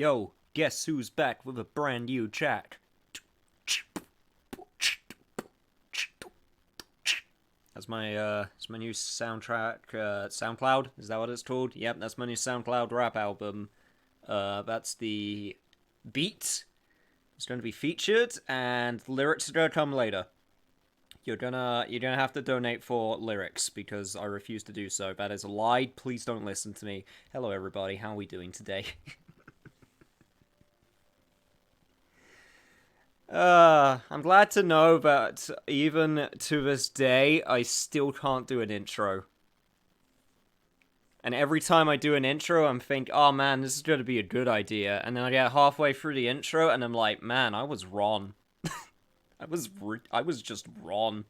Yo, guess who's back with a brand new track? That's my new soundtrack, SoundCloud, is that what it's called? Yep, that's my new SoundCloud rap album. That's the beat. It's going to be featured, and lyrics are going to come later. You're gonna have to donate for lyrics, because I refuse to do so. That is a lie. Please don't listen to me. Hello, everybody. How are we doing today? I'm glad to know that even to this day, I still can't do an intro. And every time I do an intro, I'm thinking, oh man, this is going to be a good idea. And then I get halfway through the intro, and I'm like, man, I was wrong. I was just wrong.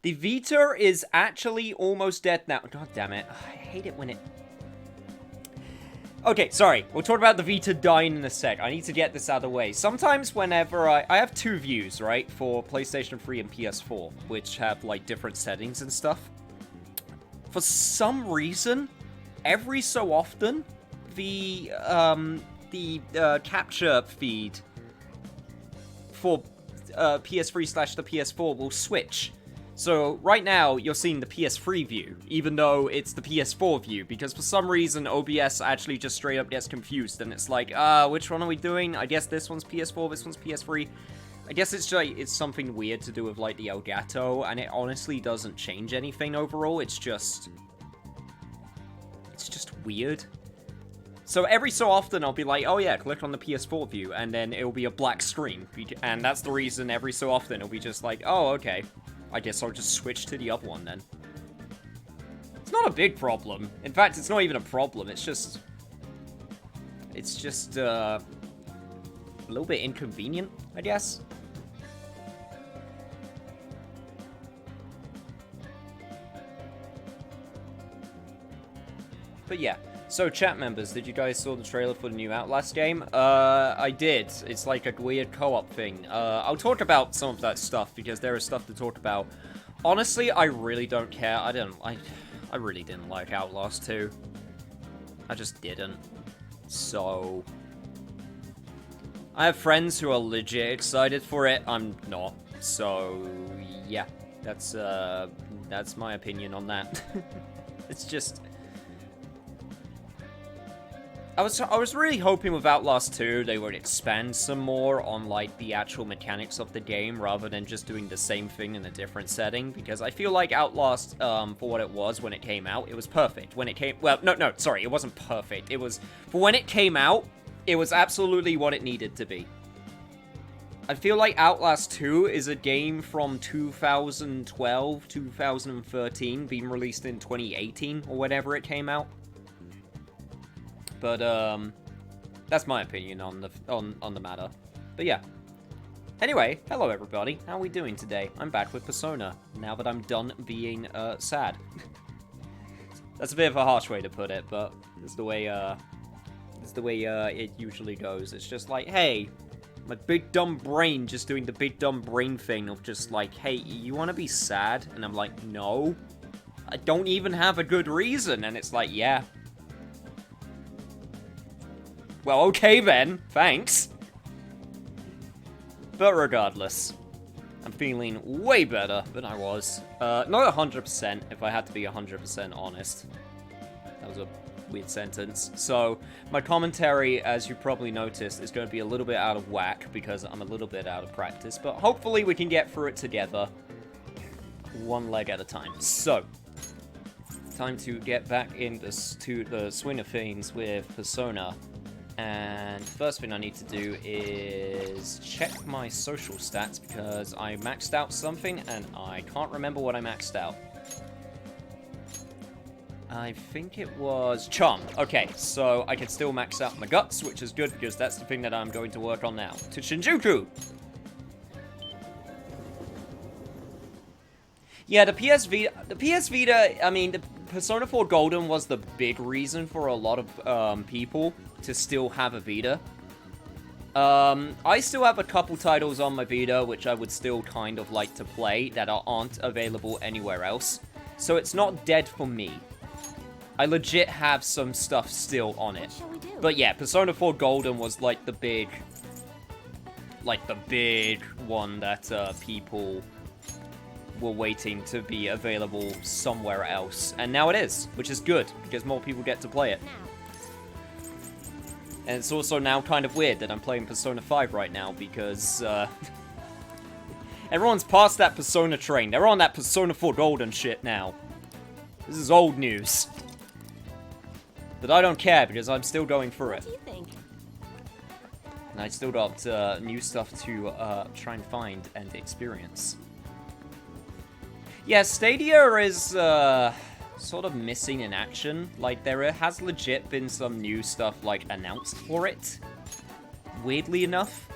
The Vita is actually almost dead now. God damn it. I hate it when it... Okay, sorry. We'll talk about the Vita dying in a sec. I need to get this out of the way. Sometimes whenever I have two views, right? For PlayStation 3 and PS4, which have, like, different settings and stuff. For some reason, every so often, the capture feed for PS3 / the PS4 will switch. So right now, you're seeing the PS3 view, even though it's the PS4 view, because for some reason, OBS actually just straight up gets confused, and it's like, which one are we doing? I guess this one's PS4, this one's PS3. I guess it's just, it's something weird to do with, like, the Elgato, and it honestly doesn't change anything overall, it's just weird. So every so often, I'll be like, oh yeah, click on the PS4 view, and then it'll be a black screen, and that's the reason every so often it'll be just like, oh, okay. I guess I'll just switch to the other one then. It's not a big problem. In fact, it's not even a problem. It's just a little bit inconvenient, I guess. But yeah. So, chat members, did you guys saw the trailer for the new Outlast game? I did. It's like a weird co-op thing. I'll talk about some of that stuff, because there is stuff to talk about. Honestly, I really don't care. I really didn't like Outlast 2. I just didn't. So... I have friends who are legit excited for it. I'm not. So, yeah. That's my opinion on that. It's just... I was really hoping with Outlast 2 they would expand some more on, like, the actual mechanics of the game rather than just doing the same thing in a different setting, because I feel like Outlast, for what it was when it came out, it was perfect. When it came... Well, no, sorry, it wasn't perfect. It was... For when it came out, it was absolutely what it needed to be. I feel like Outlast 2 is a game from 2012, 2013, being released in 2018, or whenever it came out. But, that's my opinion on the matter. But yeah. Anyway, hello everybody. How are we doing today? I'm back with Persona, now that I'm done being, sad. That's a bit of a harsh way to put it, but it's the way, it usually goes. It's just like, hey, my big dumb brain just doing the big dumb brain thing of just like, hey, you wanna be sad? And I'm like, no. I don't even have a good reason. And it's like, yeah. Well, okay then, thanks. But regardless, I'm feeling way better than I was. Not 100%, if I had to be 100% honest. That was a weird sentence. So, my commentary, as you probably noticed, is going to be a little bit out of whack, because I'm a little bit out of practice, but hopefully we can get through it together, one leg at a time. So, time to get back into the swing of things with Persona. And the first thing I need to do is check my social stats, because I maxed out something and I can't remember what I maxed out. I think it was Charm. Okay, so I can still max out my guts, which is good, because that's the thing that I'm going to work on now. To Shinjuku! Yeah, the PS Vita, I mean, the Persona 4 Golden was the big reason for a lot of people to still have a Vita. I still have a couple titles on my Vita which I would still kind of like to play that aren't available anywhere else. So it's not dead for me. I legit have some stuff still on it. What shall we do? But yeah, Persona 4 Golden was like the big one that people were waiting to be available somewhere else. And now it is, which is good, because more people get to play it. Now. And it's also now kind of weird that I'm playing Persona 5 right now, because everyone's past that Persona train. They're on that Persona 4 Golden shit now. This is old news. But I don't care, because I'm still going through it. What do you think? And I still got new stuff to try and find and experience. Yeah, Stadia is sort of missing in action. Like, there has legit been some new stuff, like, announced for it. Weirdly enough.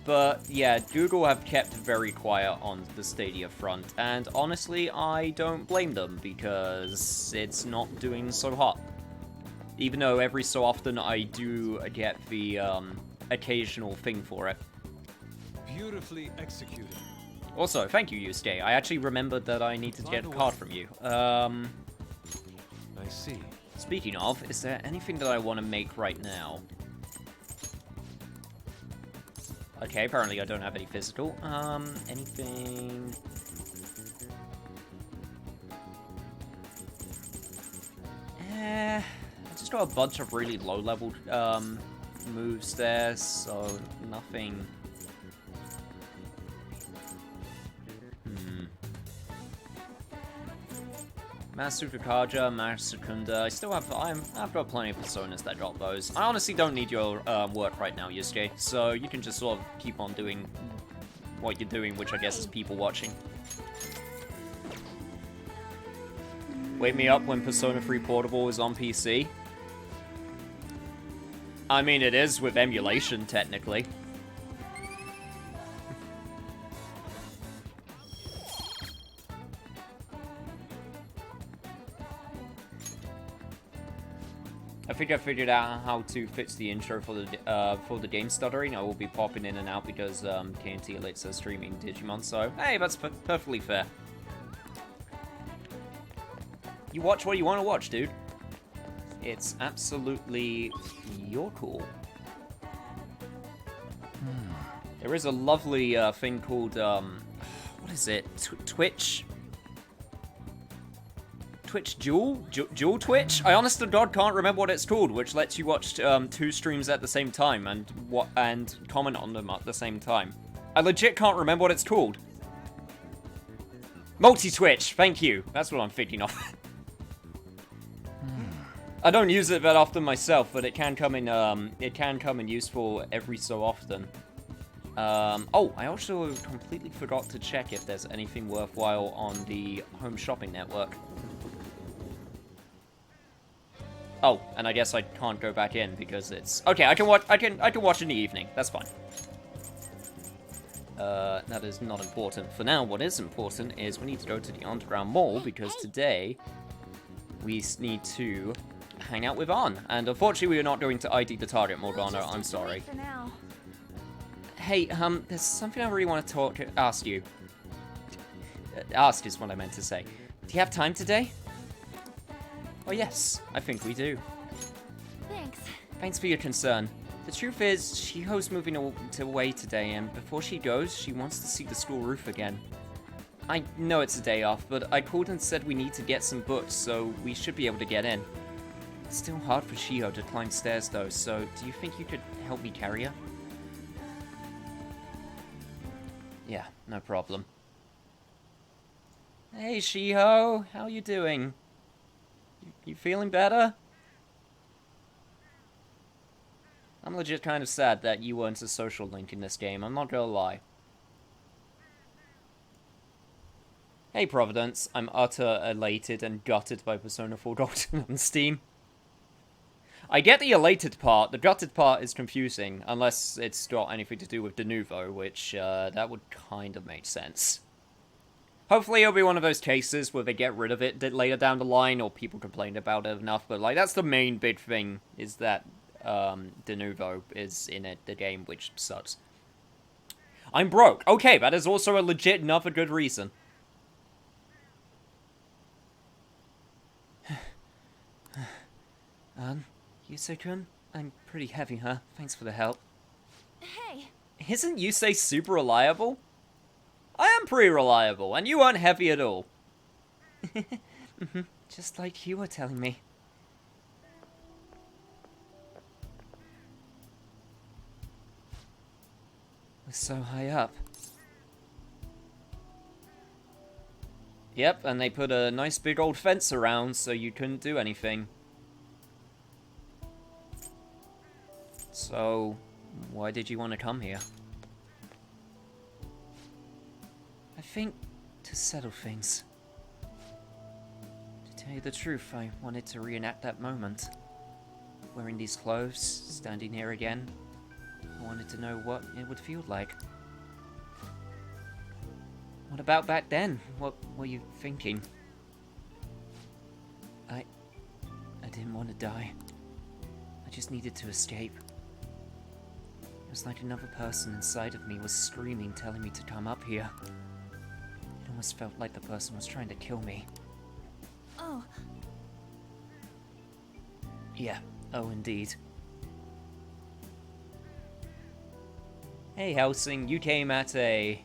But, yeah, Google have kept very quiet on the Stadia front. And, honestly, I don't blame them, because it's not doing so hot. Even though every so often I do get the occasional thing for it. Beautifully executed. Also, thank you, Yusuke. I actually remembered that I needed to get a card from you. I see. Speaking of, is there anything that I want to make right now? Okay, apparently I don't have any physical. Anything... I just got a bunch of really low-level moves there, so nothing... Masukakaja, Masakunda. I still have. I've got plenty of personas that got those. I honestly don't need your work right now, Yusuke. So you can just sort of keep on doing what you're doing, which I guess is people watching. Wake me up when Persona 3 Portable is on PC. I mean, it is with emulation, technically. I think I figured out how to fix the intro for the game stuttering. I will be popping in and out because KNT Elite says streaming Digimon, so hey, that's perfectly fair. You watch what you want to watch, dude. It's absolutely your call. There is a lovely thing called what is it? Twitch Dual Twitch? I honest to God can't remember what it's called, which lets you watch two streams at the same time and comment on them at the same time. I legit can't remember what it's called. Multi-Twitch, thank you. That's what I'm thinking of. I don't use it that often myself, but it can come in useful every so often. Oh, I also completely forgot to check if there's anything worthwhile on the Home Shopping Network. Oh, and I guess I can't go back in because it's okay. I can watch in the evening. That's fine. That is not important for now. What is important is we need to go to the Underground Mall because today we need to hang out with Ann. And unfortunately, we are not going to ID the target, Morgana. I'm sorry. For now. Hey, there's something I really want to ask you. Ask is what I meant to say. Do you have time today? Oh yes, I think we do. Thanks. Thanks for your concern. The truth is, Shiho's moving away today, and before she goes, she wants to see the school roof again. I know it's a day off, but I called and said we need to get some books, so we should be able to get in. It's still hard for Shiho to climb stairs, though, so do you think you could help me carry her? Yeah, no problem. Hey, Shiho, how you doing? You feeling better? I'm legit kind of sad that you weren't a social link in this game, I'm not gonna lie. Hey Providence, I'm utter elated and gutted by Persona 4 Golden on Steam. I get the elated part, the gutted part is confusing, unless it's got anything to do with Denuvo, which, that would kind of make sense. Hopefully it'll be one of those cases where they get rid of it later down the line, or people complain about it enough, but, like, that's the main big thing, is that, Denuvo is in the game, which sucks. I'm broke. Okay, that is also a legit another good reason. Yusei-kun? I'm pretty heavy, huh? Thanks for the help. Hey, Isn't Yusei super reliable? I am pretty reliable, and you aren't heavy at all. Just like you were telling me. We're so high up. Yep, and they put a nice big old fence around so you couldn't do anything. So, why did you want to come here? I think to settle things. To tell you the truth, I wanted to reenact that moment. Wearing these clothes, standing here again. I wanted to know what it would feel like. What about back then? What were you thinking? I didn't want to die. I just needed to escape. It was like another person inside of me was screaming, telling me to come up here. It almost felt like the person was trying to kill me. oh, Yeah, oh indeed. Hey Helsing, you came at a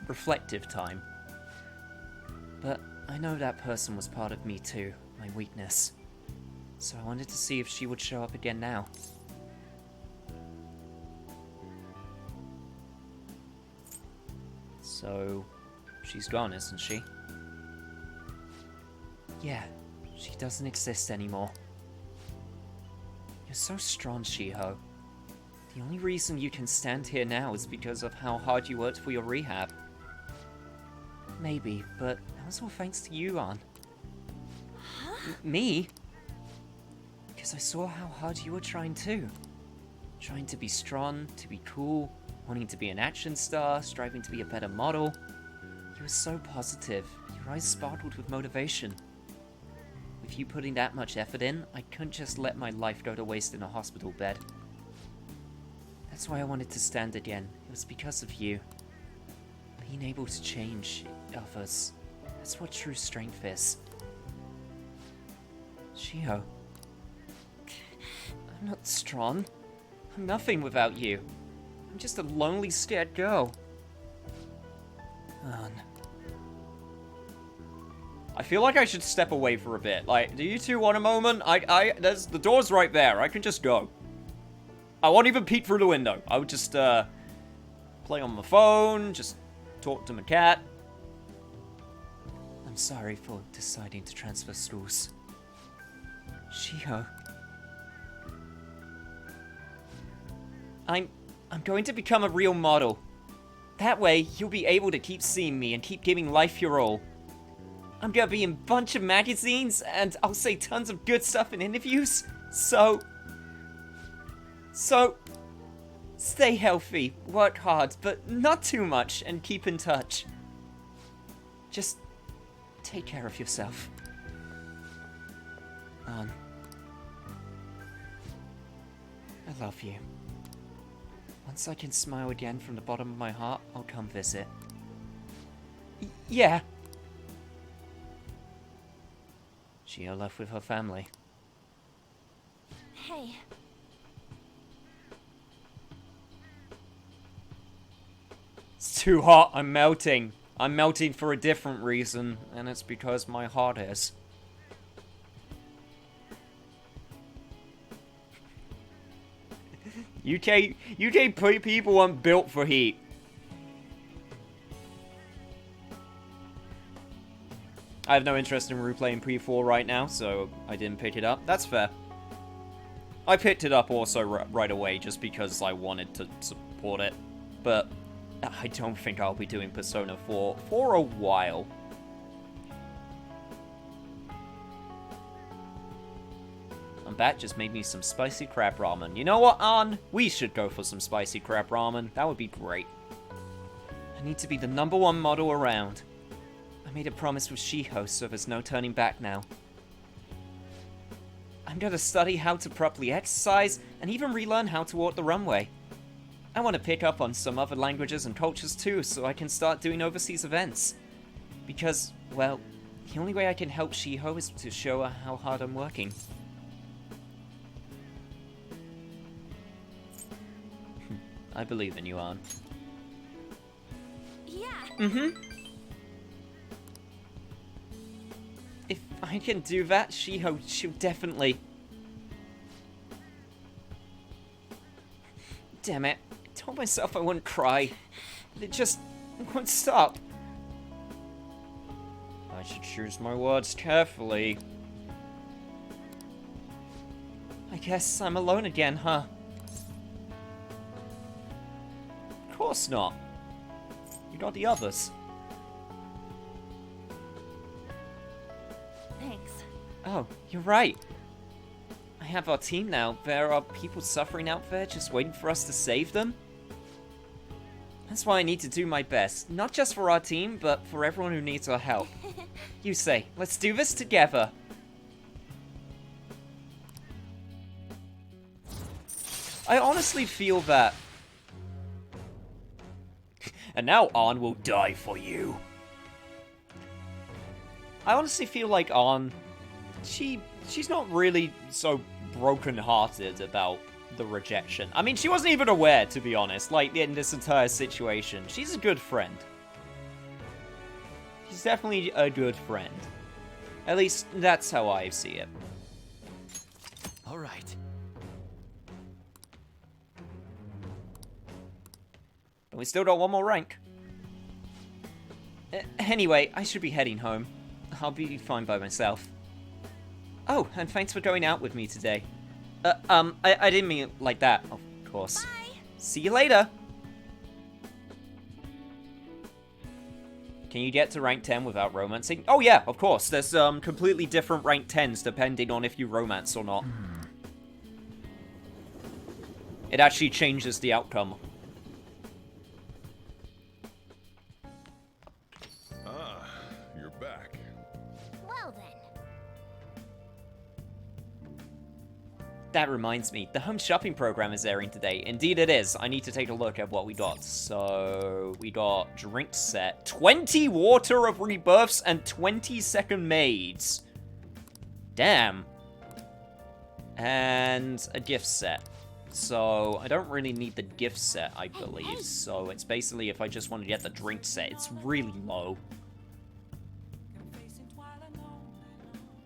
reflective time. But I know that person was part of me too, my weakness. So I wanted to see if she would show up again now. So, she's gone, isn't she? Yeah, she doesn't exist anymore. You're so strong, Shiho. The only reason you can stand here now is because of how hard you worked for your rehab. Maybe, but that was all thanks to you, An. Me? Because I saw how hard you were trying too. Trying to be strong, to be cool, wanting to be an action star, striving to be a better model. You were so positive. Your eyes sparkled with motivation. With you putting that much effort in, I couldn't just let my life go to waste in a hospital bed. That's why I wanted to stand again. It was because of you. Being able to change others. That's what true strength is. Shiho. I'm not strong. I'm nothing without you. I'm just a lonely, scared girl. An. I feel like I should step away for a bit. Like, do you two want a moment? The door's right there. I can just go. I won't even peek through the window. I would just, play on my phone, just talk to my cat. I'm sorry for deciding to transfer schools. Shiho. I'm going to become a real model. That way, you'll be able to keep seeing me and keep giving life your all. I'm gonna be in a bunch of magazines, and I'll say tons of good stuff in interviews, so, stay healthy, work hard, but not too much, and keep in touch. Just take care of yourself. An. I love you. Once I can smile again from the bottom of my heart, I'll come visit. Yeah. Shiho left with her family. hey. It's too hot, I'm melting. I'm melting for a different reason, and it's because my heart is. UK people aren't built for heat. I have no interest in replaying Pre-4 right now, so I didn't pick it up. That's fair. I picked it up also right away just because I wanted to support it. But I don't think I'll be doing Persona 4 for a while. And that just made me some spicy crab ramen. You know what, An? We should go for some spicy crab ramen. That would be great. I need to be the #1 model around. I made a promise with Shiho, so there's no turning back now. I'm gonna study how to properly exercise, and even relearn how to walk the runway. I want to pick up on some other languages and cultures too, so I can start doing overseas events. Because, well, The only way I can help Shiho is to show her how hard I'm working. I believe in you, Ann. Yeah. Mm-hmm. If I can do that, Shiho, she'll definitely... Damn it. I told myself I wouldn't cry. It just won't stop. I should choose my words carefully. I guess I'm alone again, huh? Of course not. You got the others. Thanks. Oh, you're right. I have our team now. There are people suffering out there just waiting for us to save them. That's why I need to do my best. Not just for our team, but for everyone who needs our help. You say, let's do this together. I honestly feel that... And now Ann will die for you. I honestly feel like Ann... She's not really so broken-hearted about the rejection. I mean, she wasn't even aware, to be honest, like, in this entire situation. She's a good friend. She's definitely a good friend. At least, that's how I see it. All right. But we still got one more rank. Anyway, I should be heading home. I'll be fine by myself. Oh, and thanks for going out with me today. I didn't mean it like that, of course. Bye. See you later! Can you get to rank 10 without romancing? Oh yeah, of course. There's completely different rank 10s depending on if you romance or not. It actually changes the outcome. Ah, you're back. Well then. That reminds me, the home shopping program is airing today. Indeed it is. I need to take a look at what we got. So, we got drink set, 20 Water of Rebirths, and 20 Second Maids. Damn. And a gift set. So, I don't really need the gift set, I believe. So, it's basically if I just want to get the drink set. It's really low.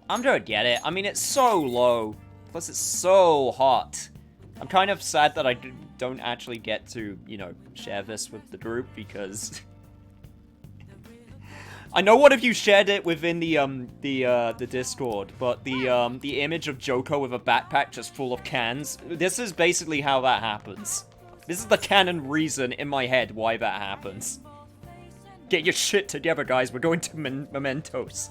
I'm gonna get it. I mean, it's so low. Plus, it's so hot. I'm kind of sad that I don't actually get to, you know, share this with the group, because... I know one of you shared it within the Discord, but the image of Joko with a backpack just full of cans, this is basically how that happens. This is the canon reason in my head why that happens. Get your shit together, guys. We're going to Mementos.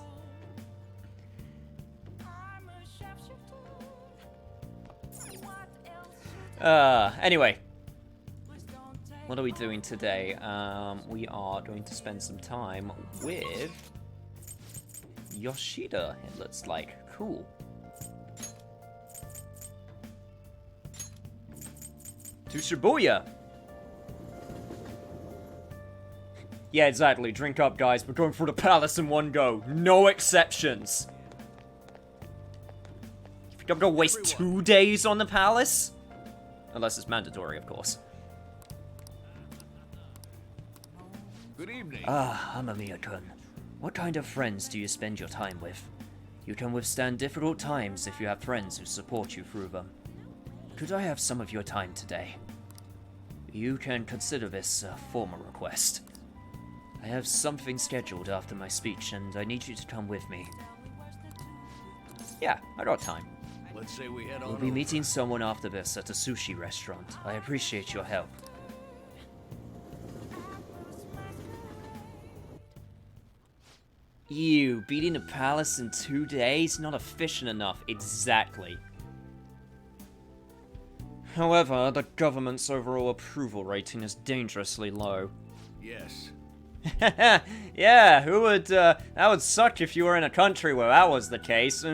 Anyway. What are we doing today? We are going to spend some time with Yoshida, it looks like. Cool. To Shibuya! Yeah, exactly. Drink up, guys. We're going for the palace in one go. No exceptions. You think I'm gonna waste 2 days on the palace? Unless it's mandatory, of course. Good evening. Ah, Amamiya-kun. What kind of friends do you spend your time with? You can withstand difficult times if you have friends who support you through them. Could I have some of your time today? You can consider this a formal request. I have something scheduled after my speech, and I need you to come with me. Yeah, I got time. Let's say we head on. We'll be meeting someone after this at a sushi restaurant. I appreciate your help. Ew, beating a palace in 2 days? Not efficient enough. Exactly. However, the government's overall approval rating is dangerously low. Yes. Yeah, who would, that would suck if you were in a country where that was the case.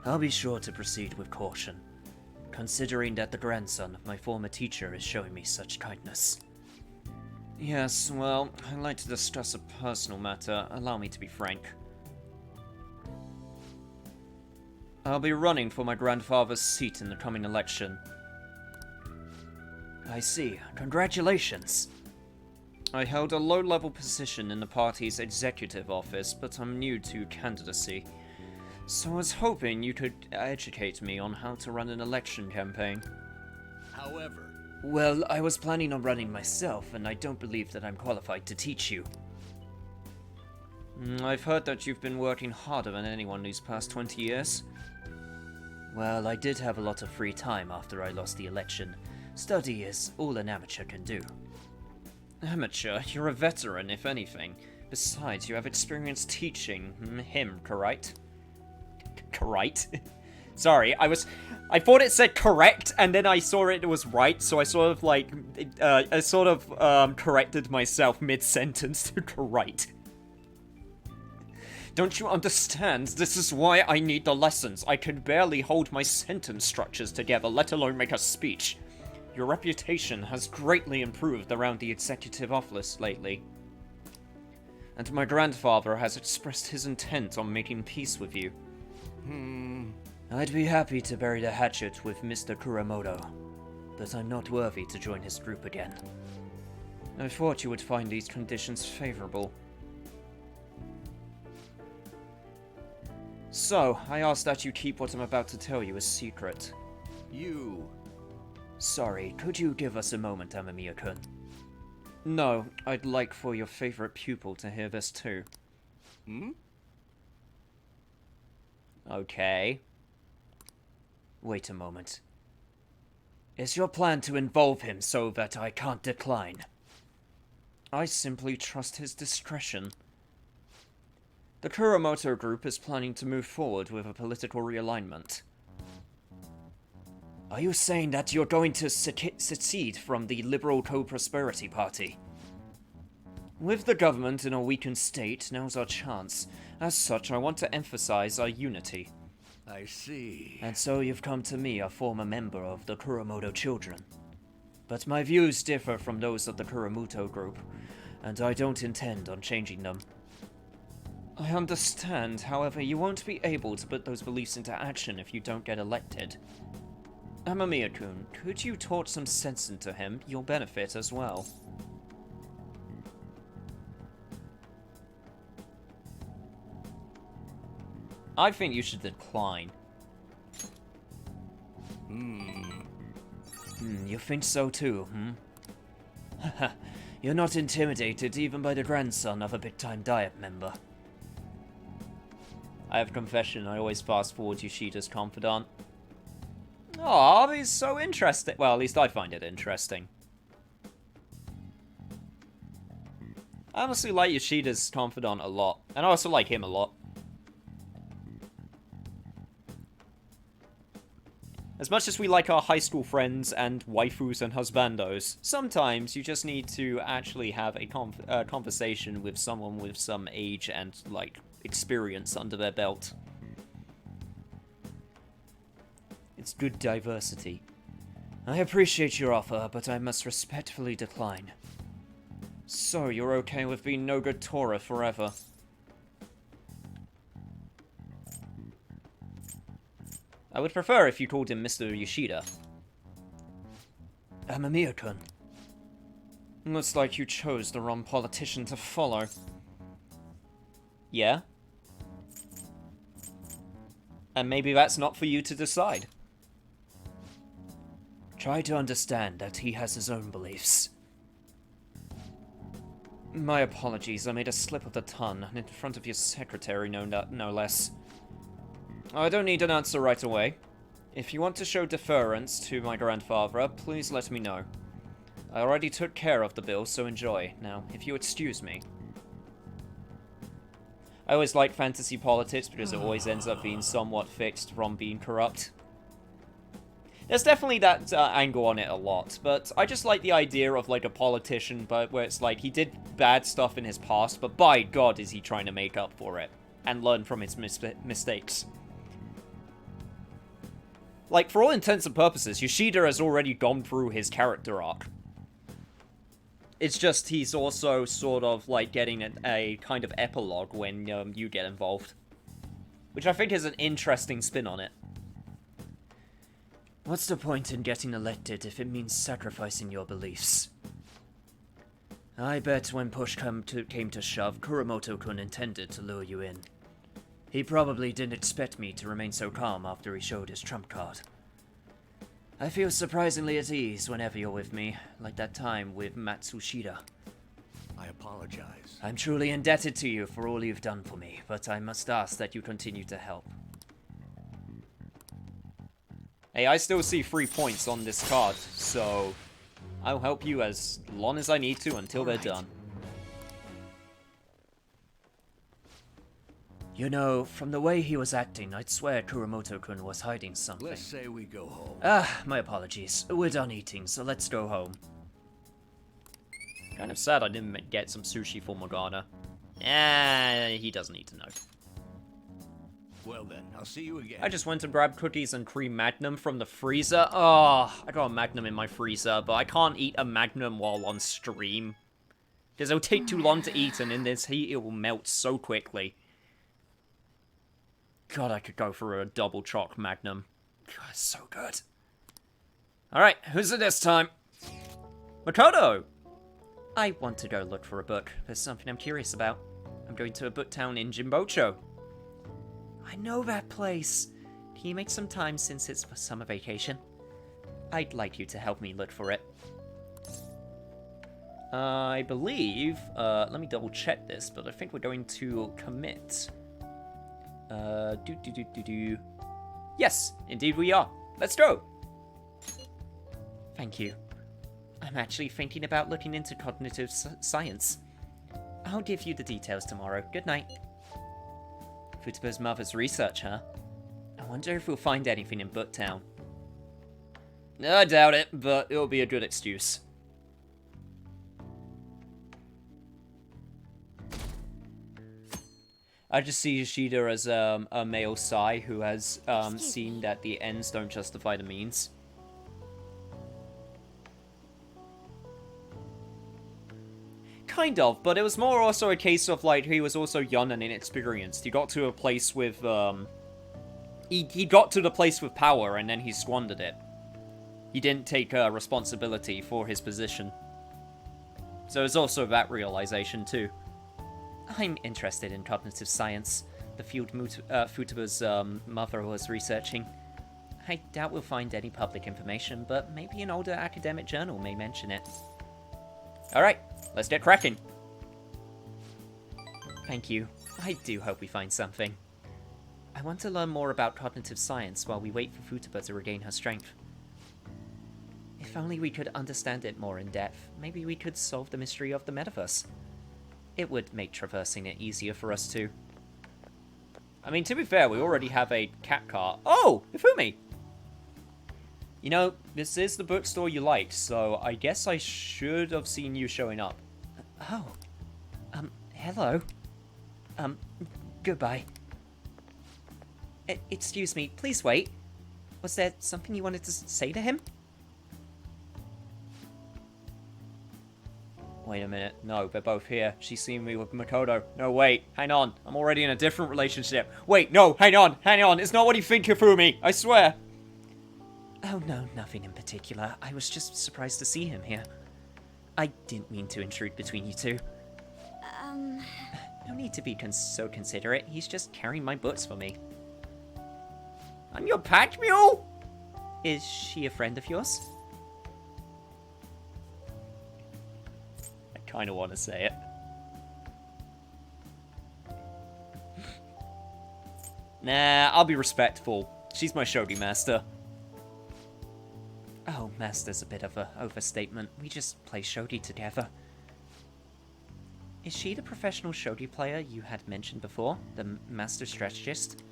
I'll be sure to proceed with caution, considering that the grandson of my former teacher is showing me such kindness. Yes, well, I'd like to discuss a personal matter. Allow me to be frank. I'll be running for my grandfather's seat in the coming election. I see. Congratulations. I held a low-level position in the party's executive office, but I'm new to candidacy. So I was hoping you could educate me on how to run an election campaign. However, Well, I was planning on running myself, and I don't believe that I'm qualified to teach you. I've heard that you've been working harder than anyone these past 20 years. Well, I did have a lot of free time after I lost the election. Study is all an amateur can do. Amateur? You're a veteran, if anything. Besides, you have experience teaching him, correct? Correct? Sorry, I thought it said correct, and then I saw it was right, so I sort of like, corrected myself mid-sentence to correct. Don't you understand? This is why I need the lessons. I can barely hold my sentence structures together, let alone make a speech. Your reputation has greatly improved around the executive office lately. And my grandfather has expressed his intent on making peace with you. I'd be happy to bury the hatchet with Mr. Kuramoto, but I'm not worthy to join his group again. I thought you would find these conditions favorable. So, I ask that you keep what I'm about to tell you a secret. you... Sorry, could you give us a moment, Amamiya-kun? No, I'd like for your favorite pupil to hear this too. Okay. Wait a moment. Is your plan to involve him so that I can't decline? I simply trust his discretion. The Kuramoto group is planning to move forward with a political realignment. Are you saying that you're going to secede from the Liberal Co-Prosperity Party? With the government in a weakened state, now's our chance. As such, I want to emphasize our unity. I see. And so you've come to me, a former member of the Kuramoto children. But my views differ from those of the Kuramoto group, and I don't intend on changing them. I understand, however, you won't be able to put those beliefs into action if you don't get elected. Amamiya-kun, could you talk some sense into him? You'll benefit as well. I think you should decline. You think so too, Haha. You're not intimidated even by the grandson of a big-time Diet member. I have a confession, I always fast-forward Yoshida's Confidant. Aw, he's so interesting. Well, at least I find it interesting. I honestly like Yoshida's Confidant a lot, and I also like him a lot. As much as we like our high school friends and waifus and husbandos, sometimes you just need to actually have a conversation with someone with some age and, like, experience under their belt. It's good diversity. I appreciate your offer, but I must respectfully decline. So, you're okay with being no good Tora forever? I would prefer if you called him Mr. Yoshida. Amamiya-kun. Looks like you chose the wrong politician to follow. Yeah? And maybe that's not for you to decide. Try to understand that he has his own beliefs. My apologies, I made a slip of the tongue in front of your secretary, no less. I don't need an answer right away. If you want to show deference to my grandfather, please let me know. I already took care of the bill, so enjoy. Now, if you excuse me. I always like fantasy politics because it always ends up being somewhat fixed from being corrupt. There's definitely that angle on it a lot, but I just like the idea of, like, a politician, but where it's like, he did bad stuff in his past, but by God is he trying to make up for it, and learn from his mistakes. Like, for all intents and purposes, Yoshida has already gone through his character arc. It's just he's also sort of like getting a kind of epilogue when you get involved. Which I think is an interesting spin on it. What's the point in getting elected if it means sacrificing your beliefs? I bet when push came to shove, Kuromoto-kun intended to lure you in. He probably didn't expect me to remain so calm after he showed his trump card. I feel surprisingly at ease whenever you're with me, like that time with Matsushita. I apologize. I'm truly indebted to you for all you've done for me, but I must ask that you continue to help. Hey, I still see 3 points on this card, so I'll help you as long as I need to until they're done. You know, from the way he was acting, I'd swear Kuromoto-kun was hiding something. Let's say we go home. My apologies. We're done eating, so let's go home. Kind of sad I didn't get some sushi for Morgana. He doesn't need to know. Well then, I'll see you again. I just went and grabbed cookies and cream Magnum from the freezer. Oh, I got a Magnum in my freezer, but I can't eat a Magnum while on stream. Because it'll take too long to eat, and in this heat, it will melt so quickly. God, I could go for a double choc Magnum. God, it's so good. Alright, who's it this time? Makoto! I want to go look for a book. There's something I'm curious about. I'm going to a book town in Jimbocho. I know that place. Can you make some time since it's for summer vacation? I'd like you to help me look for it. I believe, let me double check this, but I think we're going to commit. Yes, indeed we are. Let's go. Thank you. I'm actually thinking about looking into cognitive science. I'll give you the details tomorrow. Good night. Futaba's mother's research, huh? I wonder if we'll find anything in Booktown. I doubt it, but it'll be a good excuse. I just see Yoshida as a male Sai who has seen that the ends don't justify the means. Kind of, but it was more also a case of, like, he was also young and inexperienced. He got to a place with, he got to the place with power, and then he squandered it. He didn't take responsibility for his position. So it's also that realization, too. I'm interested in cognitive science, the field Futaba's mother was researching. I doubt we'll find any public information, but maybe an older academic journal may mention it. Alright, let's get cracking. Thank you. I do hope we find something. I want to learn more about cognitive science while we wait for Futaba to regain her strength. If only we could understand it more in depth, maybe we could solve the mystery of the metaverse. It would make traversing it easier for us too. I mean, to be fair, we already have a cat car. Oh, Ifumi! You know, this is the bookstore you liked, so I guess I should have seen you showing up. Oh. Hello. Goodbye. Excuse me, please wait. Was there something you wanted to say to him? Wait a minute. No, they're both here. She's seen me with Makoto. No, wait. Hang on. I'm already in a different relationship. Wait, no. Hang on. Hang on. It's not what you think, Ifumi. I swear. Oh, no. Nothing in particular. I was just surprised to see him here. I didn't mean to intrude between you two. No need to be so considerate. He's just carrying my books for me. I'm your pack mule? Is she a friend of yours? Kind of want to say it. Nah, I'll be respectful. She's my shogi master. Oh, master's a bit of an overstatement. We just play shogi together. Is she the professional shogi player you had mentioned before? The master strategist?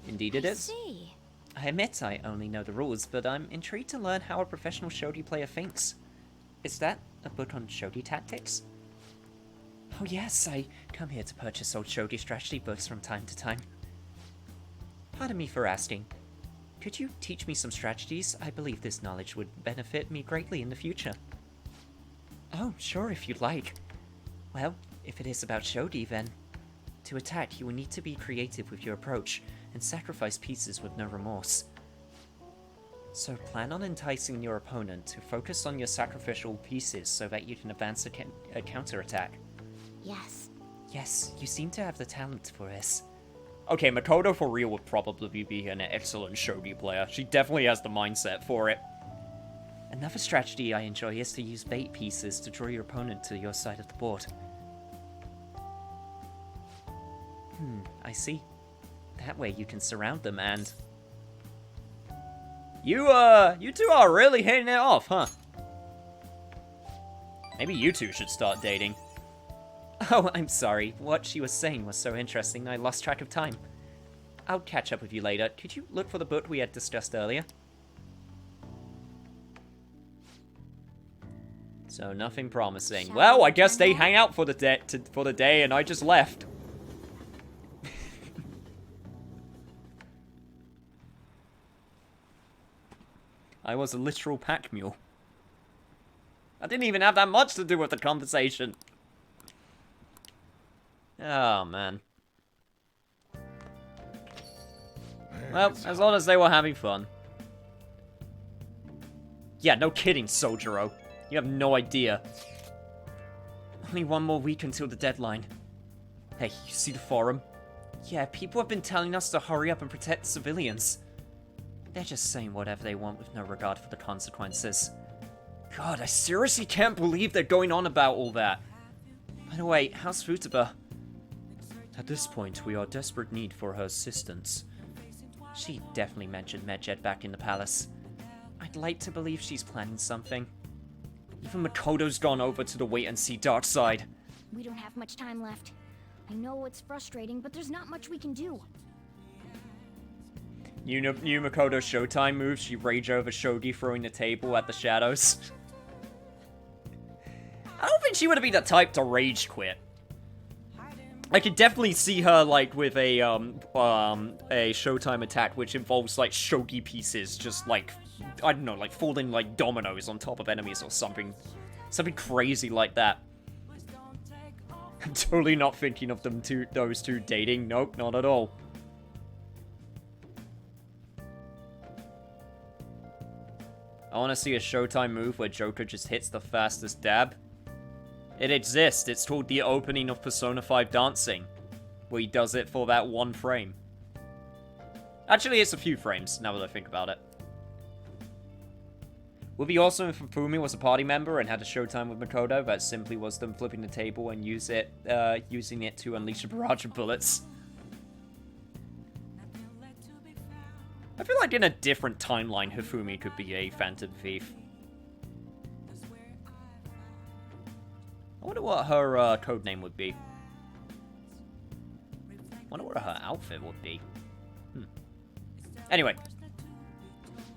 Indeed it is. I see. I admit I only know the rules, but I'm intrigued to learn how a professional shogi player thinks. Is that a book on shogi tactics? Oh yes, I come here to purchase old shogi strategy books from time to time. Pardon me for asking. Could you teach me some strategies? I believe this knowledge would benefit me greatly in the future. Oh, sure, if you'd like. Well, if it is about Shodi, then... To attack, you will need to be creative with your approach, and sacrifice pieces with no remorse. So plan on enticing your opponent to focus on your sacrificial pieces so that you can advance a counterattack. Yes. Yes, you seem to have the talent for this. Okay, Makoto for real would probably be an excellent shogi player. She definitely has the mindset for it. Another strategy I enjoy is to use bait pieces to draw your opponent to your side of the board. I see. That way you can surround them and... You two are really hitting it off, huh? Maybe you two should start dating. Oh, I'm sorry. What she was saying was so interesting, I lost track of time. I'll catch up with you later. Could you look for the book we had discussed earlier? So, nothing promising. Well, I guess they hang out for the day, and I just left. I was a literal pack mule. I didn't even have that much to do with the conversation. Oh, man. Well, as long as they were having fun. Yeah, no kidding, Sojiro. You have no idea. Only one more week until the deadline. Hey, you see the forum? Yeah, people have been telling us to hurry up and protect civilians. They're just saying whatever they want with no regard for the consequences. God, I seriously can't believe they're going on about all that. By the way, how's Futaba? At this point, we are in desperate need for her assistance. She definitely mentioned Medjed back in the palace. I'd like to believe she's planning something. Even Makoto's gone over to the wait-and-see dark side. We don't have much time left. I know it's frustrating, but there's not much we can do. New Makoto Showtime moves, she rage over Shogi throwing the table at the shadows. I don't think she would be the type to rage quit. I could definitely see her, like, with a Showtime attack which involves, like, shogi pieces just, like, I don't know, like, falling like dominoes on top of enemies or something. Something crazy like that. I'm totally not thinking of those two dating. Nope, not at all. I want to see a Showtime move where Joker just hits the fastest dab. It exists. It's called the opening of Persona 5 Dancing, where he does it for that one frame. Actually, it's a few frames, now that I think about it. Would be awesome if Fumi was a party member and had a Showtime with Makoto that simply was them flipping the table and using it to unleash a barrage of bullets. I feel like in a different timeline, Hifumi could be a Phantom Thief. I wonder what her codename would be. I wonder what her outfit would be. Anyway.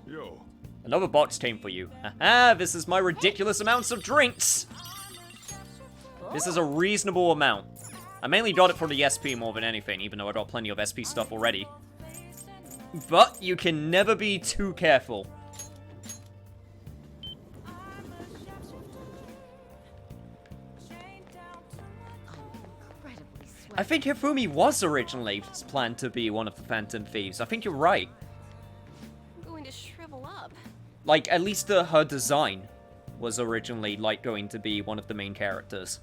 Yo. Another box came for you. Haha, this is my ridiculous amounts of drinks. This is a reasonable amount. I mainly got it for the SP more than anything, even though I got plenty of SP stuff already. But you can never be too careful. I think Hifumi was originally planned to be one of the Phantom Thieves. I think you're right. I'm going to shrivel up. Like, at least her design was originally, like, going to be one of the main characters.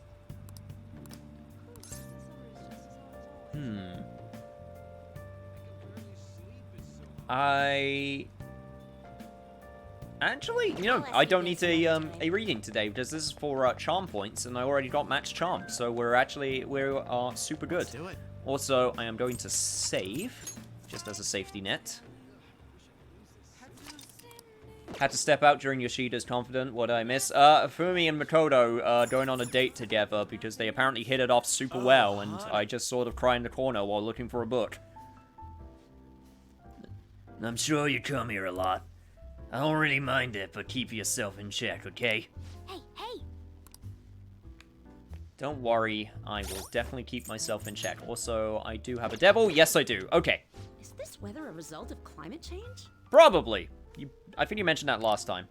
Actually, you know, I don't need a reading today because this is for charm points, and I already got max charm, so we are super good. Let's do it. Also, I am going to save, just as a safety net. Had to step out during Yoshida's Confidant. What did I miss? Fumi and Makoto going on a date together because they apparently hit it off super well, and I just sort of cry in the corner while looking for a book. I'm sure you come here a lot. I don't really mind it, but keep yourself in check, okay? Hey, hey! Don't worry, I will definitely keep myself in check. Also, I do have a devil. Yes, I do. Okay. Is this weather a result of climate change? Probably. I think you mentioned that last time.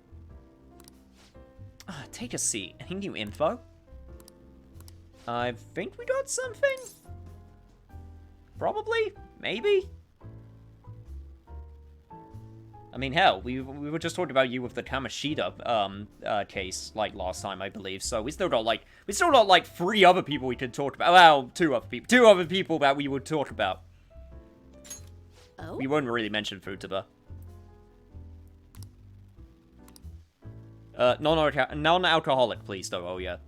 Take a seat. Any new info? I think we got something? Probably? Maybe? I mean, hell, we were just talking about you with the Kamishita, case, like, last time, I believe, so we still got, like, 3 other people we could talk about. Well, 2 other people. 2 other people that we would talk about. Oh? We wouldn't really mention Futaba. Non-alcoholic, please, though, oh yeah.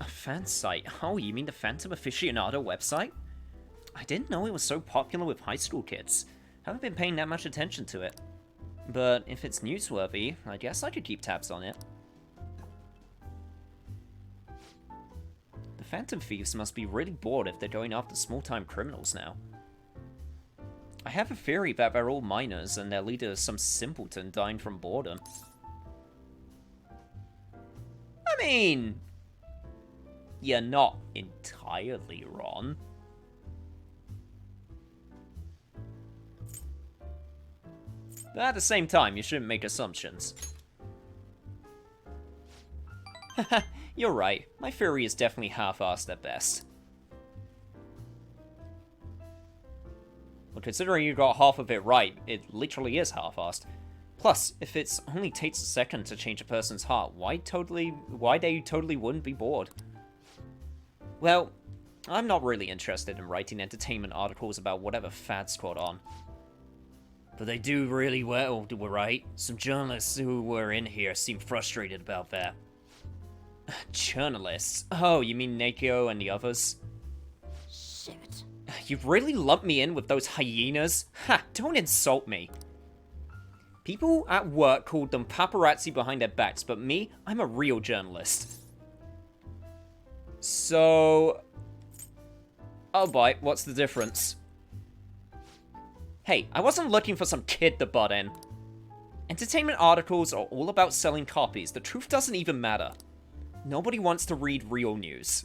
A fan site? Oh, you mean the Phantom Aficionado website? I didn't know it was so popular with high school kids. Haven't been paying that much attention to it. But if it's newsworthy, I guess I could keep tabs on it. The Phantom Thieves must be really bored if they're going after small-time criminals now. I have a theory that they're all minors and their leader is some simpleton dying from boredom. I mean, you're not entirely wrong. But at the same time, you shouldn't make assumptions. Haha, you're right. My theory is definitely half-assed at best. Well, considering you got half of it right, it literally is half-assed. Plus, if it only takes a second to change a person's heart, why they totally wouldn't be bored? Well, I'm not really interested in writing entertainment articles about whatever fad's caught on. But they do really well, right? Some journalists who were in here seem frustrated about that. Journalists? Oh, you mean Nakio and the others? Shit. You've really lumped me in with those hyenas? Ha, don't insult me. People at work called them paparazzi behind their backs, but me, I'm a real journalist. So... oh boy, what's the difference? Hey, I wasn't looking for some kid to butt in. Entertainment articles are all about selling copies. The truth doesn't even matter. Nobody wants to read real news.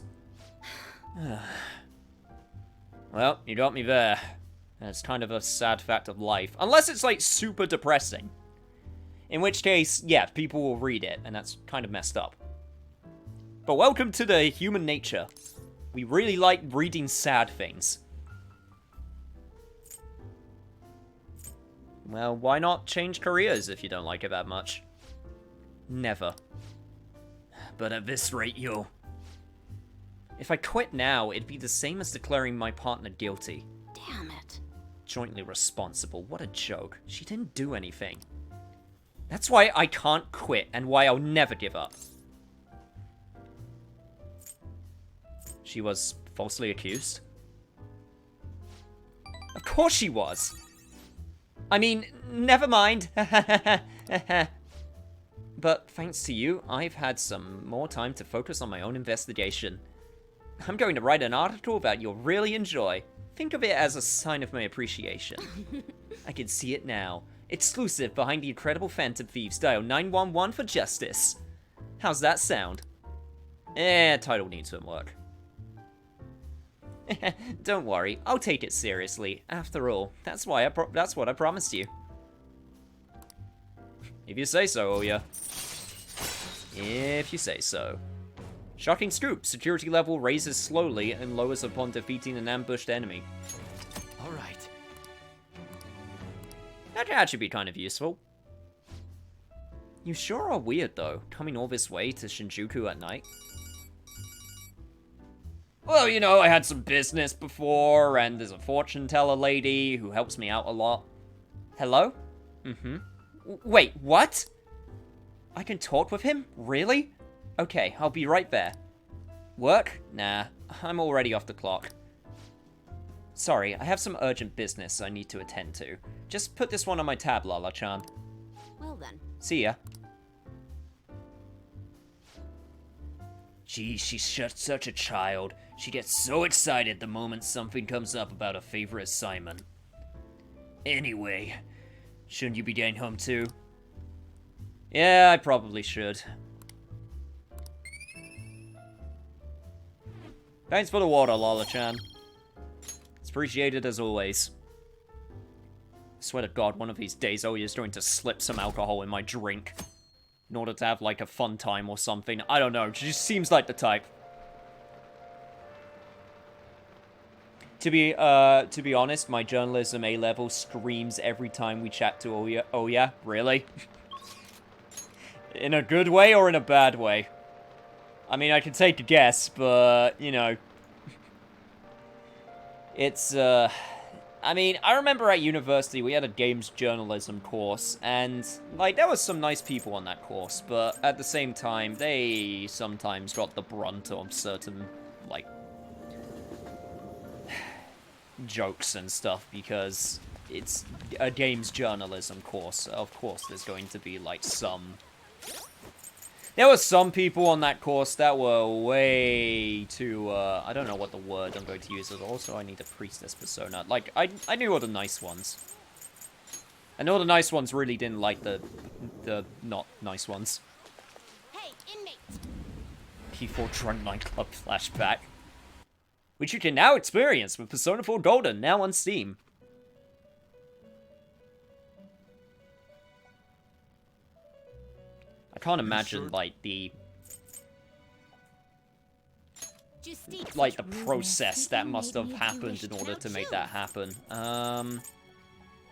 Well, you got me there. That's kind of a sad fact of life. Unless it's, like, super depressing. In which case, yeah, people will read it, and that's kind of messed up. But welcome to the human nature. We really like reading sad things. Well, why not change careers if you don't like it that much? Never. But at this rate, you'll... If I quit now, it'd be the same as declaring my partner guilty. Damn it. Jointly responsible. What a joke. She didn't do anything. That's why I can't quit, and why I'll never give up. She was falsely accused? Of course she was! I mean, never mind. But thanks to you, I've had some more time to focus on my own investigation. I'm going to write an article that you'll really enjoy. Think of it as a sign of my appreciation. I can see it now. Exclusive behind the incredible Phantom Thieves. Dial 911 for justice. How's that sound? Title needs some work. Don't worry, I'll take it seriously. After all, that's what I promised you. If you say so, oh yeah. If you say so. Shocking scoop. Security level raises slowly and lowers upon defeating an ambushed enemy. Alright. That could actually be kind of useful. You sure are weird, though, coming all this way to Shinjuku at night. Well, you know, I had some business before, and there's a fortune teller lady who helps me out a lot. Hello? Mm-hmm. Wait, what? I can talk with him? Really? Okay, I'll be right there. Work? Nah, I'm already off the clock. Sorry, I have some urgent business I need to attend to. Just put this one on my tab, Lala-chan. Well then. See ya. Gee, she's such a child. She gets so excited the moment something comes up about a favorite assignment. Anyway, shouldn't you be getting home too? Yeah, I probably should. Thanks for the water, Lala-chan. It's appreciated as always. I swear to God, one of these days Oya's going to slip some alcohol in my drink. in order to have, like, a fun time or something. I don't know. She just seems like the type. To be honest, my journalism A-level screams every time we chat to Oya. Oh yeah, really? In a good way or in a bad way? I mean, I can take a guess, but, you know. It's, I mean, I remember at university we had a games journalism course, and, like, there was some nice people on that course, but at the same time, they sometimes got the brunt of certain, like, jokes and stuff, because it's a games journalism course. Of course, there's going to be, like, some... There were some people on that course that were way too, I don't know what the word I'm going to use is. Also, I need a priestess persona. Like, I knew all the nice ones. And all the nice ones really didn't like the not nice ones. Hey, inmate! P4 Drunk Nightclub flashback. Which you can now experience with Persona 4 Golden, now on Steam. I can't imagine, like, the process that must have happened in order to make that happen. I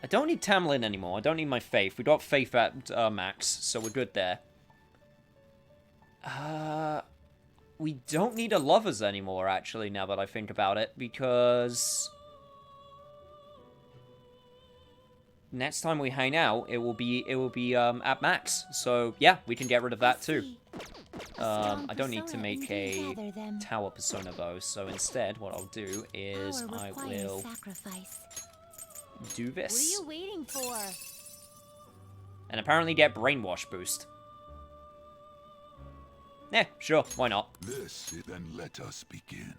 don't need Tamlin anymore. I don't need my faith. We got faith at max, so we're good there. We don't need a lovers anymore, actually, now that I think about it, because next time we hang out, it will be at max. So yeah, we can get rid of that too. I don't need to make a tower persona though, so instead what I'll do is I will do this. What are you waiting for? And apparently get brainwash boost. Yeah, sure, why not? Then let us begin.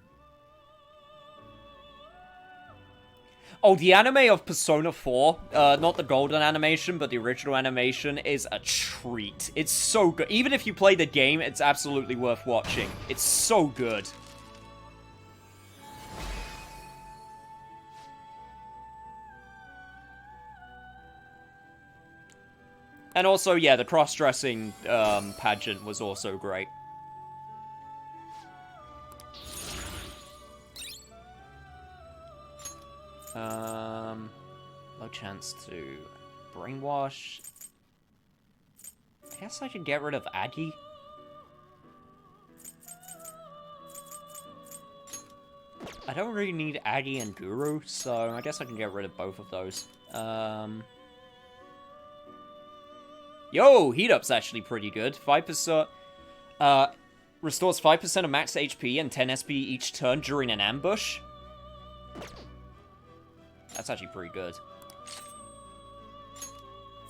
Oh, the anime of Persona 4, not the golden animation, but the original animation, is a treat. It's so good. Even if you play the game, it's absolutely worth watching. It's so good. And also, yeah, the cross-dressing pageant was also great. No chance to brainwash. I guess I should get rid of Aggie. I don't really need Aggie and Guru, so I guess I can get rid of both of those. Yo, Heat Up's actually pretty good. 5%, restores 5% of max HP and 10 SP each turn during an ambush. That's actually pretty good.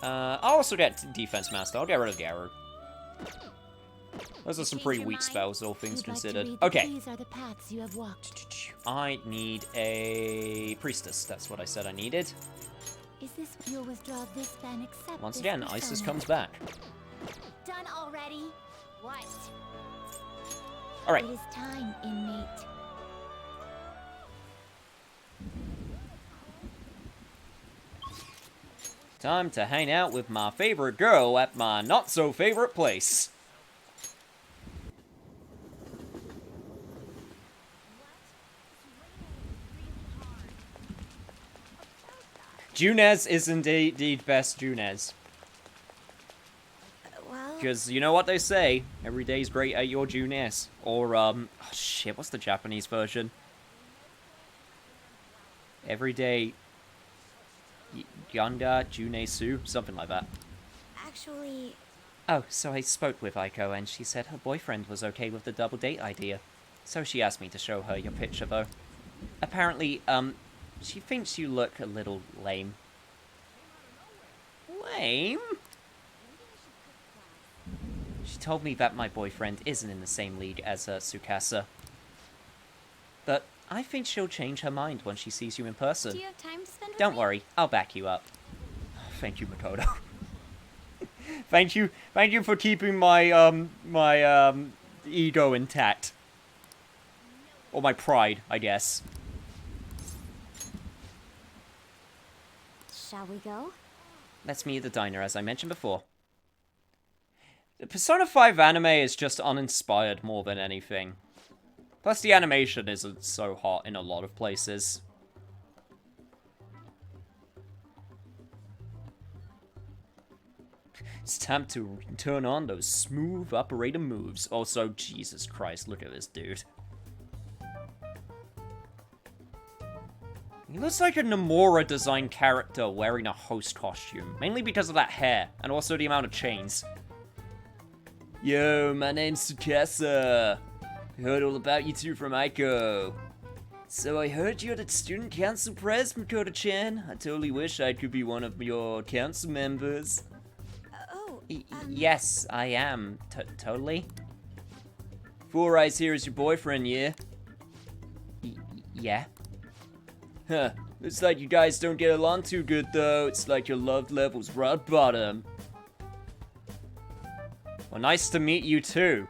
I'll also get Defense Master. I'll get rid of Garu. Those are some pretty weak spells, all things considered. Okay. I need a Priestess. That's what I said I needed. Is this you'll withdraw this then accept Once again, Isis comes back. Done already? What? Alright. It is time, inmate. Time to hang out with my favorite girl at my not-so-favorite place. Junez is indeed best Junez. Well... Because you know what they say, every day's great at your Junez. Or, oh shit, what's the Japanese version? Every day... Yanga Junesu, something like that. Actually... Oh, so I spoke with Aiko, and she said her boyfriend was okay with the double date idea. So she asked me to show her your picture, though. Apparently, she thinks you look a little lame. Lame? She told me that my boyfriend isn't in the same league as Tsukasa. But I think she'll change her mind when she sees you in person. Do you have time to spend with Don't me? worry, I'll back you up. Thank you, Makoto. Thank you for keeping my, ego intact. Or my pride, I guess. Shall we go? Let's meet at the diner, as I mentioned before. The Persona 5 anime is just uninspired more than anything. Plus, the animation isn't so hot in a lot of places. It's time to turn on those smooth operator moves. Also, Jesus Christ, look at this dude. He looks like a Nomura design character wearing a host costume. Mainly because of that hair, and also the amount of chains. Yo, my name's Tsukasa. I heard all about you two from Aiko. So I heard you're the student council pres, Makoto-chan. I totally wish I could be one of your council members. Yes, I am. Totally. Four Eyes here is your boyfriend, yeah? Yeah. Huh. Looks like you guys don't get along too good, though. It's like your love level's rock bottom. Well, nice to meet you, too.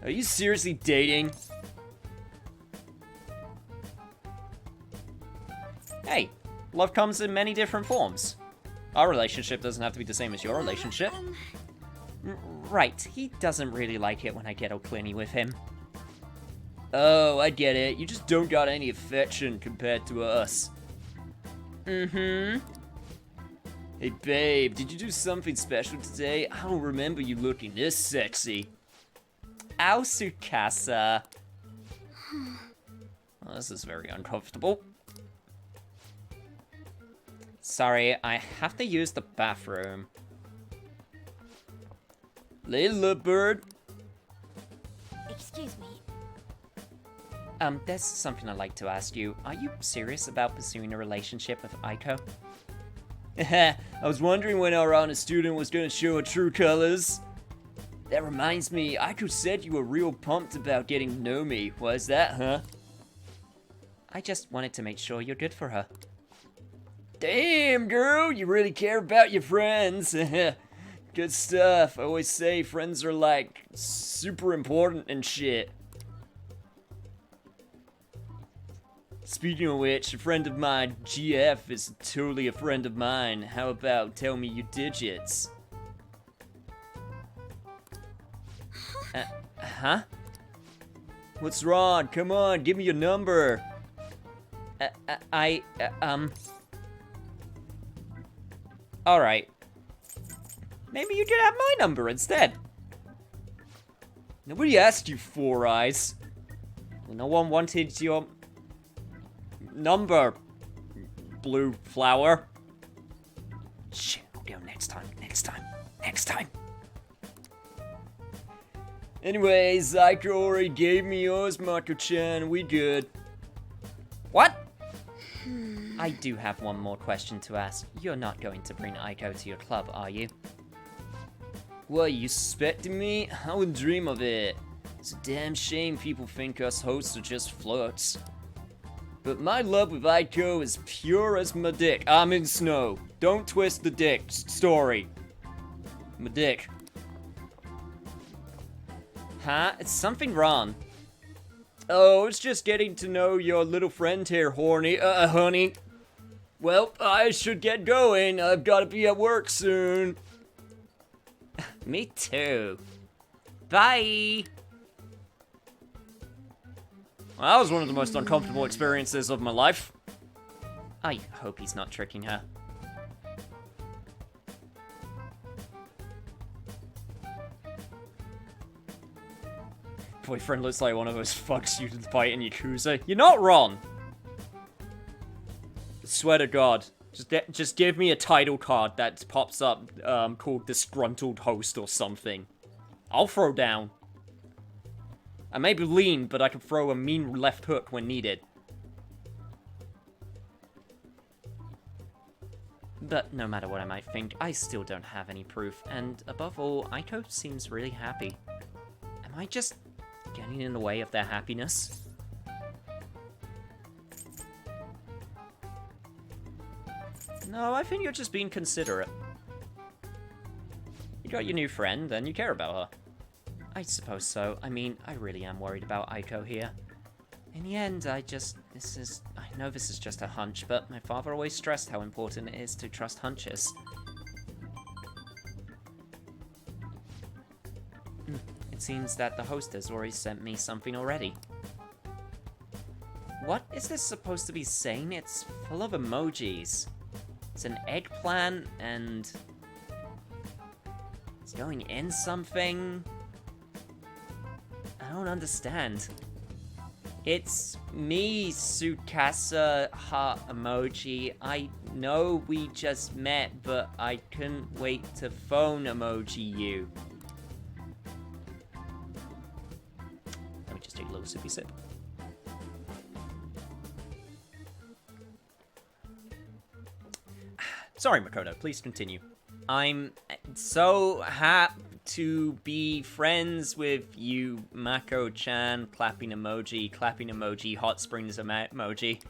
Are you seriously dating? Hey, love comes in many different forms. Our relationship doesn't have to be the same as your relationship. Right, he doesn't really like it when I get all clingy with him. Oh, I get it. You just don't got any affection compared to us. Mm-hmm. Hey, babe, did you do something special today? I don't remember you looking this sexy. Ow, Tsukasa. Well, this is very uncomfortable. Sorry, I have to use the bathroom. Little bird. Excuse me. There's something I'd like to ask you. Are you serious about pursuing a relationship with Aiko? I was wondering when our honest student was gonna show her true colors. That reminds me, Aiko said you were real pumped about getting to know me. Why's that, huh? I just wanted to make sure you're good for her. Damn, girl, you really care about your friends. Good stuff. I always say friends are like super important and shit. Speaking of which, a friend of mine, GF, is totally a friend of mine. How about tell me your digits? Huh? What's wrong? Come on, give me your number. Alright. Maybe you could have my number instead. Nobody asked you, Four Eyes. No one wanted your number, Blue Flower. Shit, I'll go next time. Anyways, Aiko already gave me yours, Mako-chan. We good. What? I do have one more question to ask. You're not going to bring Aiko to your club, are you? What, you suspecting me? I wouldn't dream of it. It's a damn shame people think us hosts are just flirts. But my love with Aiko is pure as my dick. I'm in snow. Don't twist the dick story. My dick. Huh? It's something wrong. Oh, it's just getting to know your little friend here, honey. Well, I should get going. I've got to be at work soon. Me too. Bye. Well, that was one of the most uncomfortable experiences of my life. I hope he's not tricking her. Boyfriend looks like one of those fucks you'd fight in Yakuza. You're not wrong. I swear to God. Just give me a title card that pops up called Disgruntled Host or something. I'll throw down. I may be lean, but I can throw a mean left hook when needed. But no matter what I might think, I still don't have any proof, and above all, Aiko seems really happy. Am I just getting in the way of their happiness? No, I think you're just being considerate. You got your new friend, then you care about her. I suppose so. I mean, I really am worried about Aiko here. In the end, I know this is just a hunch, but my father always stressed how important it is to trust hunches. It seems that the host has already sent me something already. What is this supposed to be saying? It's full of emojis. It's an eggplant and it's going in something. I don't understand. It's me, Sukasa heart emoji. I know we just met, but I couldn't wait to phone emoji you. Let me just take a little sippy sip. Sorry, Makoto, please continue. I'm so happy to be friends with you, Mako-chan. Clapping emoji, hot springs emoji.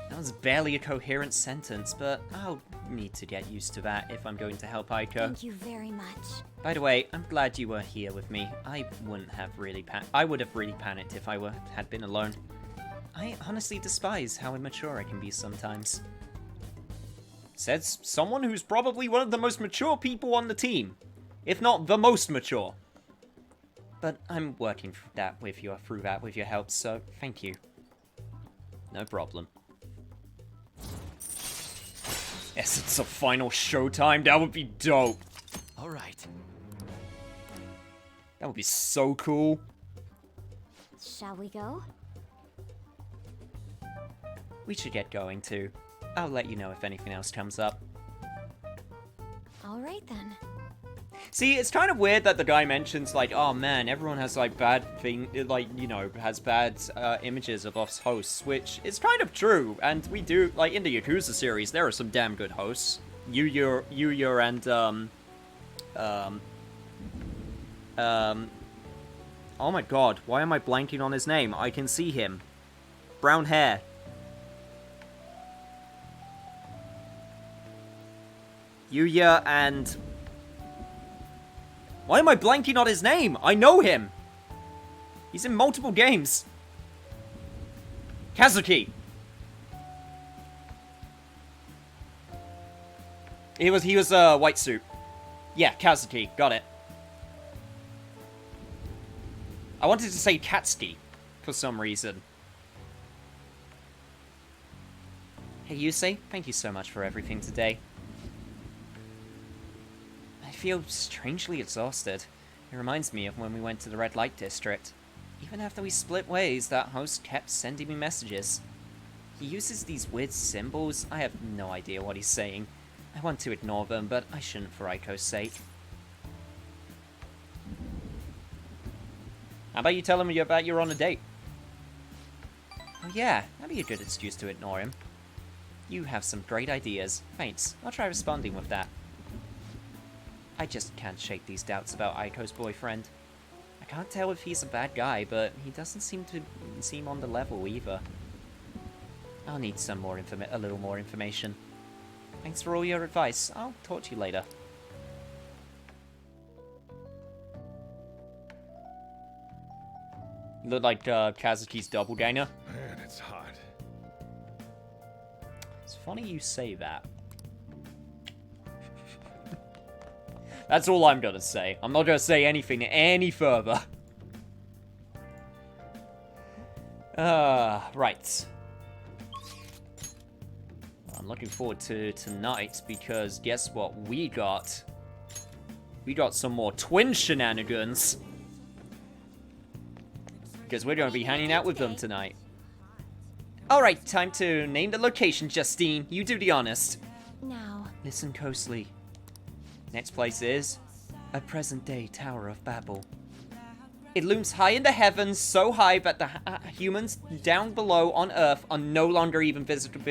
That was barely a coherent sentence, but I'll need to get used to that if I'm going to help Aiko. Thank you very much. By the way, I'm glad you were here with me. I would have really panicked if I had been alone. I honestly despise how immature I can be sometimes. Says someone who's probably one of the most mature people on the team. If not the most mature. But I'm working through that with your help, so thank you. No problem. Essence of final showtime, that would be dope. Alright. That would be so cool. Shall we go? We should get going too. I'll let you know if anything else comes up. All right then. See, it's kind of weird that the guy mentions, like, oh man, everyone has, like, has bad images of us hosts, which is kind of true, and we do, like, in the Yakuza series, there are some damn good hosts. Yuya and, oh my god, why am I blanking on his name? I can see him. Brown hair. Yuya and... Why am I blanking on his name? I know him! He's in multiple games. Kazuki! He was white suit. Yeah, Kazuki, got it. I wanted to say Katsuki, for some reason. Hey Yusei, thank you so much for everything today. I feel strangely exhausted. It reminds me of when we went to the red light district. Even after we split ways, that host kept sending me messages. He uses these weird symbols. I have no idea what he's saying. I want to ignore them, but I shouldn't for Aiko's sake. How about you tell him you're on a date? Oh yeah, that'd be a good excuse to ignore him. You have some great ideas. Thanks. I'll try responding with that. I just can't shake these doubts about Aiko's boyfriend. I can't tell if he's a bad guy, but he doesn't seem on the level either. I'll need a little more information. Thanks for all your advice. I'll talk to you later. Look like Kazuki's doppelganger. Man, it's hot. It's funny you say that. That's all I'm gonna say. I'm not gonna say anything any further. Right. I'm looking forward to tonight because guess what we got? We got some more twin shenanigans. Because we're gonna be hanging out with them tonight. Alright, time to name the location, Justine. You do the honest. Now. Listen closely. Next place is a present-day Tower of Babel. It looms high in the heavens, so high that the humans down below on Earth are no longer even visible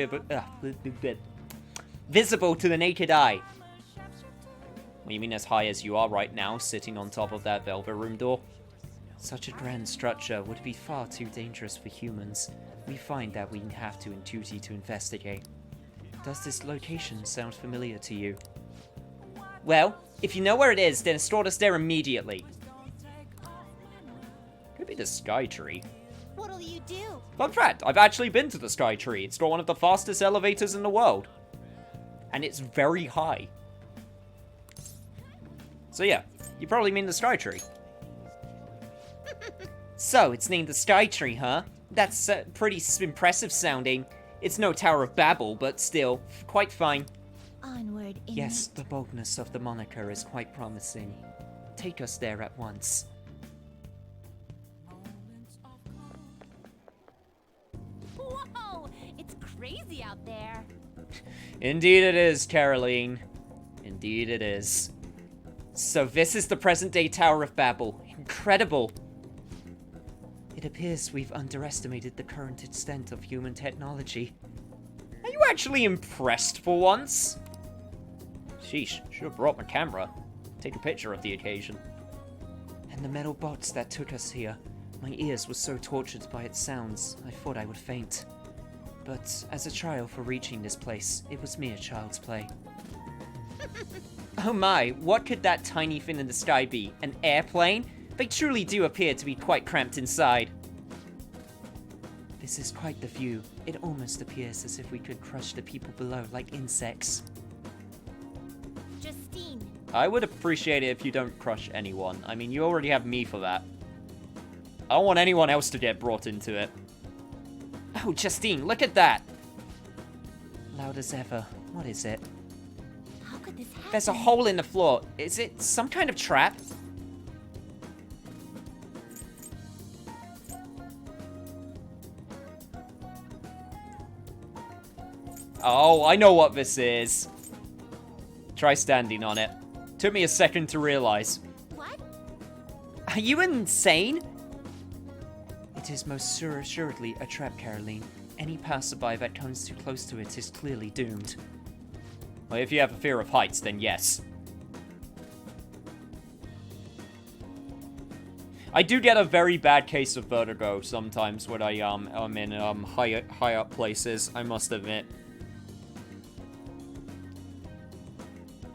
to the naked eye. What do you mean as high as you are right now, sitting on top of that velvet room door? Such a grand structure would be far too dangerous for humans. We find that we have to in duty to investigate. Does this location sound familiar to you? Well, if you know where it is, then escort us there immediately. Could be the Sky Tree. What'll you do? Fun fact, I've actually been to the Sky Tree. It's got one of the fastest elevators in the world. And it's very high. So yeah, You probably mean the Sky Tree. So, it's named the Sky Tree, huh? That's pretty impressive sounding. It's no Tower of Babel, but still, quite fine. Onward, inmate. Yes, the boldness of the moniker is quite promising. Take us there at once. Whoa! It's crazy out there. Indeed it is, Caroline. Indeed it is. So this is the present-day Tower of Babel. Incredible. It appears we've underestimated the current extent of human technology. Are you actually impressed for once? Sheesh, should have brought my camera. Take a picture of the occasion. And the metal box that took us here. My ears were so tortured by its sounds, I thought I would faint. But as a trial for reaching this place, it was mere child's play. Oh my, what could that tiny thing in the sky be? An airplane? They truly do appear to be quite cramped inside. This is quite the view. It almost appears as if we could crush the people below like insects. Justine. I would appreciate it if you don't crush anyone. I mean, you already have me for that. I don't want anyone else to get brought into it. Oh, Justine, look at that! Loud as ever. What is it? How could this happen? There's a hole in the floor. Is it some kind of trap? Oh, I know what this is. Try standing on it. Took me a second to realize. What? Are you insane? It is most assuredly a trap, Caroline. Any passerby that comes too close to it is clearly doomed. Well, if you have a fear of heights, then yes. I do get a very bad case of vertigo sometimes when I'm in high up places, I must admit.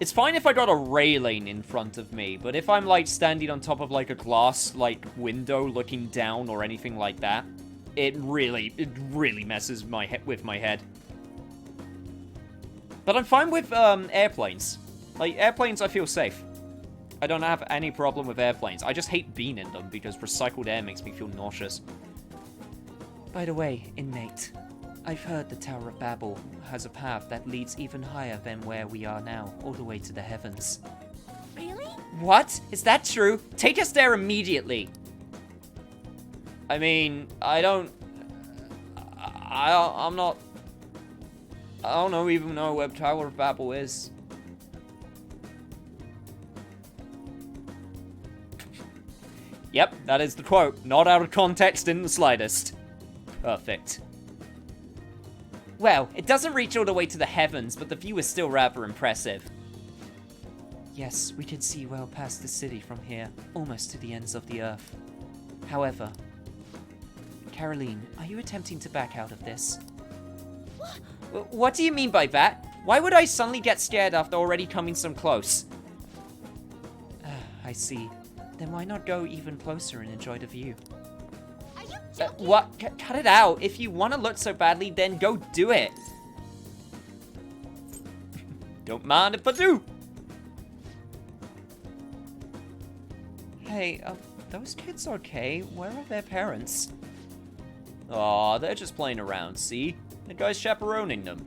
It's fine if I got a railing in front of me, but if I'm, like, standing on top of, like, a glass, like, window looking down or anything like that, it really messes with my head. But I'm fine with, airplanes. Like, airplanes, I feel safe. I don't have any problem with airplanes. I just hate being in them because recycled air makes me feel nauseous. By the way, inmate, I've heard the Tower of Babel has a path that leads even higher than where we are now, all the way to the heavens. Really? What? Is that true? Take us there immediately. I mean, I don't even know where Tower of Babel is. Yep, that is the quote. Not out of context in the slightest. Perfect. Well, it doesn't reach all the way to the heavens, but the view is still rather impressive. Yes, we can see well past the city from here, almost to the ends of the earth. However, Caroline, are you attempting to back out of this? What do you mean by that? Why would I suddenly get scared after already coming so close? I see. Then why not go even closer and enjoy the view? Are you joking? What? Cut it out. If you want to look so badly, then go do it. Don't mind if I do. Hey, those kids okay? Where are their parents? Aw, they're just playing around, see? The guy's chaperoning them.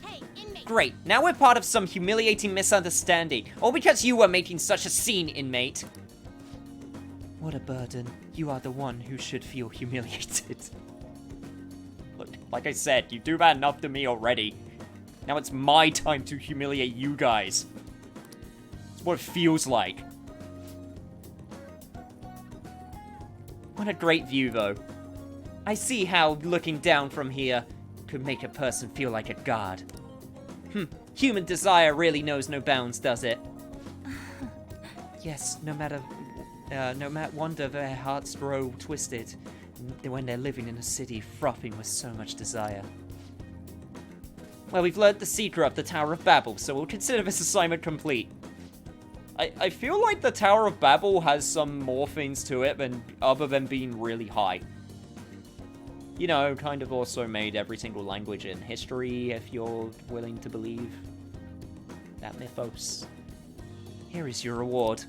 Hey, inmate. Great, now we're part of some humiliating misunderstanding. All because you were making such a scene, inmate. What a burden. You are the one who should feel humiliated. Look, like I said, you do that enough to me already. Now it's my time to humiliate you guys. It's what it feels like. What a great view, though. I see how looking down from here could make a person feel like a god. Human desire really knows no bounds, does it? Yes, no matter wonder their hearts grow twisted when they're living in a city frothing with so much desire. Well, we've learned the secret of the Tower of Babel, so we'll consider this assignment complete. I feel like the Tower of Babel has some more things to it other than being really high. You know, kind of also made every single language in history, if you're willing to believe that mythos. Here is your reward.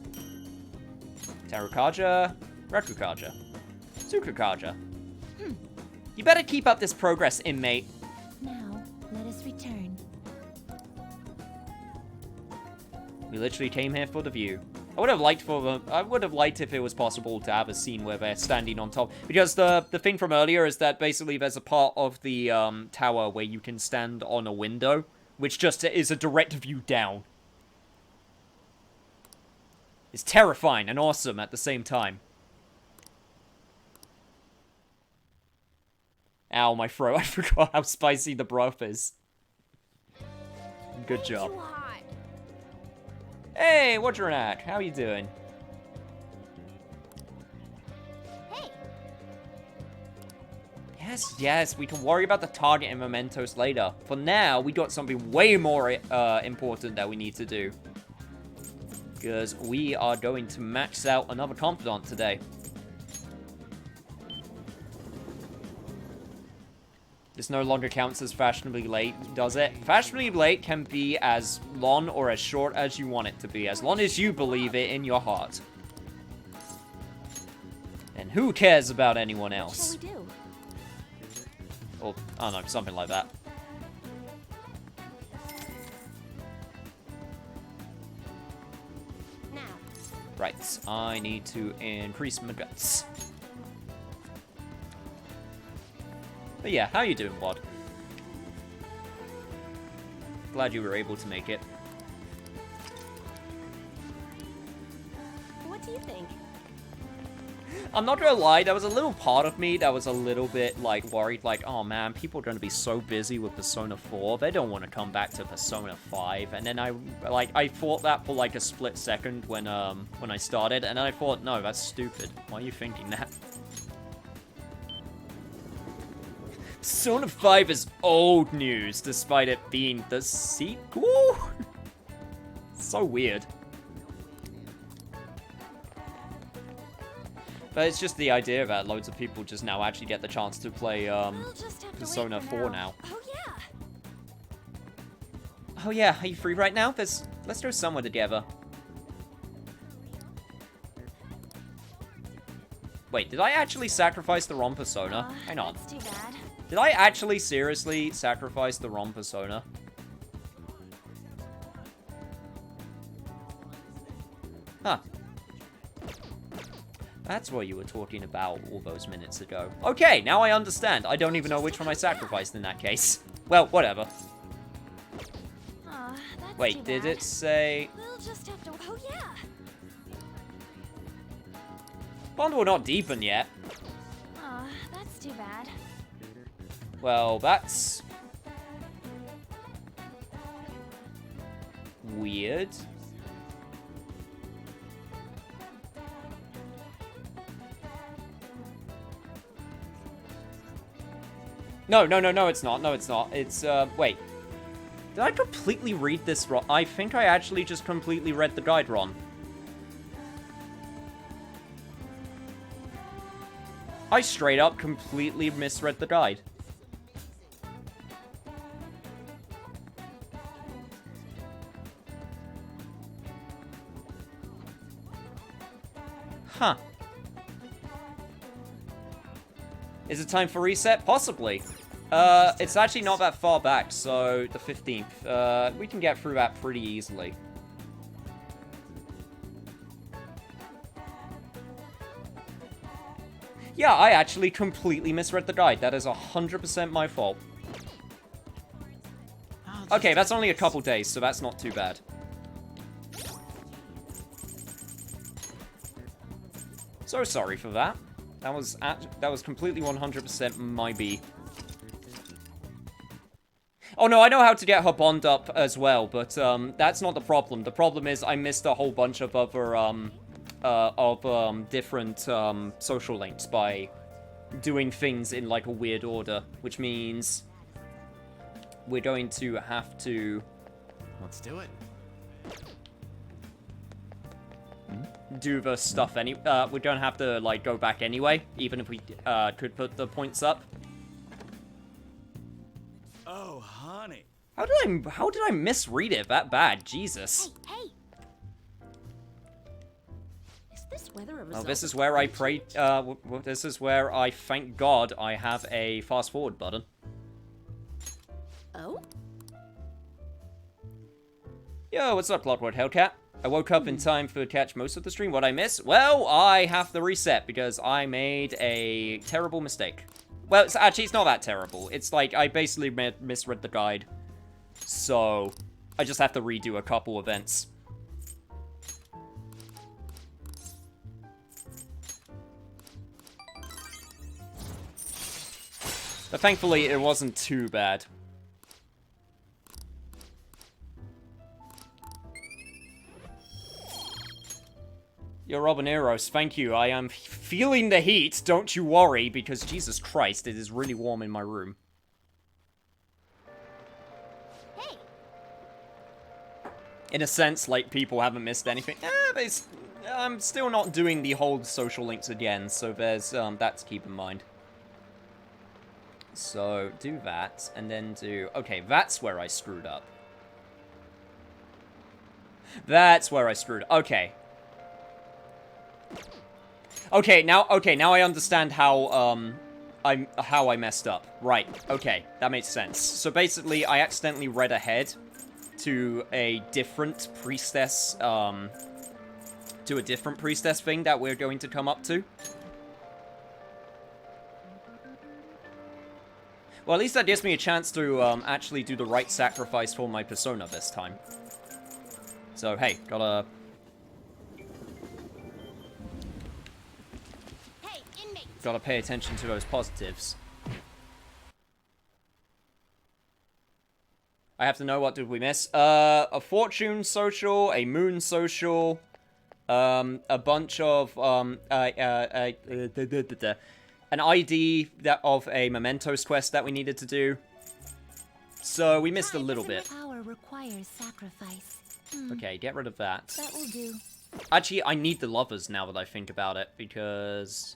Tarukaja, Rakukaja, Tsukukaja. You better keep up this progress, inmate. Now, let us return. We literally came here for the view. I would have liked if it was possible to have a scene where they're standing on top. Because the thing from earlier is that basically there's a part of the tower where you can stand on a window, which just is a direct view down. It's terrifying and awesome at the same time. Ow, my throat. I forgot how spicy the broth is. Good job. Too hot. Hey, Wodgeronak, how you doing? Hey, Yes, we can worry about the target and mementos later. For now, we got something way more important that we need to do. Because we are going to max out another Confidant today. This no longer counts as fashionably late, does it? Fashionably late can be as long or as short as you want it to be, as long as you believe it in your heart. And who cares about anyone what else? shall we do? Or, I don't know, something like that. Now, Right, I need to increase my guts. But yeah, how you doing, Wad? Glad you were able to make it. what do you think? I'm not gonna lie, there was a little part of me that was a little bit, like, worried, like, oh man, people are gonna be so busy with Persona 4, they don't want to come back to Persona 5, and then I thought that for, like, a split second when I started, and then I thought, no, that's stupid. Why are you thinking that? Persona 5 is old news, despite it being the sequel? So weird. But it's just the idea that loads of people just now actually get the chance to play, We'll just have to Persona wait for 4 now. Oh yeah. Oh yeah, are you free right now? Let's go somewhere together. Wait, did I actually sacrifice the wrong Persona? Hang on. That's too bad. Did I actually seriously sacrifice the wrong Persona? Huh. That's what you were talking about all those minutes ago. Okay, now I understand. I don't even know which one I sacrificed in that case. Well, whatever. Aw, that's Wait, too did bad. it say... We'll just have to. Oh yeah. Bond will not deepen yet. Aw, that's too bad. Well, that's... weird. No, it's not. No, it's not. It's, wait. Did I completely read this wrong? I think I actually just completely read the guide wrong. I straight up completely misread the guide. Huh. Is it time for reset? Possibly. It's actually not that far back, so the 15th. We can get through that pretty easily. Yeah, I actually completely misread the guide. That is 100% my fault. Okay, that's only a couple days, so that's not too bad. So sorry for that. That was completely 100% my B. Oh no, I know how to get her bond up as well, but that's not the problem. The problem is I missed a whole bunch of other different social links by doing things in like a weird order, which means we're going to have to Let's do it. do the stuff we're gonna have to like go back anyway, even if we could put the points up. Oh, honey. How did I misread it that bad? Jesus. Hey, this weather a Well, result this is of where I climate pray. This is where I thank God I have a fast forward button. Oh? Yo, what's up, Clockwork Hellcat? I woke up in time for catch most of the stream. What'd I miss? Well, I have to reset because I made a terrible mistake. Well, it's not that terrible. It's like I basically misread the guide. So, I just have to redo a couple events. But thankfully, it wasn't too bad. Yo, Robineros, thank you. I am feeling the heat, don't you worry, because Jesus Christ, it is really warm in my room. Hey, In a sense, like, people haven't missed anything. But I'm still not doing the whole social links again, so there's that to keep in mind. So, do that, and then do... Okay, that's where I screwed up. That's where I screwed up. Okay. Okay, now I understand how I messed up. Right. Okay, that makes sense. So basically, I accidentally read ahead to a different priestess thing that we're going to come up to. Well, at least that gives me a chance to actually do the right sacrifice for my persona this time. So, hey, gotta... hey, inmates. Gotta pay attention to those positives. I have to know, what did we miss? A fortune social, a moon social, a bunch of, an ID of a Mementos quest that we needed to do. So we missed a little bit. Power requires sacrifice. Okay, get rid of that. That will do. Actually, I need the lovers now that I think about it, because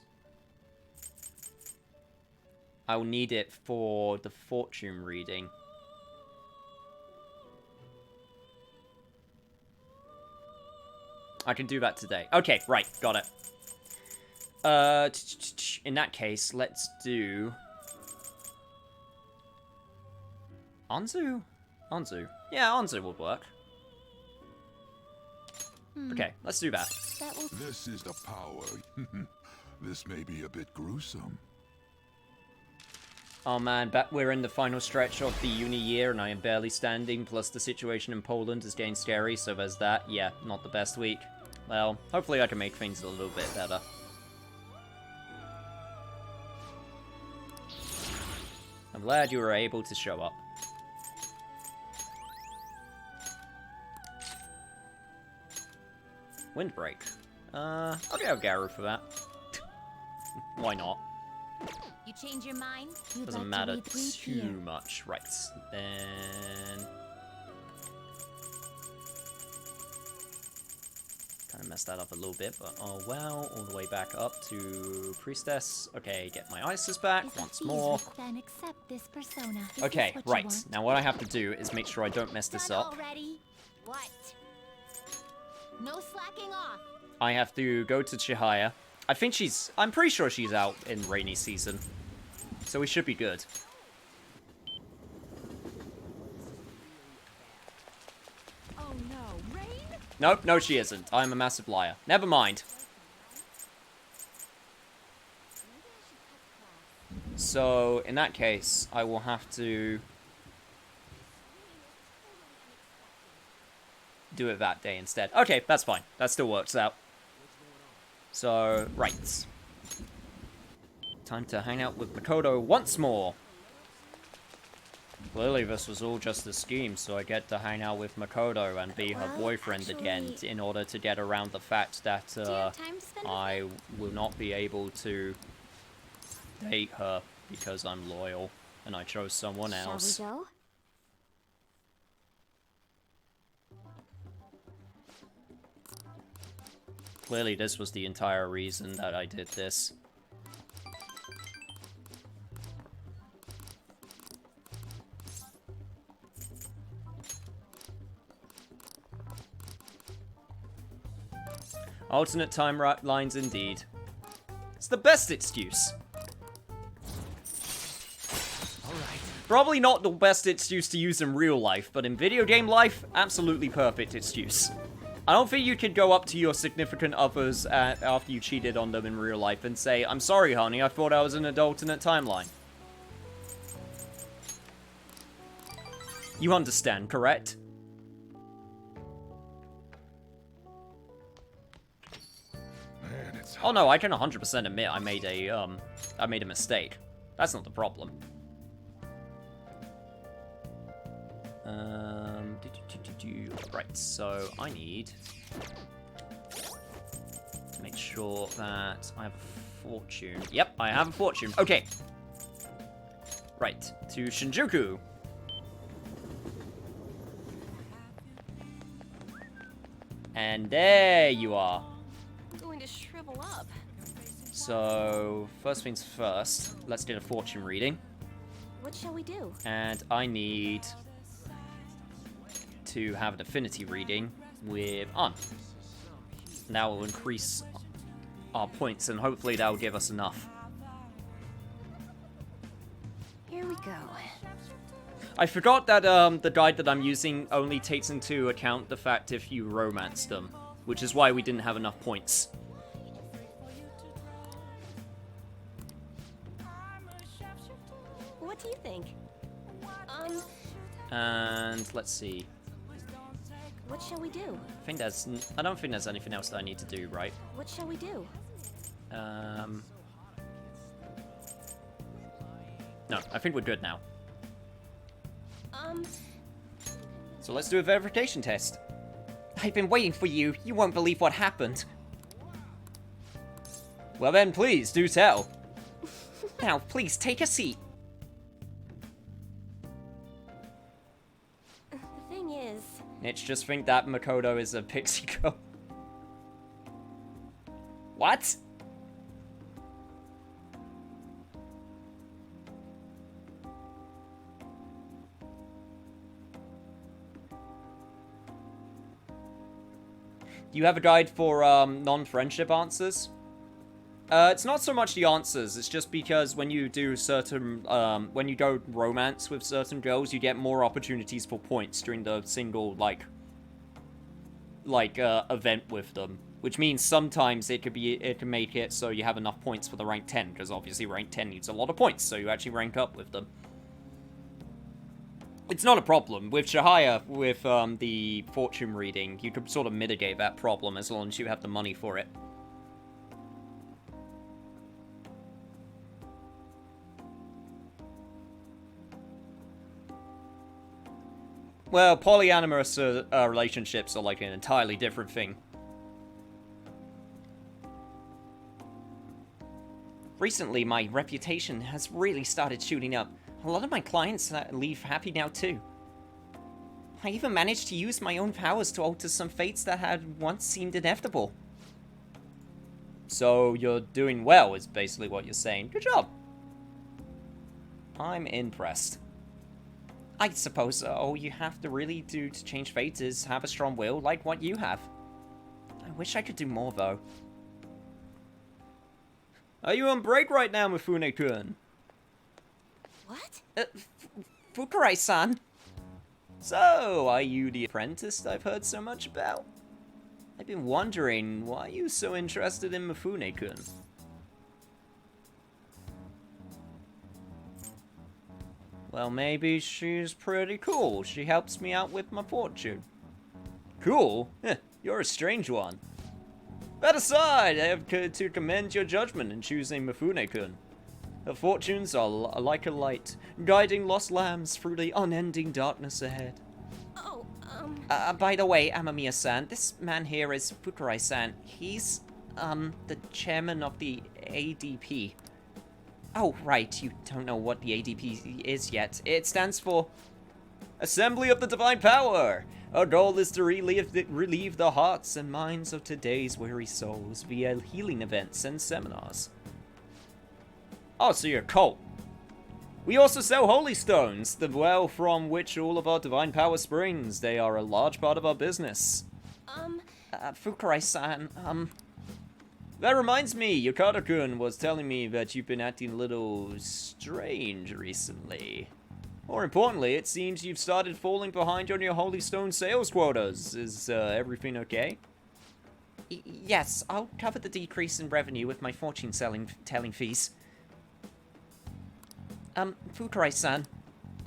I will need it for the fortune reading. I can do that today. Okay, right, got it. In that case, let's do... Anzu? Anzu. Yeah, Anzu would work. Okay, let's do that. That will. This is the power. This may be a bit gruesome. Oh man, we're in the final stretch of the uni year and I am barely standing, plus the situation in Poland is getting scary, so there's that. Yeah, not the best week. Well, hopefully I can make things a little bit better. I'm glad you were able to show up. Windbreak. I'll get Garu for that. Why not? You change your mind? Doesn't matter too much. Right. Then... Kind of messed that up a little bit, but oh well. All the way back up to Priestess. Okay, get my Isis back once more. Then accept this persona. Okay, right. Now what I have to do is make sure I don't mess this up. Already? What? No slacking off. I have to go to Chihaya. I'm pretty sure she's out in rainy season. So we should be good. Oh no, rain? Nope, no she isn't. I'm a massive liar. Never mind. So, in that case, I will have to do it that day instead. Okay, that's fine. That still works out. So, right. Time to hang out with Makoto once more. Clearly this was all just a scheme, so I get to hang out with Makoto and be her boyfriend again in order to get around the fact that I will not be able to date her because I'm loyal and I chose someone else. Shall we go? Clearly this was the entire reason that I did this. Alternate timelines indeed. It's the best excuse. Alright. Probably not the best excuse to use in real life, but in video game life, absolutely perfect excuse. I don't think you could go up to your significant others after you cheated on them in real life and say, "I'm sorry, honey, I thought I was in an alternate timeline." You understand, correct? Man, it's Oh no, I can 100% admit I made a mistake. That's not the problem. Right, so I need to make sure that I have a fortune. Yep, I have a fortune. Okay. Right, to Shinjuku. And there you are. I'm going to shrivel up. So, first things first, let's get a fortune reading. What shall we do? And I need to have an affinity reading with An. That will increase our points, and hopefully that will give us enough. Here we go. I forgot that the guide that I'm using only takes into account the fact if you romance them, which is why we didn't have enough points. What do you think? And let's see. What shall we do? I don't think there's anything else that I need to do, right? What shall we do? No, I think we're good now. Um, So let's do a verification test. I've been waiting for you. You won't believe what happened. Well then, please, do tell. Now, please, take a seat. the thing is, Nitch just think that Makoto is a pixie girl. What? Do you have a guide for non-friendship answers? It's not so much the answers, it's just because when you do certain, when you go romance with certain girls, you get more opportunities for points during the single, event with them. Which means sometimes it can make it so you have enough points for the rank 10, because obviously rank 10 needs a lot of points, so you actually rank up with them. It's not a problem. With Shahaya, with the fortune reading, you could sort of mitigate that problem as long as you have the money for it. Well, polyamorous relationships are like an entirely different thing. Recently, my reputation has really started shooting up. A lot of my clients leave happy now, too. I even managed to use my own powers to alter some fates that had once seemed inevitable. So, you're doing well, is basically what you're saying. Good job. I'm impressed. I suppose all you have to really do to change fate is have a strong will like what you have. I wish I could do more, though. Are you on break right now, Mifune-kun? what? Fukurai-san. So, are you the apprentice I've heard so much about? I've been wondering, why are you so interested in Mifune-kun? Well, maybe she's pretty cool. She helps me out with my fortune. Cool? Heh, you're a strange one. That aside, I have to commend your judgment in choosing Mifune-kun. Her fortunes are like a light, guiding lost lambs through the unending darkness ahead. Oh, By the way, Amamiya-san, this man here is Fukurai-san. He's, the chairman of the ADP. Oh, right, you don't know what the ADP is yet. It stands for Assembly of the Divine Power! Our goal is to relieve the hearts and minds of today's weary souls via healing events and seminars. Oh, so you're a cult. We also sell holy stones, the well from which all of our divine power springs. They are a large part of our business. Fukurai-san, That reminds me, Yokata-kun was telling me that you've been acting a little strange recently. More importantly, it seems you've started falling behind on your Holy Stone sales quotas. Is, everything okay? Yes, I'll cover the decrease in revenue with my fortune-telling fees. Fukurai-san,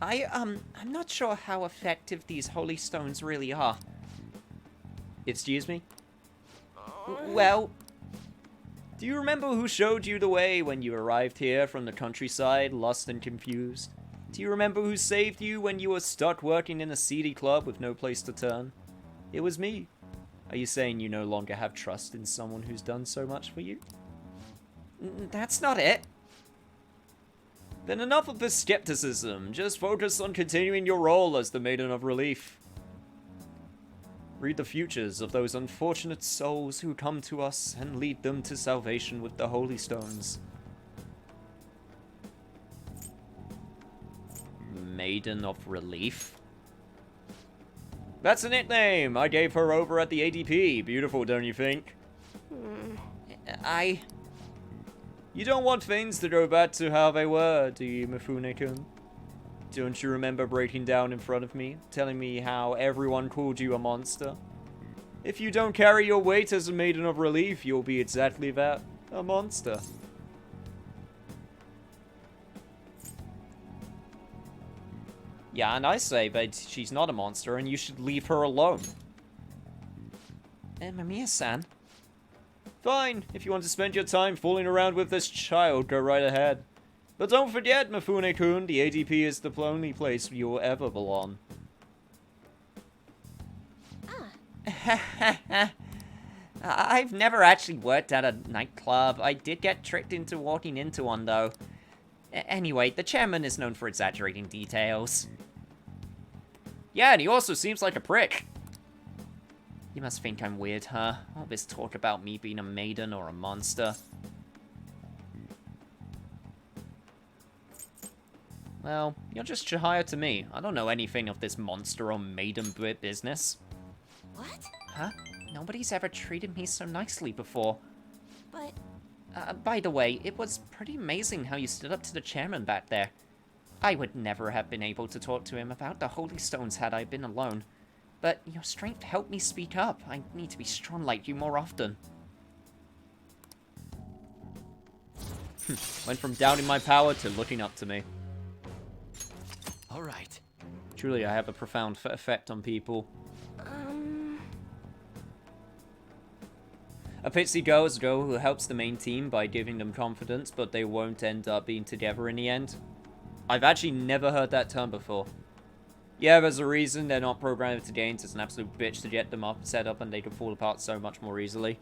I'm not sure how effective these Holy Stones really are. Excuse me? Well, do you remember who showed you the way when you arrived here from the countryside, lost and confused? Do you remember who saved you when you were stuck working in a seedy club with no place to turn? It was me. Are you saying you no longer have trust in someone who's done so much for you? That's not it. Then enough of this skepticism. Just focus on continuing your role as the Maiden of Relief. Read the futures of those unfortunate souls who come to us and lead them to salvation with the Holy Stones. Maiden of Relief? That's a nickname I gave her over at the ADP. Beautiful, don't you think? You don't want things to go back to how they were, do you, Mifune-kun? Don't you remember breaking down in front of me, telling me how everyone called you a monster? If you don't carry your weight as a Maiden of Relief, you'll be exactly that, a monster. Yeah, and I say that she's not a monster and you should leave her alone. Mamiya-san? Fine, if you want to spend your time fooling around with this child, go right ahead. But don't forget, Mifune-kun, the ADP is the only place you'll ever belong. I've never actually worked at a nightclub. I did get tricked into walking into one, though. Anyway, the chairman is known for exaggerating details. Yeah, and he also seems like a prick. You must think I'm weird, huh? All this talk about me being a maiden or a monster. Well, you're just Chihaya to me. I don't know anything of this monster or maiden business. What? Huh? Nobody's ever treated me so nicely before. But... By the way, it was pretty amazing how you stood up to the chairman back there. I would never have been able to talk to him about the Holy Stones had I been alone. But your strength helped me speak up. I need to be strong like you more often. Went from doubting my power to looking up to me. All right. Truly, I have a profound effect on people. A Pitsy Girl is a girl who helps the main team by giving them confidence, but they won't end up being together in the end. I've actually never heard that term before. Yeah, there's a reason they're not programmed to gains. It's an absolute bitch to get them set up and they can fall apart so much more easily.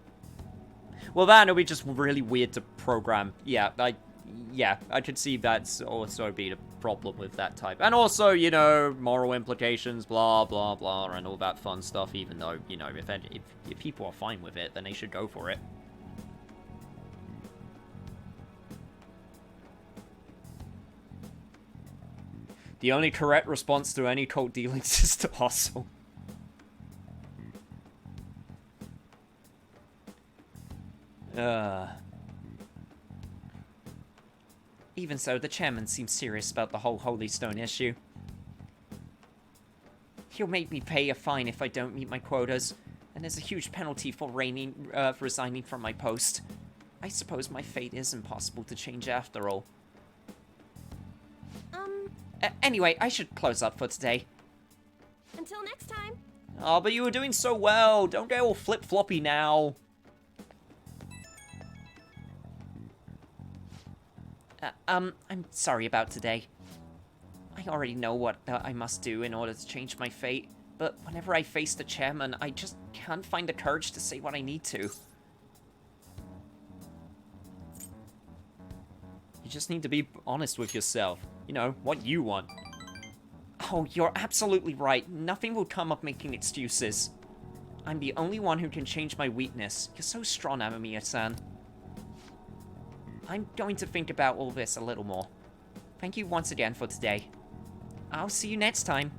Well, that would be just really weird to program. Yeah, I could see that's also be the problem with that type. And also, you know, moral implications, blah, blah, blah, and all that fun stuff, even though, you know, if people are fine with it, then they should go for it. The only correct response to any cult dealings is to hustle. Even so, the chairman seems serious about the whole Holy Stone issue. He'll make me pay a fine if I don't meet my quotas, and there's a huge penalty for resigning from my post. I suppose my fate is impossible to change after all. Anyway, I should close up for today. Until next time. Oh, but you were doing so well. Don't get all flip-floppy now. I'm sorry about today. I already know what I must do in order to change my fate, but whenever I face the chairman, I just can't find the courage to say what I need to. You just need to be honest with yourself. You know, what you want. Oh, you're absolutely right. Nothing will come of making excuses. I'm the only one who can change my weakness. You're so strong, Amamiya-san. I'm going to think about all this a little more. Thank you once again for today. I'll see you next time.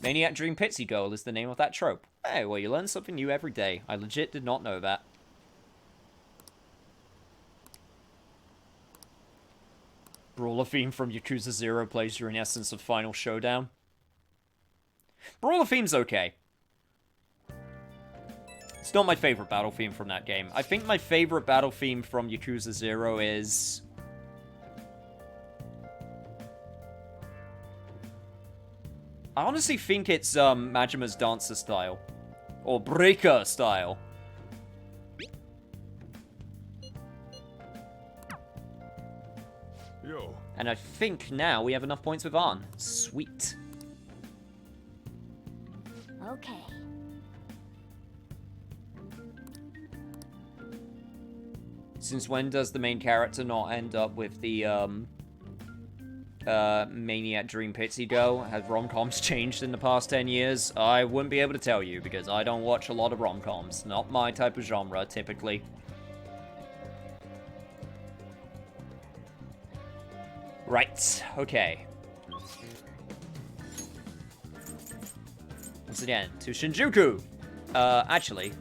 Maniac Dream Pitsy Girl is the name of that trope. Hey, well, you learn something new every day. I legit did not know that. Brawler theme from Yakuza 0 plays during essence of Final Showdown. Brawler theme's okay. It's not my favorite battle theme from that game. I think my favorite battle theme from Yakuza 0 is... I honestly think it's Majima's Dancer style. Or Breaker style. Yo. And I think now we have enough points with Arn. Sweet. Okay. Since when does the main character not end up with the, Maniac Dream Pitsy Girl? Have rom-coms changed in the past 10 years? I wouldn't be able to tell you, because I don't watch a lot of rom-coms. Not my type of genre, typically. Right, okay. Once again, to Shinjuku! Actually...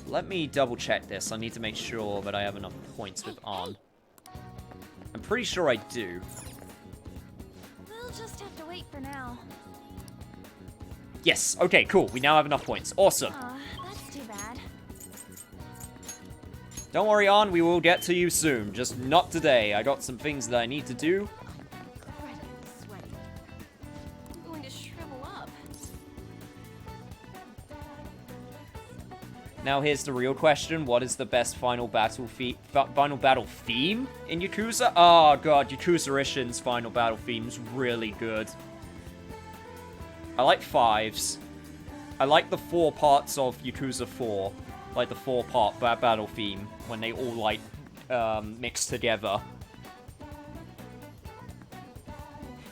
Let me double check this. I need to make sure that I have enough points with Arn. I'm pretty sure I do. We'll just have to wait for now. Yes, okay, cool. We now have enough points. Awesome. That's too bad. Don't worry, Arn, we will get to you soon. Just not today. I got some things that I need to do. Incredibly sweaty. I'm going to shrivel up. Now here's the real question. What is the best final battle theme in Yakuza? Oh god, Yakuza Ishin's final battle theme's really good. I like 5's. I like the 4 parts of Yakuza 4. Like the 4-part battle theme. When they all, like, mix together.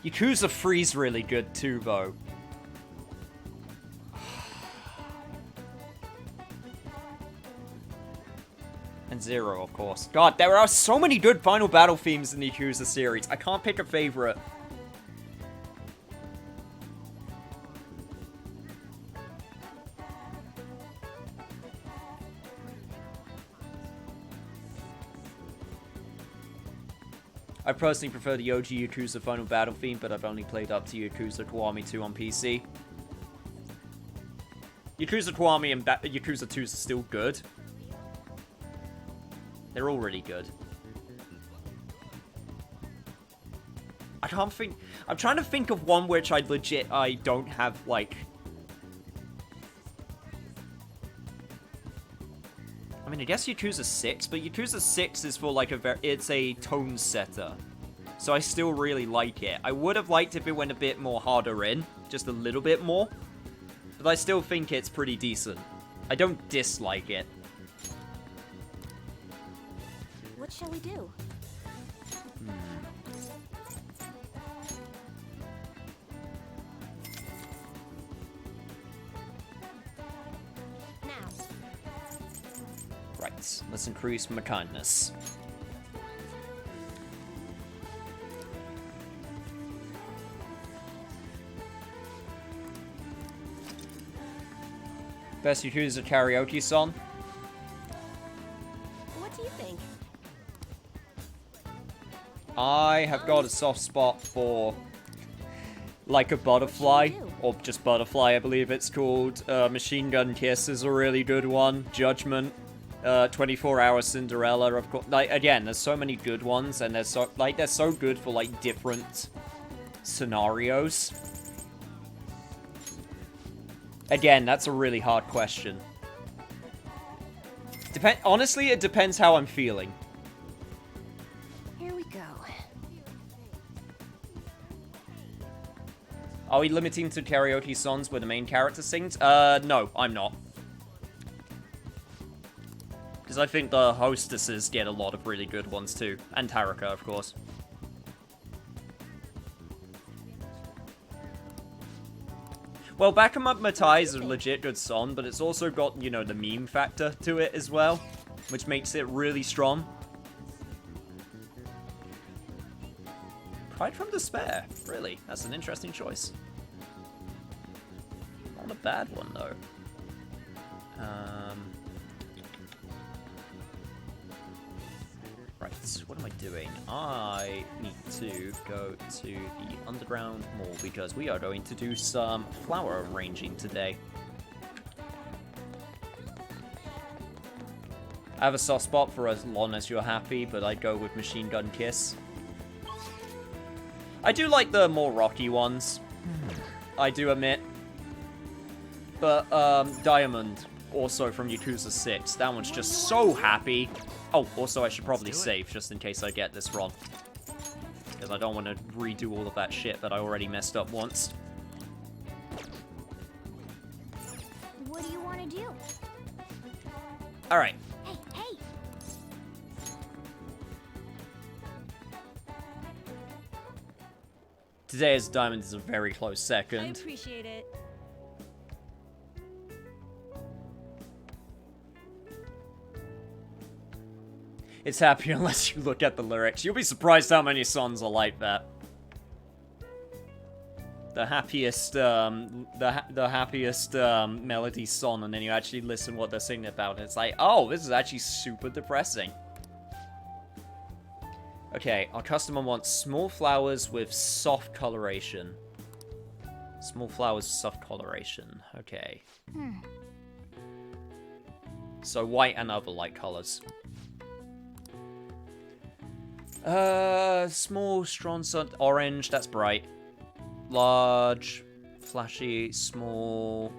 Yakuza 3's really good too, though. And 0, of course. God, there are so many good final battle themes in the Yakuza series. I can't pick a favorite. I personally prefer the OG Yakuza Final Battle theme, but I've only played up to Yakuza Kiwami 2 on PC. Yakuza Kiwami and Yakuza 2 is still good. They're all really good. I can't think... I'm trying to think of one which I don't have, like... I mean, I guess Yakuza 6, but Yakuza 6 is for, like, it's a tone setter. So I still really like it. I would have liked if it went a bit more harder in. Just a little bit more. But I still think it's pretty decent. I don't dislike it. What shall we do? Now. Right, let's increase my kindness. Best Yakuza karaoke song? What do you think? I have got a soft spot for Like a Butterfly, or just Butterfly I believe it's called. Machine Gun Kiss is a really good one. Judgment, 24 Hour Cinderella, of course. Like, again, there's so many good ones, and they're so good for, like, different scenarios. Again, that's a really hard question. Honestly, it depends how I'm feeling. Here we go. Are we limiting to karaoke songs where the main character sings? No, I'm not. Because I think the hostesses get a lot of really good ones too. And Taraka, of course. Well, Back 'em Up Matai is a legit good song, but it's also got, you know, the meme factor to it as well, which makes it really strong. Pride from Despair. Really? That's an interesting choice. Not a bad one, though. Right, what am I doing? I need to go to the underground mall because we are going to do some flower arranging today. I have a soft spot for As Long As You're Happy, but I'd go with Machine Gun Kiss. I do like the more rocky ones, I do admit. But, Diamond, also from Yakuza 6, that one's just so happy. Oh, also I should probably save, just in case I get this wrong. Because I don't want to redo all of that shit that I already messed up once. What do you want to do? Alright. Hey, hey! Today as Diamond is a very close I second. appreciate it. It's happy unless you look at the lyrics. You'll be surprised how many songs are like that. The happiest, the happiest melody song, and then you actually listen what they're singing about, and it's like, oh, this is actually super depressing. Okay, our customer wants small flowers with soft coloration. Small flowers with soft coloration. Okay. So white and other light colors. Small, strong sun, orange, that's bright. Large, flashy, small.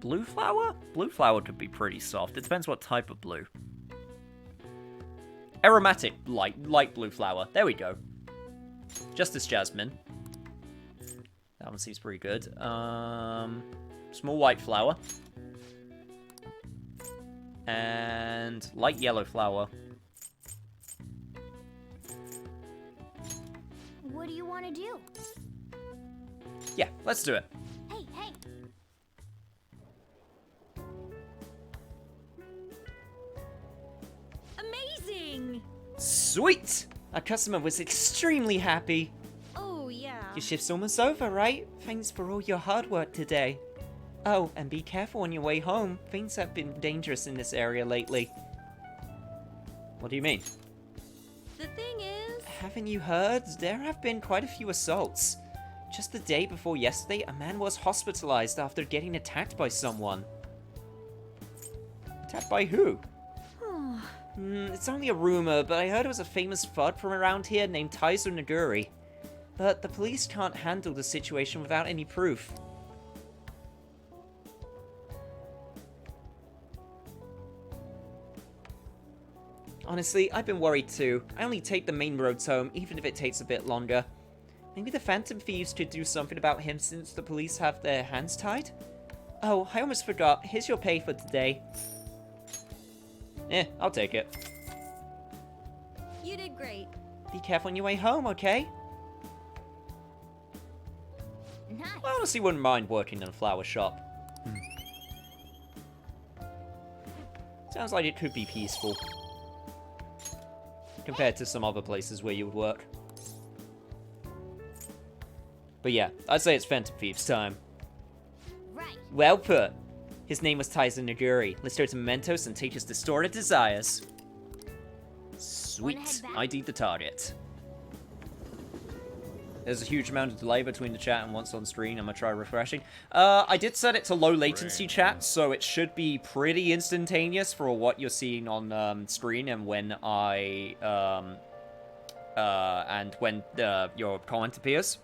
Blue flower? Blue flower could be pretty soft. It depends what type of blue. Aromatic, light blue flower. There we go. Justice Jasmine. That one seems pretty good. Small white flower. And light yellow flower. What do you want to do? Yeah, let's do it. Hey, hey! Amazing! Sweet! Our customer was extremely happy. Oh, yeah. Your shift's almost over, right? Thanks for all your hard work today. Oh, and be careful on your way home. Things have been dangerous in this area lately. What do you mean? The thing is... Haven't you heard? There have been quite a few assaults. Just the day before yesterday, a man was hospitalized after getting attacked by someone. Attacked by who? It's only a rumor, but I heard it was a famous thug from around here named Taizo Naguri. But the police can't handle the situation without any proof. Honestly, I've been worried too. I only take the main roads home, even if it takes a bit longer. Maybe the Phantom Thieves could do something about him since the police have their hands tied? Oh, I almost forgot. Here's your pay for today. I'll take it. You did great. Be careful on your way home, okay? Nice. I honestly wouldn't mind working in a flower shop. Sounds like it could be peaceful. Compared to some other places where you would work. But yeah, I'd say it's Phantom Thieves time. Right. Well put. His name was Taizo Naguri. Let's throw some mementos and take his distorted desires. Sweet. head back? ID'd the target. There's a huge amount of delay between the chat and what's on screen. I'm gonna try refreshing. I did set it to low latency chat, so it should be pretty instantaneous for what you're seeing on screen and when your comment appears.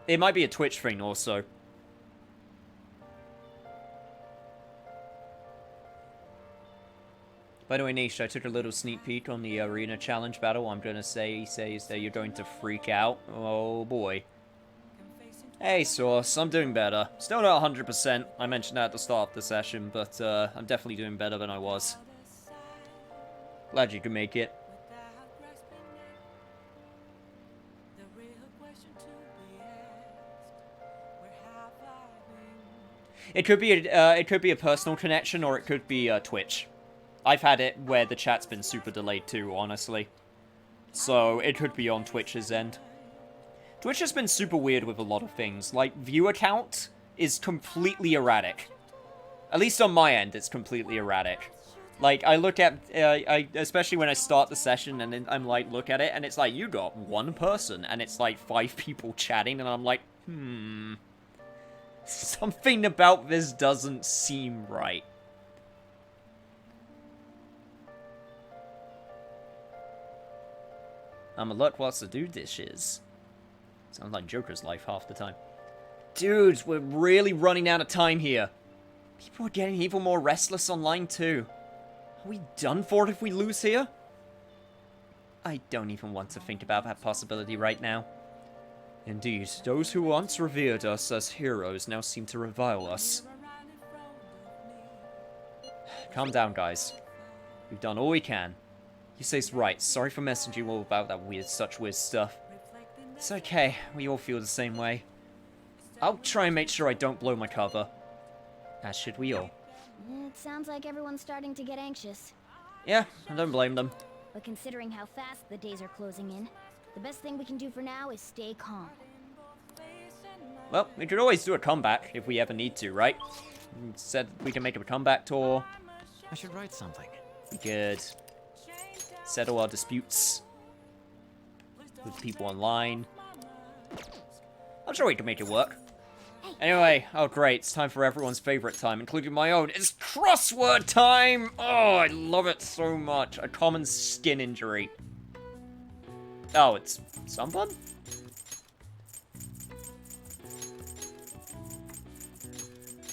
It might be a Twitch thing also. By the way, Nish, I took a little sneak peek on the arena challenge battle. I'm gonna say, he says that you're going to freak out. Oh boy. Hey, Source, I'm doing better. Still not 100%. I mentioned that at the start of the session, but I'm definitely doing better than I was. Glad you could make it. It could be a personal connection, or it could be Twitch. I've had it where the chat's been super delayed too, honestly. So it could be on Twitch's end. Twitch has been super weird with a lot of things. Like, viewer count is completely erratic. At least on my end, it's completely erratic. Like, I look at, especially when I start the session, and then I'm like, look at it, and it's like, you got one person, and it's like 5 people chatting, and I'm like, something about this doesn't seem right. Look, what's to do dishes? Sounds like Joker's life half the time. Dudes, we're really running out of time here. People are getting even more restless online too. Are we done for if we lose here? I don't even want to think about that possibility right now. Indeed, those who once revered us as heroes now seem to revile us. Calm down, guys. We've done all we can. Yusei's right. Sorry for messaging you all about that such weird stuff. It's okay. We all feel the same way. I'll try and make sure I don't blow my cover. As should we all. It sounds like everyone's starting to get anxious. Yeah, I don't blame them. But considering how fast the days are closing in, the best thing we can do for now is stay calm. Well, we could always do a comeback if we ever need to, right? Said we can make a comeback tour. I should write something. We could settle our disputes with people online. I'm sure we can make it work. Anyway, oh great, it's time for everyone's favorite time, including my own. It's crossword time! Oh, I love it so much. A common skin injury. Oh, it's sunburn?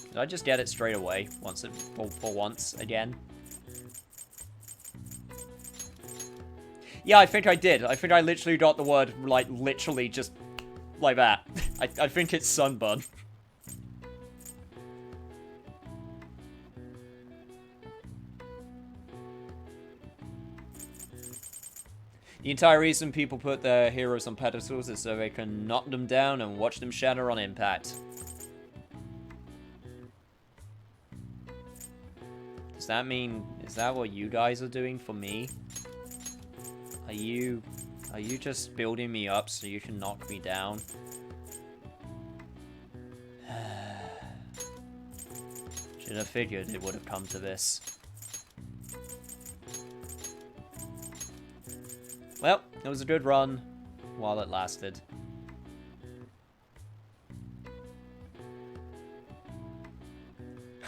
Did I just get it straight away? For once, again? Yeah, I think I did. I think I literally got the word, like, literally just like that. I think it's sunburn. The entire reason people put their heroes on pedestals is so they can knock them down and watch them shatter on impact. Does that mean, is that what you guys are doing for me? Are you just building me up so you can knock me down? Should have figured it would have come to this. Well, it was a good run while it lasted.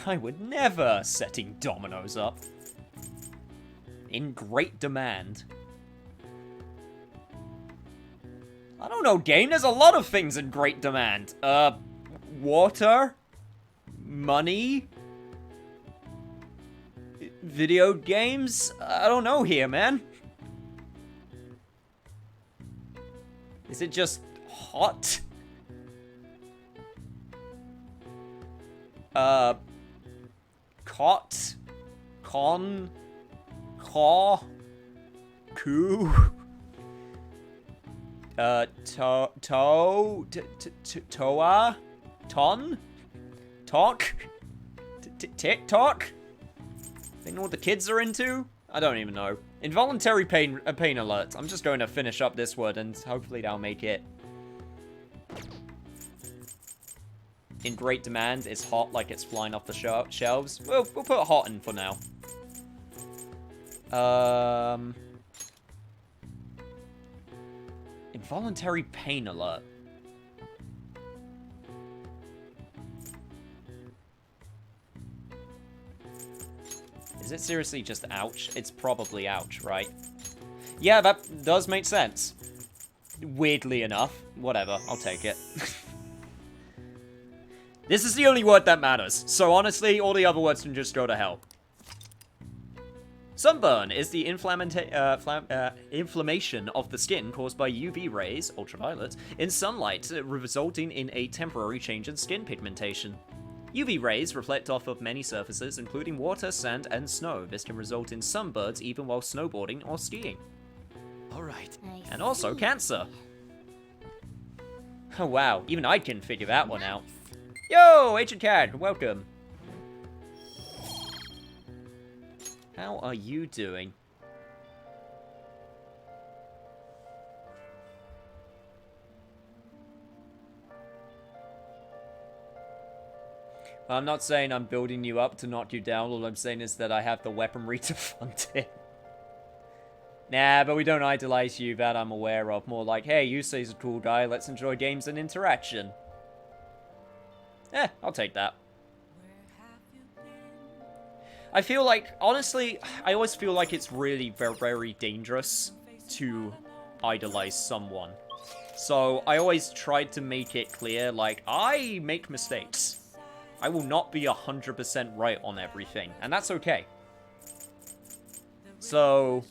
I would never setting dominoes up. In great demand. I don't know, game. There's a lot of things in great demand. Water? Money? Video games? I don't know here, man. Is it just hot? Cot? Con? Caw? Coo? Toa? Ton? Talk? TikTok? They know what the kids are into? I don't even know. Involuntary pain alert. I'm just going to finish up this word and hopefully that'll make it. In great demand. It's hot like it's flying off the shelves. We'll put hot in for now. Involuntary pain alert. Is it seriously just ouch? It's probably ouch, right? Yeah, that does make sense. Weirdly enough. Whatever, I'll take it. This is the only word that matters. So honestly, all the other words can just go to hell. Sunburn is the inflammation of the skin caused by UV rays, ultraviolet, in sunlight, resulting in a temporary change in skin pigmentation. UV rays reflect off of many surfaces, including water, sand, and snow. This can result in sunburns even while snowboarding or skiing. Alright. And also cancer. Oh wow, even I can figure that one out. Yo, Agent Cad, welcome. How are you doing? I'm not saying I'm building you up to knock you down. All I'm saying is that I have the weaponry to fund it. Nah, but we don't idolize you, that I'm aware of. More like, hey, Yusei's a cool guy, let's enjoy games and interaction. I'll take that. I feel like, honestly, I always feel like it's really very, very dangerous to idolize someone. So I always try to make it clear, like, I make mistakes. I will not be 100% right on everything, and that's okay. So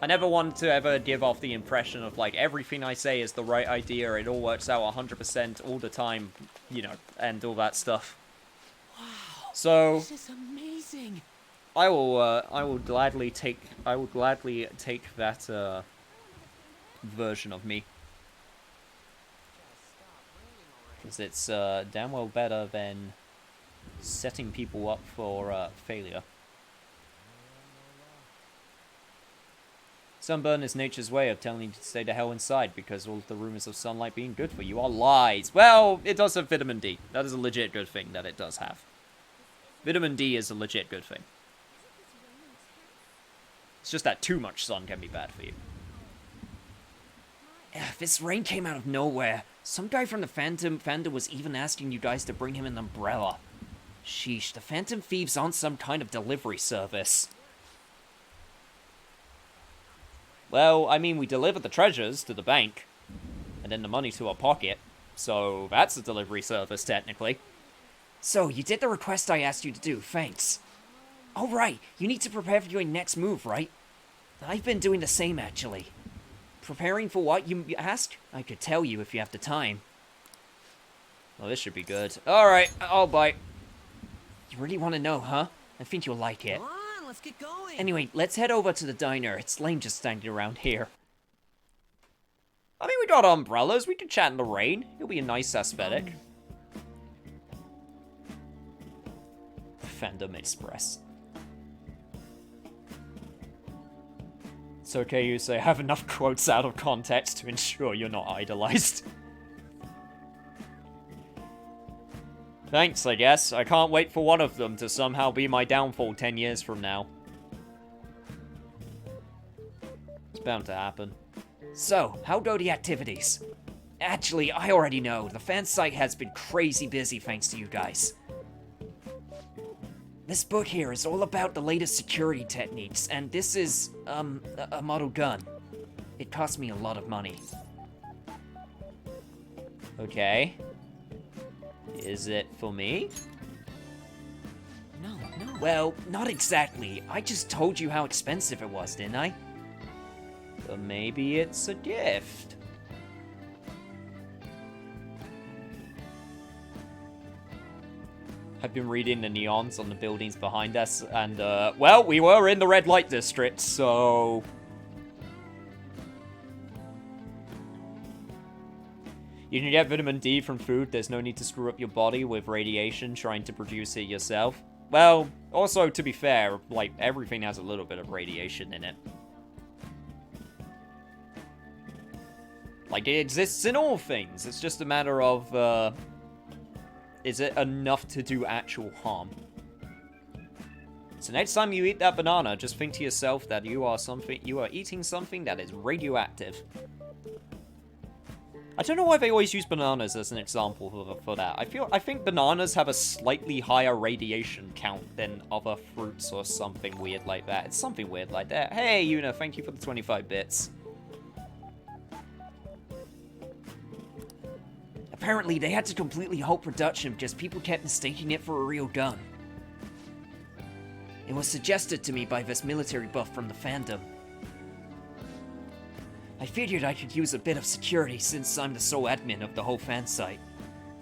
I never want to ever give off the impression of, like, everything I say is the right idea, it all works out 100% all the time, you know, and all that stuff. Wow. So This is amazing. I will gladly take that version of me. Because it's damn well better than setting people up for failure. Sunburn is nature's way of telling you to stay the hell inside because all the rumors of sunlight being good for you are lies. Well, it does have vitamin D. That is a legit good thing that it does have. Vitamin D is a legit good thing. It's just that too much sun can be bad for you. This rain came out of nowhere. Some guy from the Phantom was even asking you guys to bring him an umbrella. Sheesh, the Phantom Thieves aren't some kind of delivery service. Well, I mean, we deliver the treasures to the bank, and then the money to our pocket, so that's a delivery service, technically. So, you did the request I asked you to do, thanks. Oh, right, you need to prepare for your next move, right? I've been doing the same, actually. Preparing for what, you ask? I could tell you if you have the time. Well, this should be good. Alright, I'll bite. You really want to know, huh? I think you'll like it. Come on, let's get going. Anyway, let's head over to the diner. It's lame just standing around here. I mean, we got umbrellas. We can chat in the rain. It'll be a nice aesthetic. Fandom Express. It's okay, you say. I have enough quotes out of context to ensure you're not idolized. Thanks, I guess. I can't wait for one of them to somehow be my downfall 10 years from now. It's bound to happen. So, how go the activities? Actually, I already know. The fan site has been crazy busy thanks to you guys. This book here is all about the latest security techniques, and this is, a model gun. It cost me a lot of money. Okay. Is it for me? No. Well, not exactly. I just told you how expensive it was, didn't I? But maybe it's a gift. I've been reading the neons on the buildings behind us, and, well, we were in the red light district, so... You can get vitamin D from food. There's no need to screw up your body with radiation trying to produce it yourself. Well, also, to be fair, like, everything has a little bit of radiation in it. Like, it exists in all things. It's just a matter of, is it enough to do actual harm? So next time you eat that banana, just think to yourself that you are eating something that is radioactive. I don't know why they always use bananas as an example for that. I think bananas have a slightly higher radiation count than other fruits or something weird like that. It's something weird like that. Hey, Yuna, thank you for the 25 bits. Apparently, they had to completely halt production because people kept mistaking it for a real gun. It was suggested to me by this military buff from the fandom. I figured I could use a bit of security since I'm the sole admin of the whole fan site.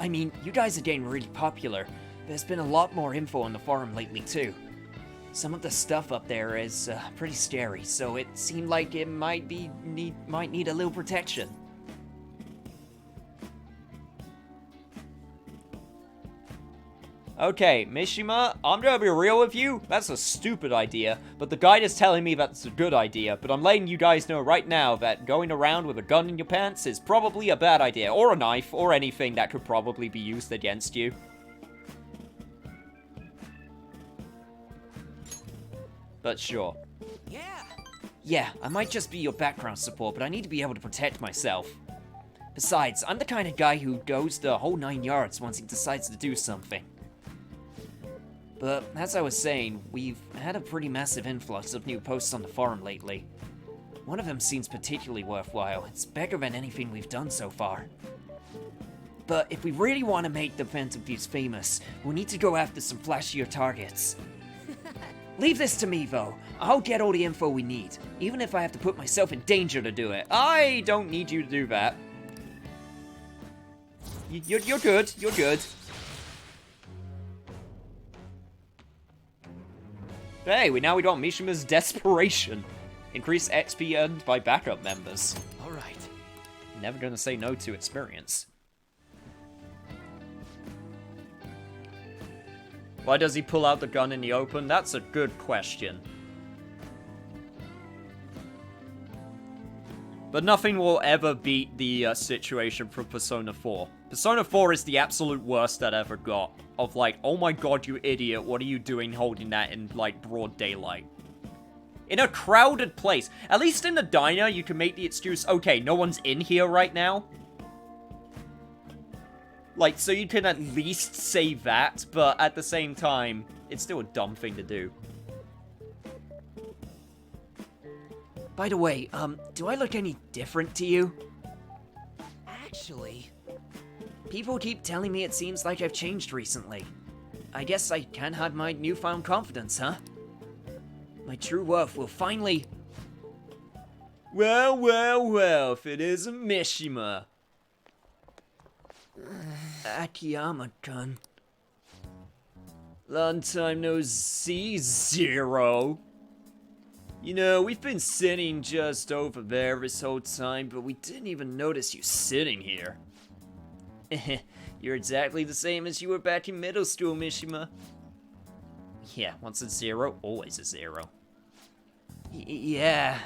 I mean, you guys are getting really popular. There's been a lot more info on the forum lately too. Some of the stuff up there is pretty scary, so it seemed like it might need a little protection. Okay, Mishima, I'm gonna be real with you. That's a stupid idea, but the guide is telling me that's a good idea. But I'm letting you guys know right now that going around with a gun in your pants is probably a bad idea. Or a knife, or anything that could probably be used against you. But sure. Yeah. Yeah, I might just be your background support, but I need to be able to protect myself. Besides, I'm the kind of guy who goes the whole 9 yards once he decides to do something. But, as I was saying, we've had a pretty massive influx of new posts on the forum lately. One of them seems particularly worthwhile. It's bigger than anything we've done so far. But if we really want to make the Phantom Thieves famous, we'll need to go after some flashier targets. Leave this to me, though. I'll get all the info we need, even if I have to put myself in danger to do it. I don't need you to do that. You're good. You're good. Hey, we got Mishima's Desperation. Increase XP earned by backup members. Alright. Never gonna say no to experience. Why does he pull out the gun in the open? That's a good question. But nothing will ever beat the situation from Persona 4. Persona 4 is the absolute worst that ever got. Of like, oh my god, you idiot, what are you doing holding that in, like, broad daylight? In a crowded place. At least in the diner, you can make the excuse, okay, no one's in here right now. Like, so you can at least say that, but at the same time, it's still a dumb thing to do. By the way, do I look any different to you? Actually, People keep telling me it seems like I've changed recently. I guess I can't have my newfound confidence, huh? My true worth will finally... Well, if it isn't Mishima. Akiyama-kun. Long time no see, Zero. You know, we've been sitting just over there this whole time, but we didn't even notice you sitting here. You're exactly the same as you were back in middle school, Mishima. Yeah, once a zero, always a zero. Yeah.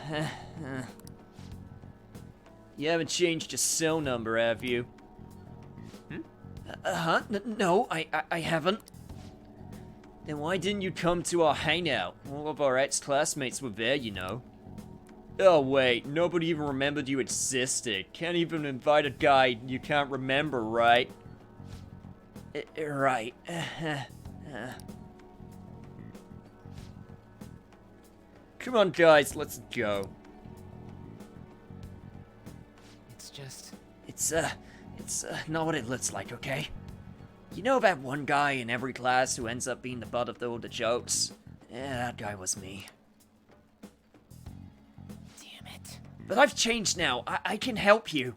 You haven't changed your cell number, have you? No, I haven't. Then why didn't you come to our hangout? All of our ex-classmates were there, you know. Oh wait, nobody even remembered you existed. Can't even invite a guy you can't remember, right? Right. Come on, guys, let's go. it's just... It's not what it looks like, okay? You know that one guy in every class who ends up being the butt of all the jokes? Yeah, that guy was me. Damn it. But I've changed now. I can help you.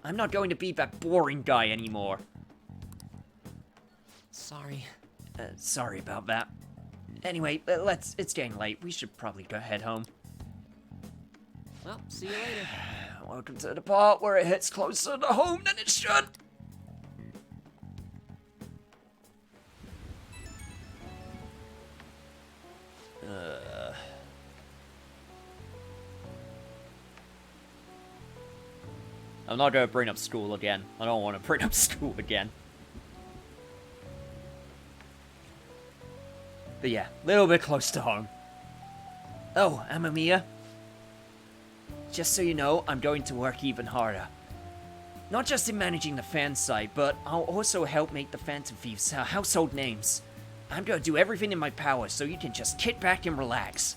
I'm not going to be that boring guy anymore. Sorry. Sorry about that. Anyway, it's getting late. We should probably go head home. Well, see you later. Welcome to the part where it hits closer to home than it should. I'm not gonna bring up school again. I don't want to bring up school again. But yeah, a little bit close to home. Oh, Amamiya. Just so you know, I'm going to work even harder. Not just in managing the fan site, but I'll also help make the Phantom Thieves household names. I'm gonna do everything in my power so you can just kick back and relax.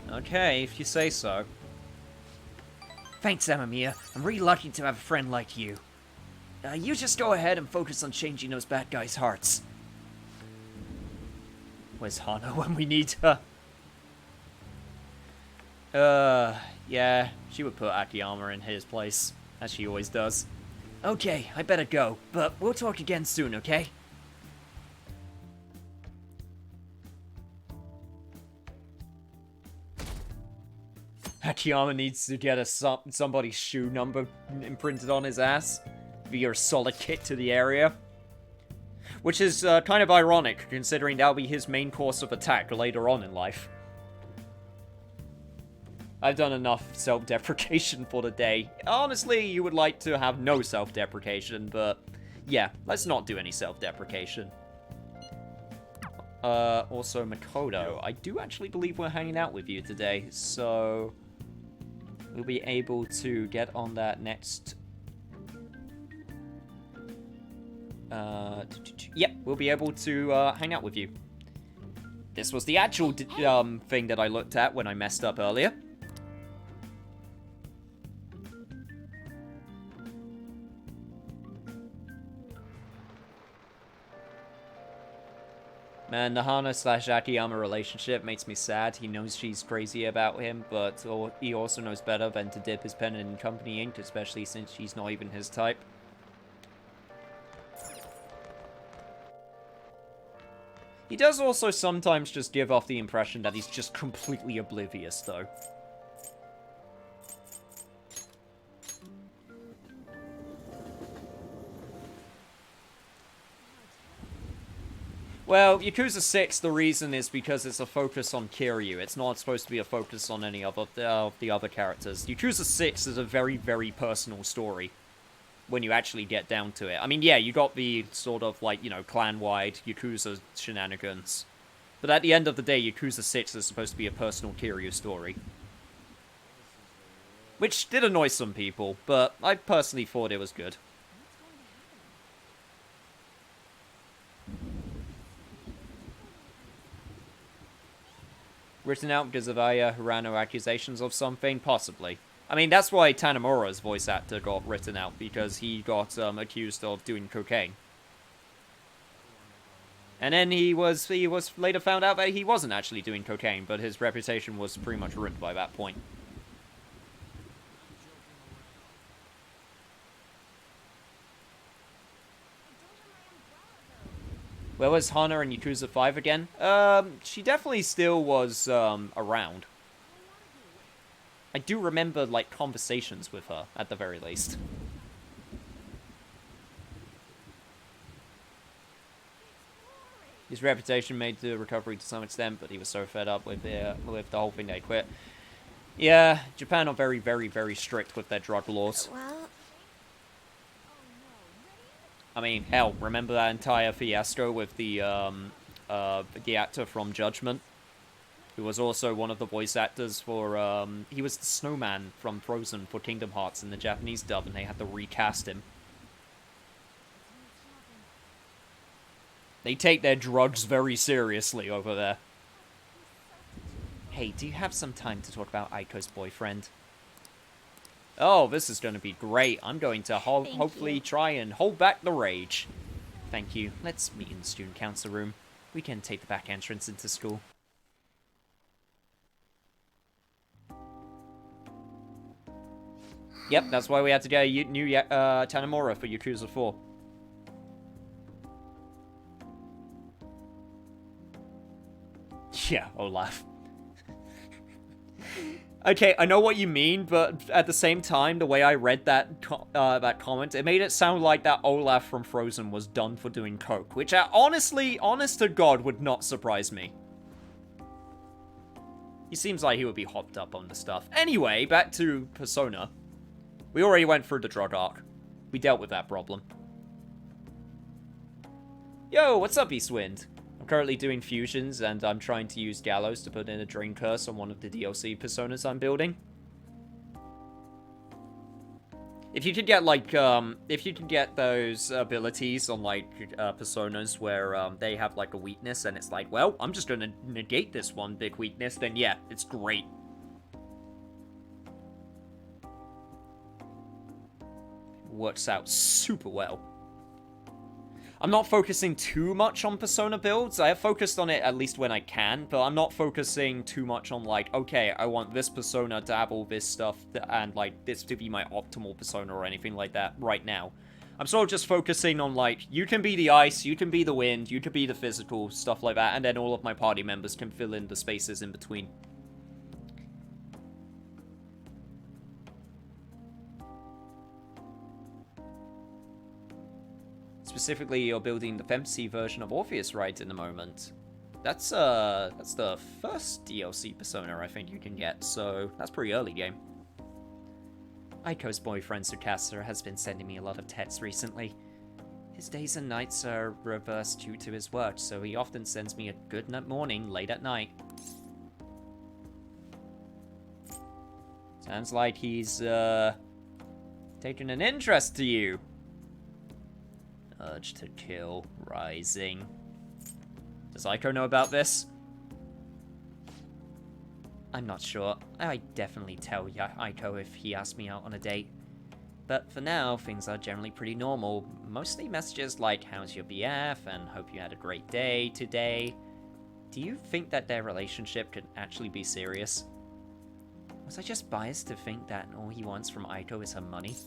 Okay, if you say so. Thanks, Amamiya. I'm really lucky to have a friend like you. You just go ahead and focus on changing those bad guys' hearts. Where's Hana when we need her? Yeah, she would put Akiyama in his place, as she always does. Okay, I better go, but we'll talk again soon, okay? Akiyama needs to get somebody's shoe number imprinted on his ass via a solid kick to the area. Which is kind of ironic, considering that'll be his main course of attack later on in life. I've done enough self-deprecation for the day. Honestly, you would like to have no self-deprecation, but yeah, let's not do any self-deprecation. Also, Makoto, I do actually believe we're hanging out with you today, so we'll be able to get on that next... Yep, we'll be able to hang out with you. This was the actual thing that I looked at when I messed up earlier. Man, the Hana/Akiyama relationship makes me sad. He knows she's crazy about him, but he also knows better than to dip his pen in company ink, especially since she's not even his type. He does also sometimes just give off the impression that he's just completely oblivious, though. Well, Yakuza 6, the reason is because it's a focus on Kiryu. It's not supposed to be a focus on any of the other characters. Yakuza 6 is a very, very personal story when you actually get down to it. I mean, yeah, you got the sort of, like, you know, clan-wide Yakuza shenanigans. But at the end of the day, Yakuza 6 is supposed to be a personal Kiryu story. Which did annoy some people, but I personally thought it was good. Written out because of Aya Hirano accusations of something? Possibly. I mean, that's why Tanemura's voice actor got written out, because he got accused of doing cocaine. And then he was later found out that he wasn't actually doing cocaine, but his reputation was pretty much ruined by that point. Where was Hana in Yakuza 5 again? She definitely still was, around. I do remember, like, conversations with her, at the very least. His reputation made the recovery to some extent, but he was so fed up with the whole thing that he quit. Yeah, Japan are very, very, very strict with their drug laws. Well, I mean, hell, remember that entire fiasco with the actor from Judgment? Who was also one of the voice actors for, he was the snowman from Frozen for Kingdom Hearts in the Japanese dub, and they had to recast him. They take their drugs very seriously over there. Hey, do you have some time to talk about Aiko's boyfriend? Oh, this is going to be great. I'm going to hopefully try and hold back the rage. Thank you. Let's meet in the student council room. We can take the back entrance into school. Yep, that's why we had to get a new Tanemura for Yakuza 4. Yeah, Olaf. Okay, I know what you mean, but at the same time, the way I read that that comment, it made it sound like that Olaf from Frozen was done for doing coke, which honestly, honest to God, would not surprise me. He seems like he would be hopped up on the stuff. Anyway, back to Persona. We already went through the drug arc. We dealt with that problem. Yo, what's up, Eastwind? I'm currently doing fusions, and I'm trying to use Gallows to put in a Drain Curse on one of the DLC personas I'm building. If you could get, like, if you could get those abilities on, like, personas where, they have, like, a weakness, and it's like, well, I'm just gonna negate this one big weakness, then yeah, it's great. Works out super well. I'm not focusing too much on Persona builds. I have focused on it at least when I can, but I'm not focusing too much on, like, okay, I want this Persona to have all this stuff and, like, this to be my optimal Persona or anything like that right now. I'm sort of just focusing on, like, you can be the ice, you can be the wind, you can be the physical, stuff like that, and then all of my party members can fill in the spaces in between. specifically, you're building the fantasy version of Orpheus right in the moment. That's the first DLC persona I think you can get, so that's pretty early game. Aiko's boyfriend Tsukasa has been sending me a lot of texts recently. His days and nights are reversed due to his work, so he often sends me a good morning late at night. Sounds like he's taken an interest to you. Urge to kill rising. Does Aiko know about this? I'm not sure. I'd definitely tell Aiko if he asked me out on a date. But for now, things are generally pretty normal. Mostly messages like, how's your BF, and hope you had a great day today. Do you think that their relationship could actually be serious? Was I just biased to think that all he wants from Aiko is her money?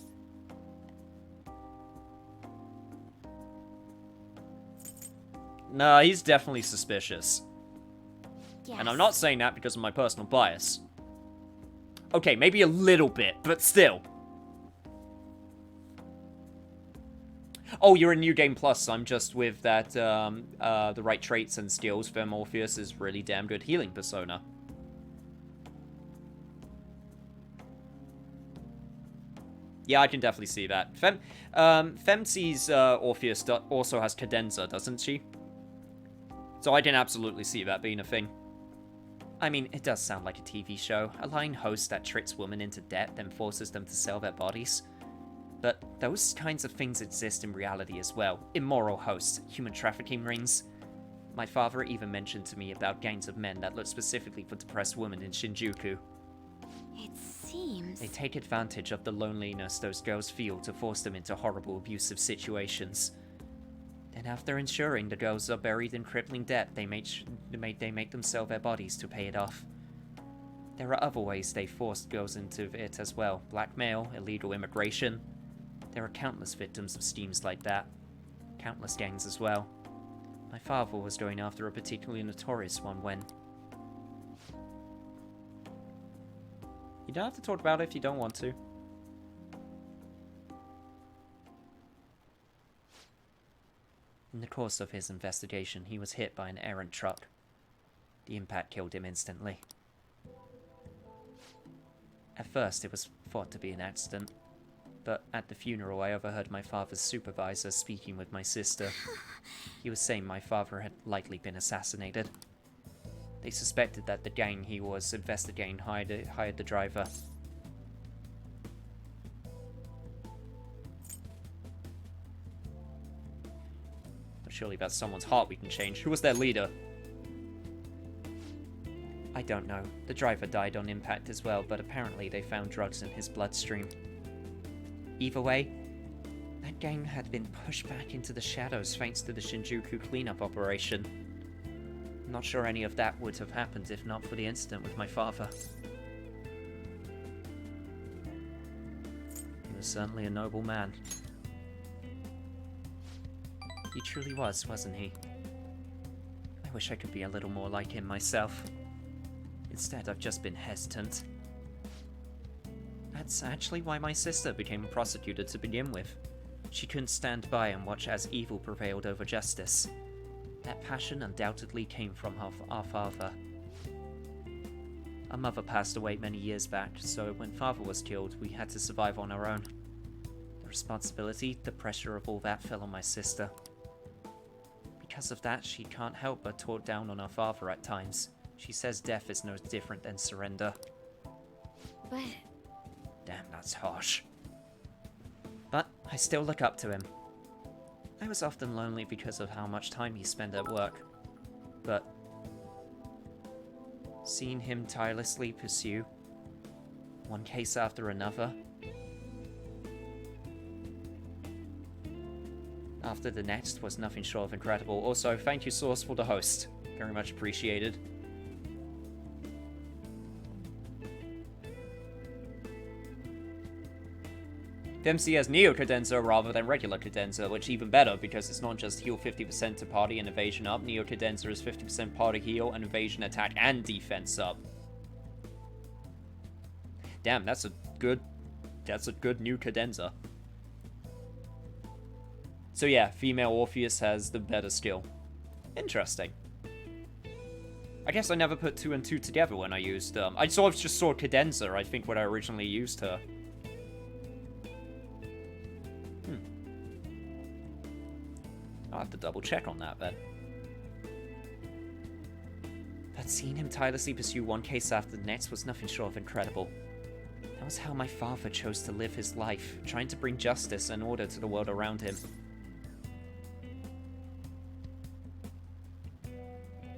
Nah, he's definitely suspicious. Yes. And I'm not saying that because of my personal bias. Okay, maybe a little bit, but still. Oh, you're in New Game Plus. I'm just with that, the right traits and skills. Fem Orpheus is really damn good healing persona. Yeah, I can definitely see that. Femc's Orpheus also has cadenza, doesn't she? So I can absolutely see that being a thing. I mean, it does sound like a TV show. A lying host that tricks women into debt, then forces them to sell their bodies. But those kinds of things exist in reality as well. Immoral hosts, human trafficking rings. My father even mentioned to me about gangs of men that look specifically for depressed women in Shinjuku. It seems... They take advantage of the loneliness those girls feel to force them into horrible, abusive situations. Then after ensuring the girls are buried in crippling debt, they make them sell their bodies to pay it off. There are other ways they forced girls into it as well. Blackmail, illegal immigration. There are countless victims of schemes like that. Countless gangs as well. My father was going after a particularly notorious one when... You don't have to talk about it if you don't want to. In the course of his investigation, he was hit by an errant truck. The impact killed him instantly. At first, it was thought to be an accident, but at the funeral, I overheard my father's supervisor speaking with my sister. He was saying my father had likely been assassinated. They suspected that the gang he was investigating hired the driver. But surely that's someone's heart we can change. Who was their leader? I don't know. The driver died on impact as well, but apparently they found drugs in his bloodstream. Either way, that gang had been pushed back into the shadows thanks to the Shinjuku cleanup operation. I'm not sure any of that would have happened if not for the incident with my father. He was certainly a noble man. He truly was, wasn't he? I wish I could be a little more like him myself. Instead, I've just been hesitant. That's actually why my sister became a prosecutor to begin with. She couldn't stand by and watch as evil prevailed over justice. That passion undoubtedly came from our father. Our mother passed away many years back, so when father was killed, we had to survive on our own. The responsibility, the pressure of all that fell on my sister. Because of that, she can't help but talk down on our father at times. She says death is no different than surrender. But... Damn, that's harsh. But I still look up to him. I was often lonely because of how much time he spent at work. But seeing him tirelessly pursue one case after another, after the next, was nothing short of incredible. Also, thank you, Source, for the host. Very much appreciated. Dempsey has Neo Cadenza rather than regular Cadenza, which is even better because it's not just heal 50% to party and evasion up. Neo Cadenza is 50% party heal and evasion attack and defense up. Damn, that's a good new Cadenza. So yeah, female Orpheus has the better skill. Interesting. I guess I never put 2 and 2 together when I used, I sort of just saw Cadenza, I think, when I originally used her. I'll have to double check on that then. But seeing him tirelessly pursue one case after the next was nothing short of incredible. That was how my father chose to live his life, trying to bring justice and order to the world around him.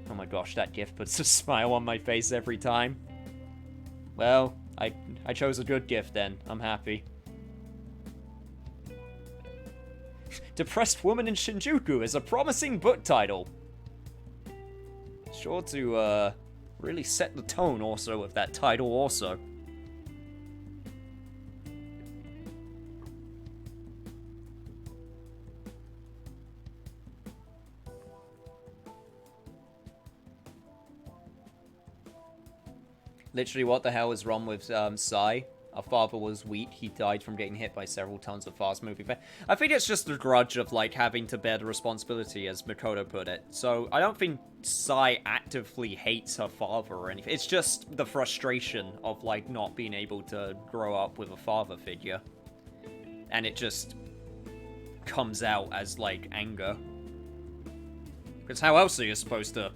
Oh my gosh, that gift puts a smile on my face every time. Well, I chose a good gift then. I'm happy. Depressed Woman in Shinjuku is a promising book title. Sure to, really set the tone also with that title also. Literally, what the hell is wrong with Sai? Our father was weak. He died from getting hit by several tons of fast-moving. I think it's just the grudge of, like, having to bear the responsibility, as Makoto put it. So, I don't think Sai actively hates her father or anything. It's just the frustration of, like, not being able to grow up with a father figure. And it just comes out as, like, anger. Because how else are you supposed to,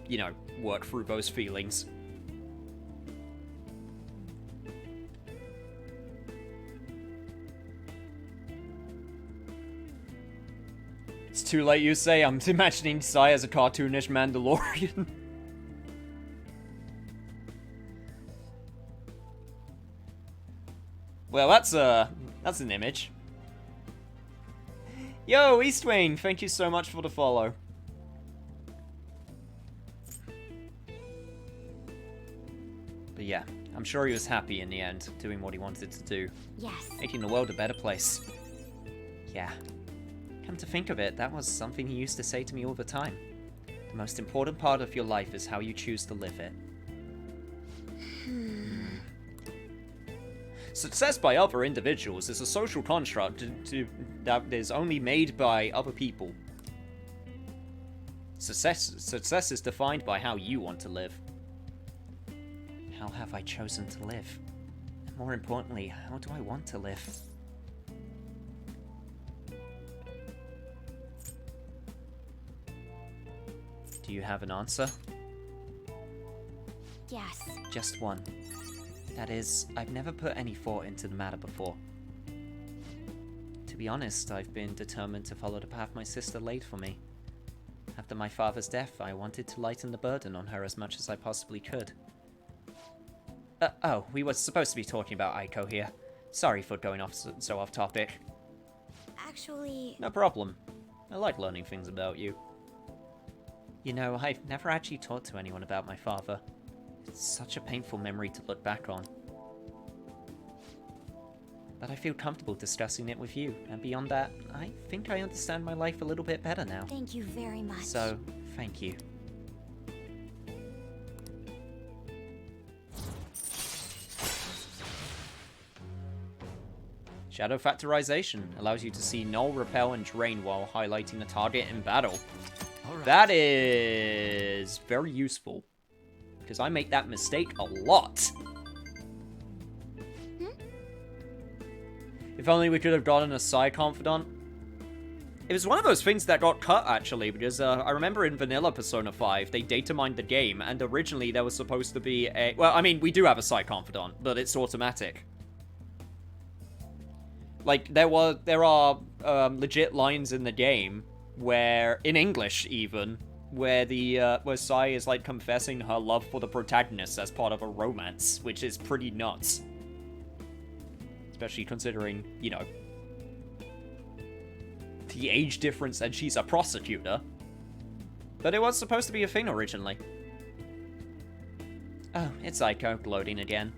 you know, work through those feelings? It's too late, you say. I'm imagining Sai as a cartoonish Mandalorian. Well, that's an image. Yo, Eastwing, thank you so much for the follow. But yeah, I'm sure he was happy in the end, doing what he wanted to do. Yes. Making the world a better place. Yeah. Come to think of it, that was something he used to say to me all the time. The most important part of your life is how you choose to live it. Success by other individuals is a social construct that is only made by other people. Success is defined by how you want to live. How have I chosen to live? And more importantly, how do I want to live? Do you have an answer? Yes. Just one. That is, I've never put any thought into the matter before. To be honest, I've been determined to follow the path my sister laid for me. After my father's death, I wanted to lighten the burden on her as much as I possibly could. Oh, we were supposed to be talking about Aiko here. Sorry for going off so off topic. Actually... No problem. I like learning things about you. You know, I've never actually talked to anyone about my father. It's such a painful memory to look back on. But I feel comfortable discussing it with you, and beyond that, I think I understand my life a little bit better now. Thank you very much. So, thank you. Shadow Factorization allows you to see null, repel, and drain while highlighting the target in battle. Alright. That is very useful, because I make that mistake a lot. If only we could have gotten a Sai Confidant. It was one of those things that got cut, actually, because I remember in Vanilla Persona 5, they data mined the game, and originally there was supposed to be a... Well, I mean, we do have a Sai Confidant, but it's automatic. Like, there are legit lines in the game where, in English even, where where Sai is, like, confessing her love for the protagonist as part of a romance, which is pretty nuts. Especially considering, you know, the age difference and she's a prosecutor. But it was supposed to be a thing originally. Oh, it's Aiko loading again.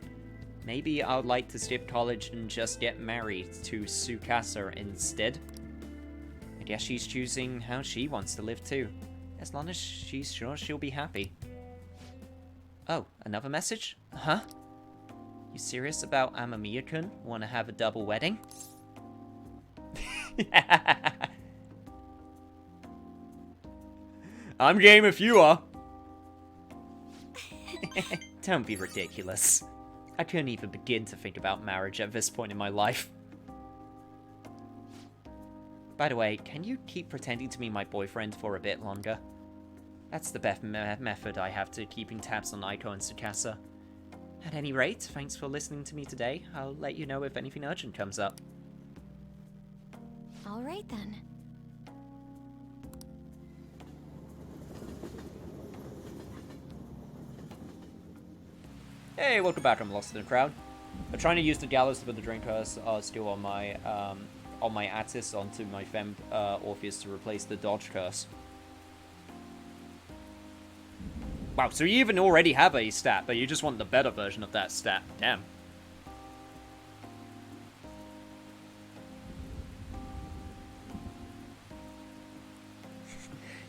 Maybe I would like to skip college and just get married to Tsukasa instead. I guess she's choosing how she wants to live too. As long as she's sure she'll be happy. Oh, another message? Huh? You serious about Amamiya-kun? Wanna have a double wedding? I'm game if you are. Don't be ridiculous. I couldn't even begin to think about marriage at this point in my life. By the way, can you keep pretending to be my boyfriend for a bit longer? That's the best method I have to keeping tabs on Aiko and Tsukasa. At any rate, thanks for listening to me today. I'll let you know if anything urgent comes up. All right then. Hey, welcome back. I'm lost in the crowd. I'm trying to use the gallows to put the drink curse skill on my ATLUS onto my Fem Orpheus to replace the dodge curse. Wow, so you even already have a stat, but you just want the better version of that stat. Damn.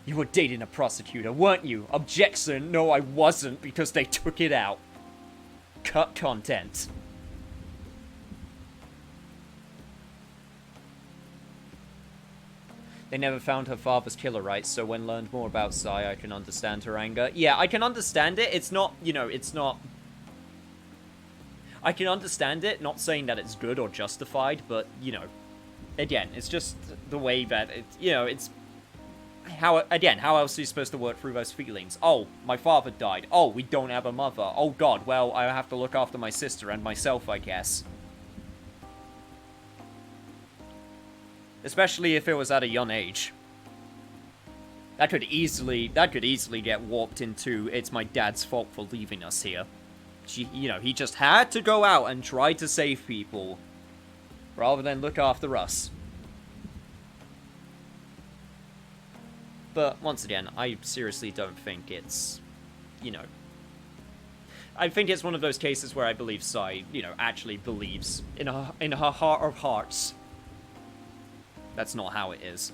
You were dating a prosecutor, weren't you? Objection, no I wasn't, because they took it out. Cut content. They never found her father's killer, right? So when learned more about Sai, I can understand her anger. Yeah, I can understand it. It's not, you know, it's not... I can understand it, not saying that it's good or justified, but, you know, again, it's just the way that, you know, it's... How, again, how else are you supposed to work through those feelings? Oh, my father died. Oh, we don't have a mother. Oh god, well, I have to look after my sister and myself, I guess. Especially if it was at a young age. That could easily get warped into, it's my dad's fault for leaving us here. You know, he just had to go out and try to save people, rather than look after us. But, once again, I seriously don't think it's, you know... I think it's one of those cases where I believe Sai, you know, actually believes in her heart of hearts. That's not how it is.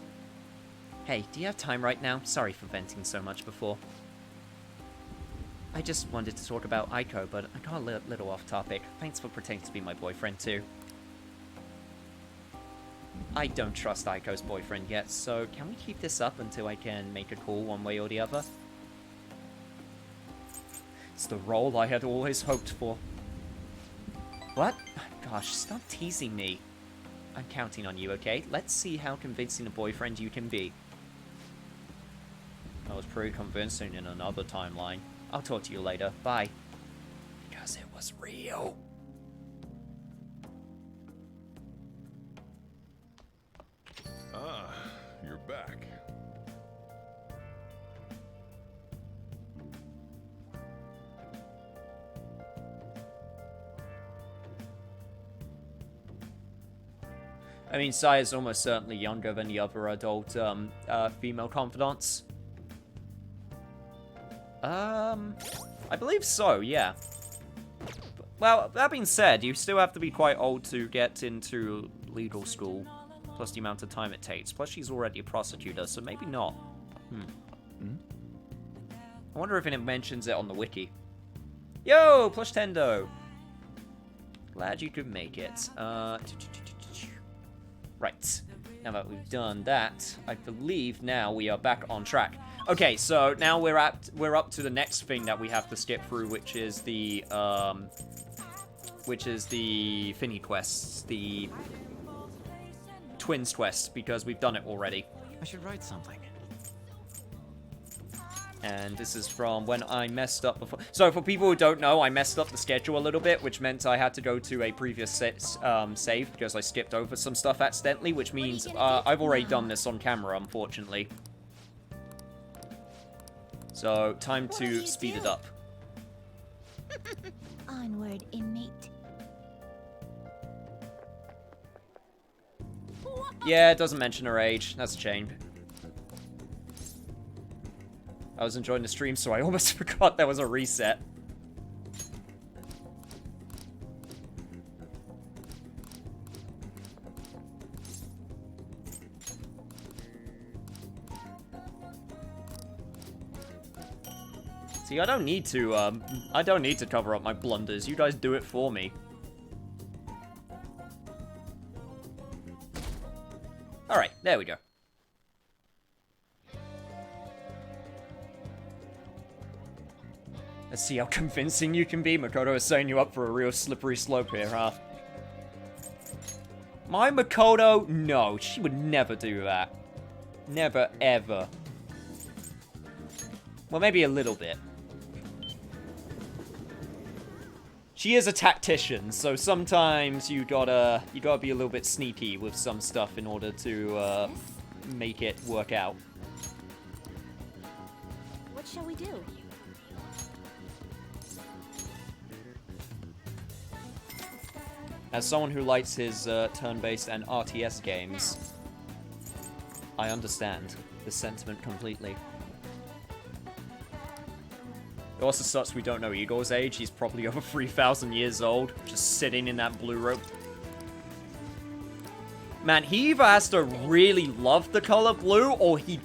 Hey, do you have time right now? Sorry for venting so much before. I just wanted to talk about Aiko, but I got a little off topic. Thanks for pretending to be my boyfriend, too. I don't trust Aiko's boyfriend yet, so can we keep this up until I can make a call one way or the other? It's the role I had always hoped for. What? Gosh, stop teasing me. I'm counting on you, okay? Let's see how convincing a boyfriend you can be. I was pretty convincing in another timeline. I'll talk to you later. Bye. Because it was real. Ah, you're back. I mean, Sai is almost certainly younger than the other adult female confidants. I believe so, yeah. Well, that being said, you still have to be quite old to get into legal school, plus the amount of time it takes. Plus, she's already a prosecutor, so maybe not. I wonder if it mentions it on the wiki. Yo, Plush Tendo! Glad you could make it. Right. Now that we've done that, I believe now we are back on track. Okay, so now we're up to the next thing that we have to skip through, which is the Finny quests, the Twins quest, because we've done it already. I should write something. And this is from when I messed up before. So for people who don't know, I messed up the schedule a little bit, which meant I had to go to a previous save because I skipped over some stuff accidentally, which means I've already done this on camera, unfortunately. So, time to speed it up. Onward, inmate. Yeah, it doesn't mention her age. That's a shame. I was enjoying the stream, so I almost forgot there was a reset. See, I don't need to cover up my blunders. You guys do it for me. Alright, there we go. Let's see how convincing you can be. Makoto is setting you up for a real slippery slope here, huh? My Makoto? No, she would never do that. Never, ever. Well, maybe a little bit. She is a tactician, so sometimes you gotta be a little bit sneaky with some stuff in order to make it work out. What shall we do? As someone who likes his turn-based and RTS games, I understand the sentiment completely. It also sucks we don't know Igor's age. He's probably over 3,000 years old, just sitting in that blue robe. Man, he either has to really love the color blue, or he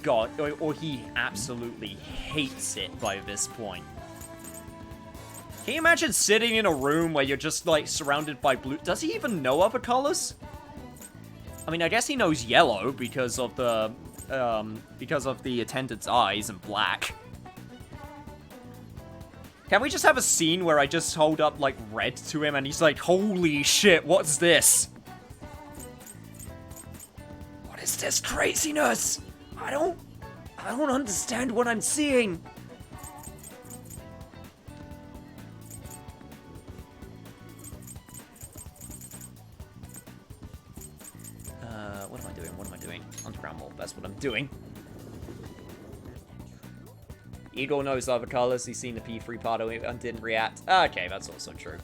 absolutely hates it by this point. Can you imagine sitting in a room where you're just, like, surrounded by blue? Does he even know other colors? I mean, I guess he knows yellow because of the attendant's eyes and black. Can we just have a scene where I just hold up, like, red to him and he's like, holy shit, what's this? What is this craziness? I don't understand what I'm seeing. What am I doing? What am I doing? Underground Mall, that's what I'm doing. Igor knows other colors, he's seen the P3 part and didn't react. Okay, that's also true.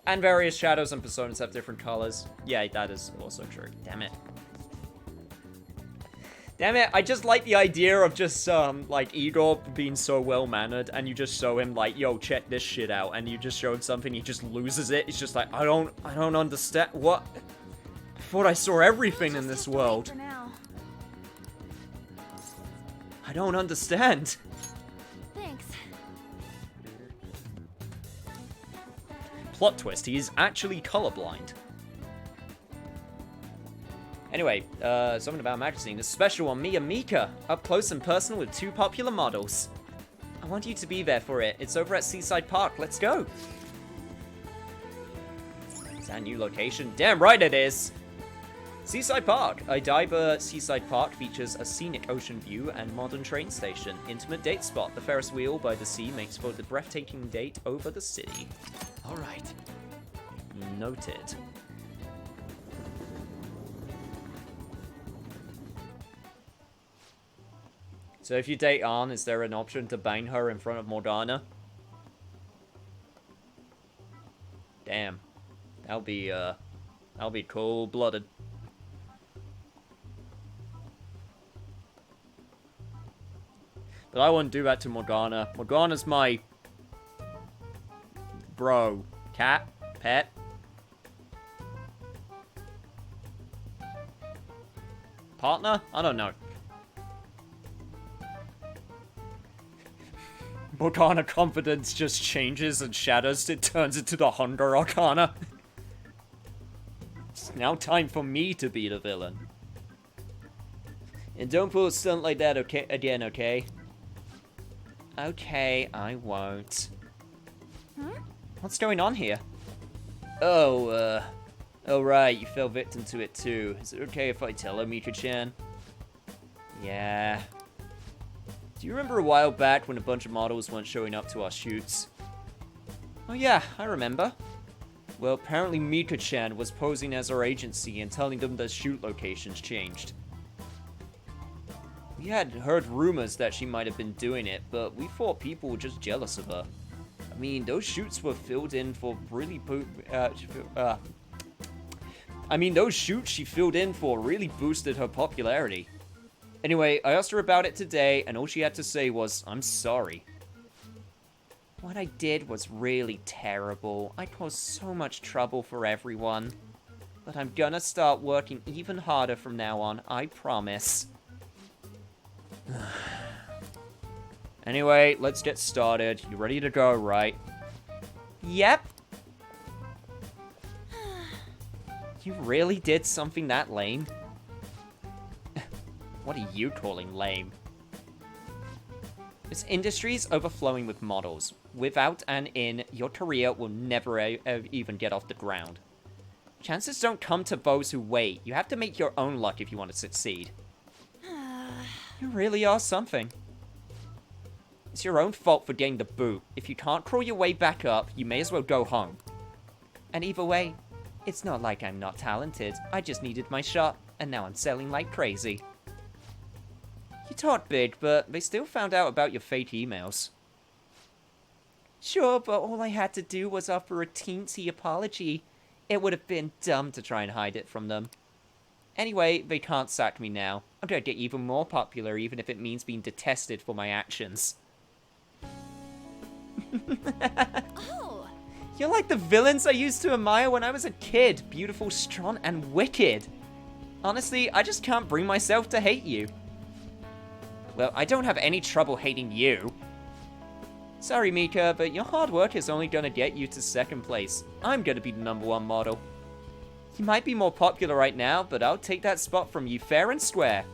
And various shadows and personas have different colors. Yeah, that is also true. Damn it. Damn it, I just like the idea of just, like, Igor being so well-mannered, and you just show him, like, yo, check this shit out, and you just show him something, he just loses it. He's just like, I don't understand. What? I thought I saw everything in this world. For now. I don't understand. Thanks. Plot twist, he is actually colorblind. Anyway, something about a magazine. A special on me and Mika. Up close and personal with two popular models. I want you to be there for it. It's over at Seaside Park. Let's go. Is that a new location? Damn right it is. Seaside Park. Odaiba Seaside Park features a scenic ocean view and modern train station. Intimate date spot. The Ferris wheel by the sea makes for the breathtaking date over the city. All right. Noted. So if you date Ann, is there an option to bang her in front of Morgana? Damn. That'll be cold-blooded. But I wouldn't do that to Morgana. Morgana's my... bro. Cat? Pet? Partner? I don't know. Morgana confidence just changes and shatters. It turns into the Hunger Arcana. It's now time for me to be the villain. And don't pull a stunt like that again, okay? Okay, I won't. What's going on here? Oh right, you fell victim to it too. Is it okay if I tell her, Mika-chan? Yeah. Do you remember a while back when a bunch of models weren't showing up to our shoots? Oh yeah, I remember. Well, apparently Mika-chan was posing as our agency and telling them the shoot locations changed. We had heard rumors that she might have been doing it, but we thought people were just jealous of her. I mean, those shoots were filled in for really those shoots she filled in for really boosted her popularity. Anyway, I asked her about it today, and all she had to say was, I'm sorry. What I did was really terrible. I caused so much trouble for everyone. But I'm gonna start working even harder from now on, I promise. Anyway, let's get started. You ready to go, right? Yep. You really did something that lame? What are you calling lame? This industry is overflowing with models. Without an in, your career will never even get off the ground. Chances don't come to those who wait. You have to make your own luck if you want to succeed. You really are something. It's your own fault for getting the boot. If you can't crawl your way back up, you may as well go home. And either way, it's not like I'm not talented. I just needed my shot, and now I'm selling like crazy. You talk big, but they still found out about your fake emails. Sure, but all I had to do was offer a teensy apology. It would have been dumb to try and hide it from them. Anyway, they can't sack me now. I'm gonna get even more popular, even if it means being detested for my actions. Oh! You're like the villains I used to admire when I was a kid. Beautiful, strong, and wicked. Honestly, I just can't bring myself to hate you. Well, I don't have any trouble hating you. Sorry, Mika, but your hard work is only gonna get you to 2nd place. I'm gonna be the #1 model. You might be more popular right now, but I'll take that spot from you fair and square.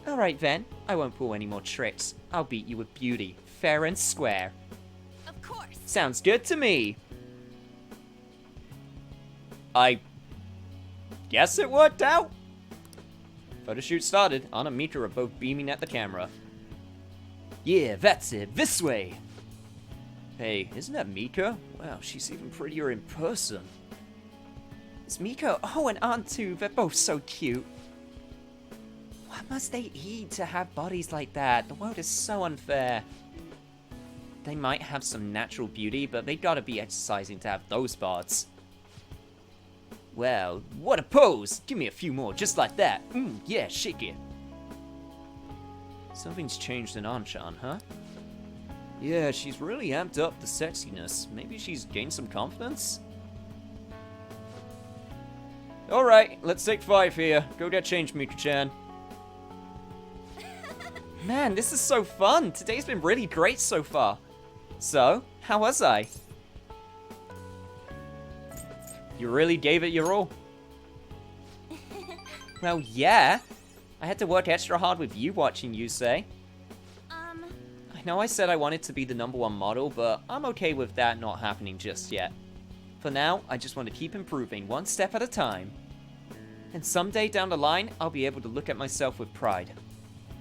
Alright then, I won't pull any more tricks. I'll beat you with beauty, fair and square. Of course! Sounds good to me. I guess it worked out. Photo shoot started. Anna and Mika are both beaming at the camera. Yeah, that's it. This way. Hey, isn't that Mika? Wow, she's even prettier in person. It's Mika. Oh, and Aunt too. They're both so cute. What must they eat to have bodies like that? The world is so unfair. They might have some natural beauty, but they gotta be exercising to have those parts. Well, what a pose! Give me a few more, just like that. Yeah, shake it. Something's changed in Anshan, huh? Yeah, she's really amped up the sexiness. Maybe she's gained some confidence? Alright, let's take 5 here. Go get changed, Mika-chan. Man, this is so fun! Today's been really great so far. So, how was I? You really gave it your all. Well, yeah. I had to work extra hard with you watching, you say. I know I said I wanted to be the #1 model, but I'm okay with that not happening just yet. For now, I just want to keep improving, one step at a time. And someday down the line, I'll be able to look at myself with pride.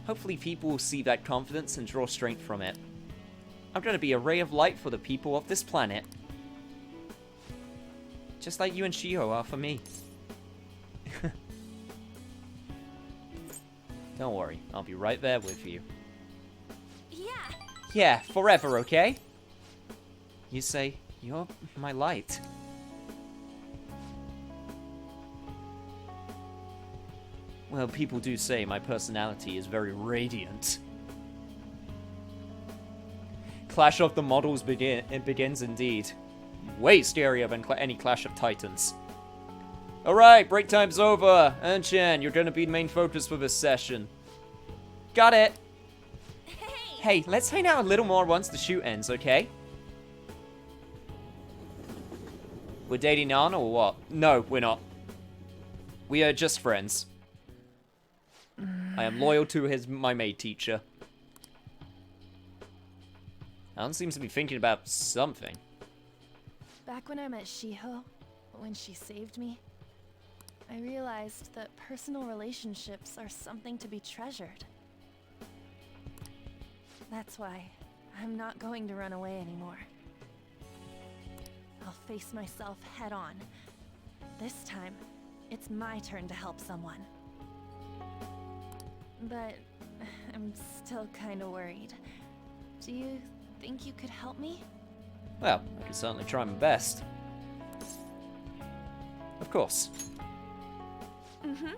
Hopefully people will see that confidence and draw strength from it. I'm going to be a ray of light for the people of this planet. Just like you and Shiho are for me. Don't worry, I'll be right there with you. Yeah! Yeah, forever, okay? You say, you're my light. Well, people do say my personality is very radiant. Clash of the Models begins indeed. Way scarier than any Clash of Titans. Alright, break time's over. Anshan, you're gonna be the main focus for this session. Got it. Hey, let's hang out a little more once the shoot ends, okay? We're dating on or what? No, we're not. We are just friends. I am loyal to my maid teacher. Alan seems to be thinking about something. Back when I met Shiho, when she saved me, I realized that personal relationships are something to be treasured. That's why I'm not going to run away anymore. I'll face myself head on. This time, it's my turn to help someone. But I'm still kind of worried. Do you think you could help me? Well, I can certainly try my best. Of course. Mm-hmm.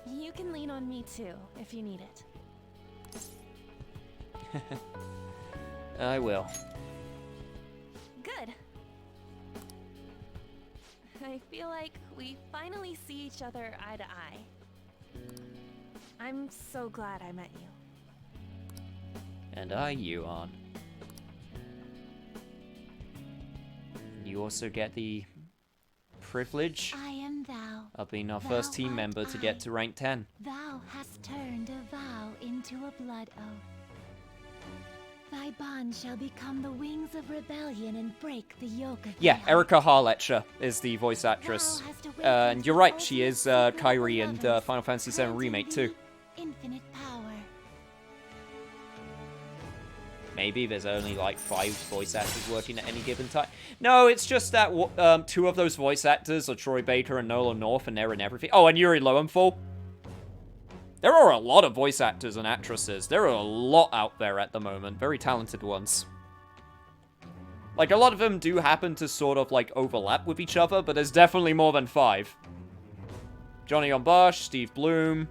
You can lean on me too, if you need it. I will. Good. I feel like we finally see each other eye to eye. I'm so glad I met you. And I you on. you also get the privilege I am thou. of being our Thou first team art member to get I. to rank 10. Thou hast turned a vow into a blood oath. Thy bond shall become the wings of rebellion and break the yoke of Yeah, hell. Erika Harletscher is the voice actress. Thou hast awakened And you're right, the she is ultimate secret of Kairi in lovers, Final Fantasy VII granting Remake too. thee infinite power. Maybe there's only like 5 voice actors working at any given time. No, it's just that 2 of those voice actors are Troy Baker and Nolan North, and they're in everything. Oh, and Yuri Lowenthal. There are a lot of voice actors and actresses. There are a lot out there at the moment. Very talented ones. Like, a lot of them do happen to sort of, like, overlap with each other, but there's definitely more than 5. Johnny on Bosch, Steve Bloom,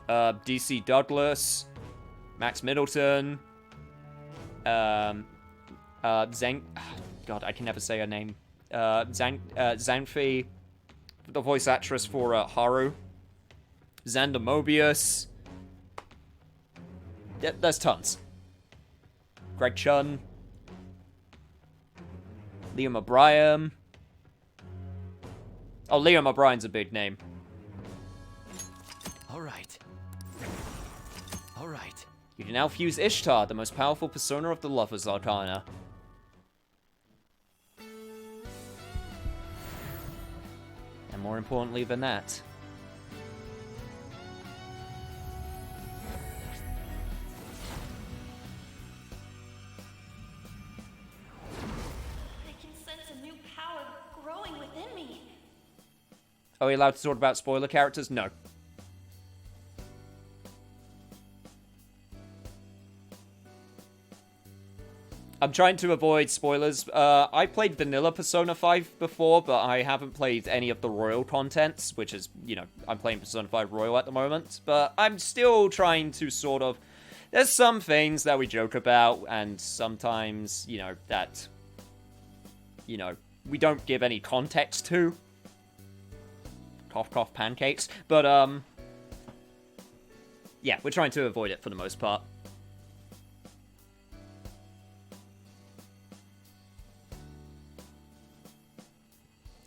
DC Douglas, Max Middleton, God, I can never say her name. Xanthi, the voice actress for Haru. Xander Mobius. Yeah, there's tons. Greg Chun. Liam O'Brien. Oh, Liam O'Brien's a big name. All right. All right. You can now fuse Ishtar, the most powerful persona of the Lover's Arcana. And more importantly than that, I can sense a new power growing within me. are we allowed to talk about spoiler characters? No. I'm trying to avoid spoilers. I played vanilla Persona 5 before, but I haven't played any of the Royal contents, which is, you know, I'm playing Persona 5 Royal at the moment. But I'm still trying to sort of... There's some things that we joke about, and sometimes, you know, that, you know, we don't give any context to. Cough, cough, pancakes. But, yeah, we're trying to avoid it for the most part.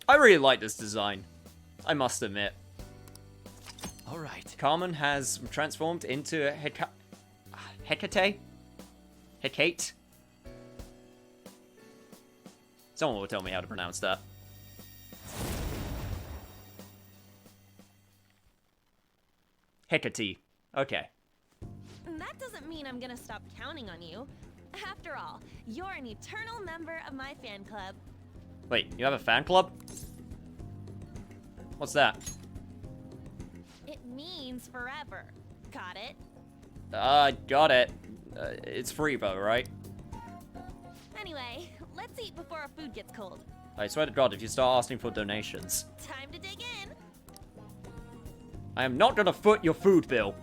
I really like this design, I must admit. All right. Carmen has transformed into Hecate? Hecate? Someone will tell me how to pronounce that. Hecate. Okay. That doesn't mean I'm gonna stop counting on you. After all, you're an eternal member of my fan club. Wait, you have a fan club? What's that? It means forever. Got it? Got it. It's free though, right? Anyway, let's eat before our food gets cold. I swear to God, if you start asking for donations, Time to dig in. I am not gonna foot your food bill.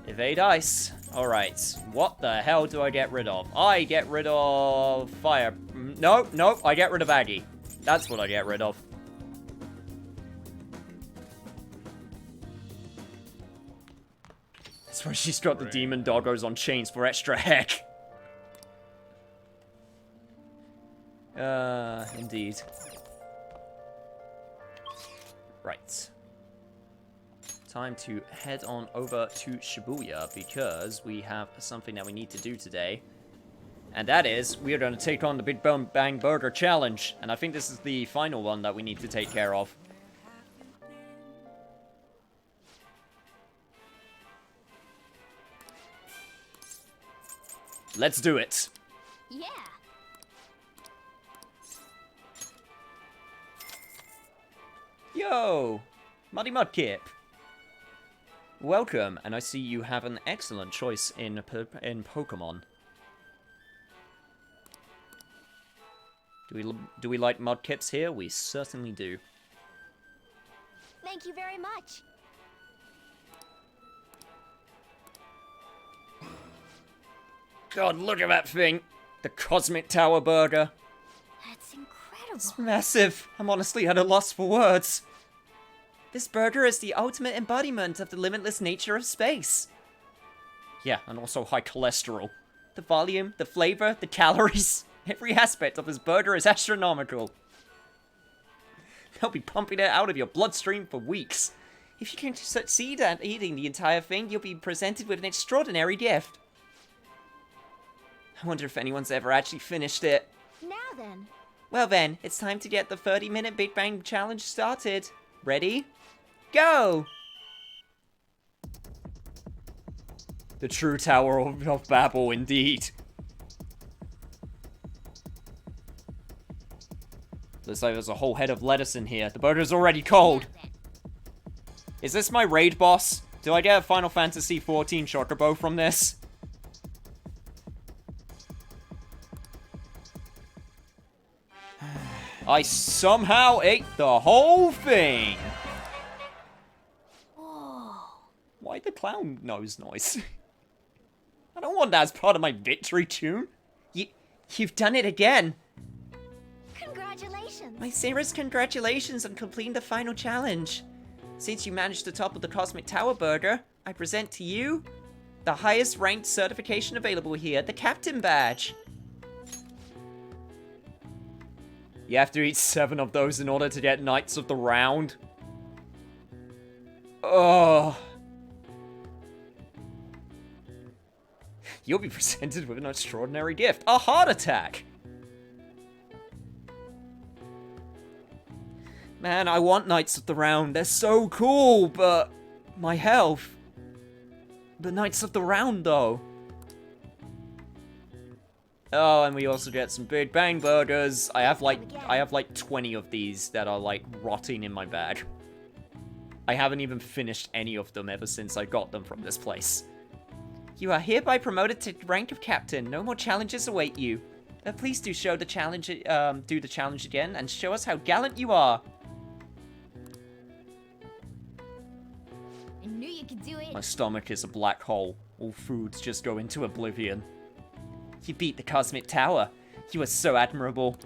Evade ice. Alright, what the hell do I get rid of? I get rid of fire. No, I get rid of Aggie. That's what I get rid of. That's why she's got the demon doggos on chains for extra heck. Indeed. Right. Time to head on over to Shibuya because we have something that we need to do today. And that is, we are going to take on the Big Bang Burger Challenge. And I think this is the final one that we need to take care of. Let's do it. Yeah. Yo! Muddy Mudkip. Welcome, and I see you have an excellent choice in Pokemon. Do we like Mudkips here? We certainly do. Thank you very much. God, look at that thing! The Cosmic Tower Burger. That's incredible. It's massive. I'm honestly at a loss for words. This burger is the ultimate embodiment of the limitless nature of space. Yeah, and also high cholesterol. the volume, the flavor, the calories. Every aspect of this burger is astronomical. They'll be pumping it out of your bloodstream for weeks. If you can succeed at eating the entire thing, you'll be presented with an extraordinary gift. I wonder if anyone's ever actually finished it. Now then. Well then, it's time to get the 30-minute Big Bang Challenge started. Ready? Go! The true Tower of Babel, indeed. Looks like there's a whole head of lettuce in here. The burger's already cold. Is this my raid boss? Do I get a Final Fantasy XIV Chocobo from this? I somehow ate the whole thing! Why the clown nose noise? I don't want that as part of my victory tune. You've done it again! Congratulations! My sincerest congratulations on completing the final challenge. Since you managed to topple the Cosmic Tower Burger, I present to you the highest ranked certification available here, the Captain Badge. You have to eat 7 of those in order to get Knights of the Round. Oh. You'll be presented with an extraordinary gift, a heart attack. Man, I want Knights of the Round. They're so cool, but my health. The Knights of the Round, though. Oh, and we also get some Big Bang burgers. I have like 20 of these that are like rotting in my bag. I haven't even finished any of them ever since I got them from this place. You are hereby promoted to rank of captain. No more challenges await you. Please do show the challenge. Do the challenge again and show us how gallant you are. I knew you could do it. My stomach is a black hole. All foods just go into oblivion. You beat the Cosmic Tower. You are so admirable.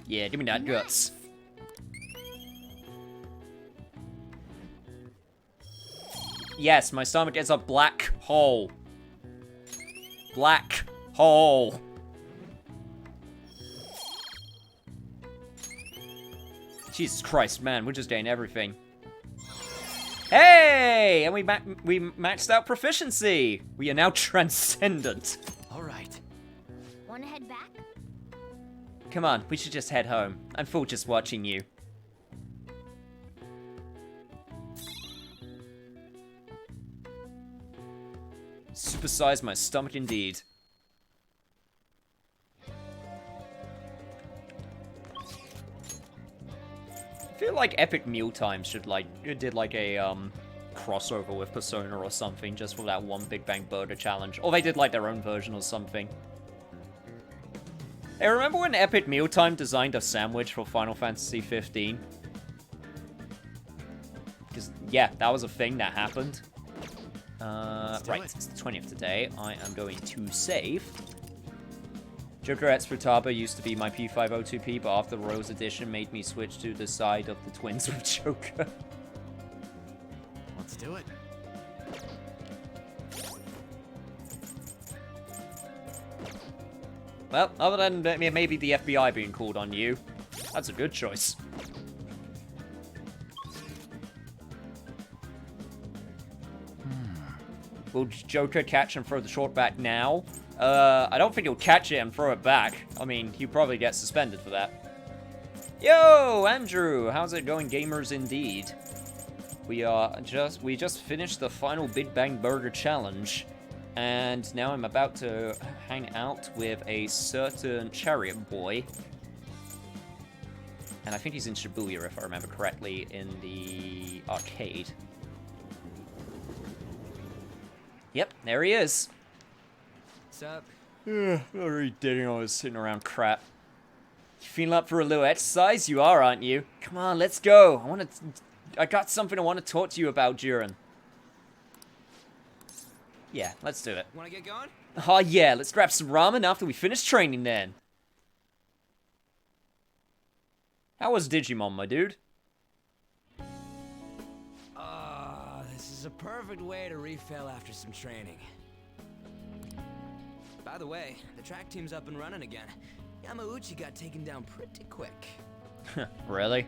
Yeah, give me that guts. Yes, my stomach is a black hole. Black hole. Jesus Christ, man, we're just getting everything. Hey! And we maxed out proficiency. We are now transcendent. All right. Wanna head back? Come on, we should just head home. I'm full just watching you. Supersize my stomach indeed. I feel like Epic Mealtime should did like a crossover with Persona or something just for that one Big Bang Burger challenge. Or they did like their own version or something. Hey, remember when Epic Mealtime designed a sandwich for Final Fantasy 15? Because, yeah, that was a thing that happened. Right, it's the 20th today. I am going to save. Joker Expertaba used to be my P502P, but after the Rose Edition made me switch to the side of the twins with Joker. Let's do it. Well, other than maybe the FBI being called on you, that's a good choice. Will Joker catch and throw the short back now? I don't think he'll catch it and throw it back. I mean, he'll probably get suspended for that. Yo, Andrew! How's it going, gamers indeed? We just finished the final Big Bang Burger challenge. And now I'm about to hang out with a certain chariot boy. And I think he's in Shibuya, if I remember correctly, in the arcade. Yep, there he is. What's up? Not really digging all this sitting around crap. You feeling up for a little exercise? You are, aren't you? Come on, let's go. I got something I want to talk to you about, Duran. Yeah, let's do it. Wanna get going? Oh yeah, let's grab some ramen after we finish training then. How was Digimon, my dude? This a perfect way to refill after some training. By the way, the track team's up and running again. Yamauchi got taken down pretty quick. Really?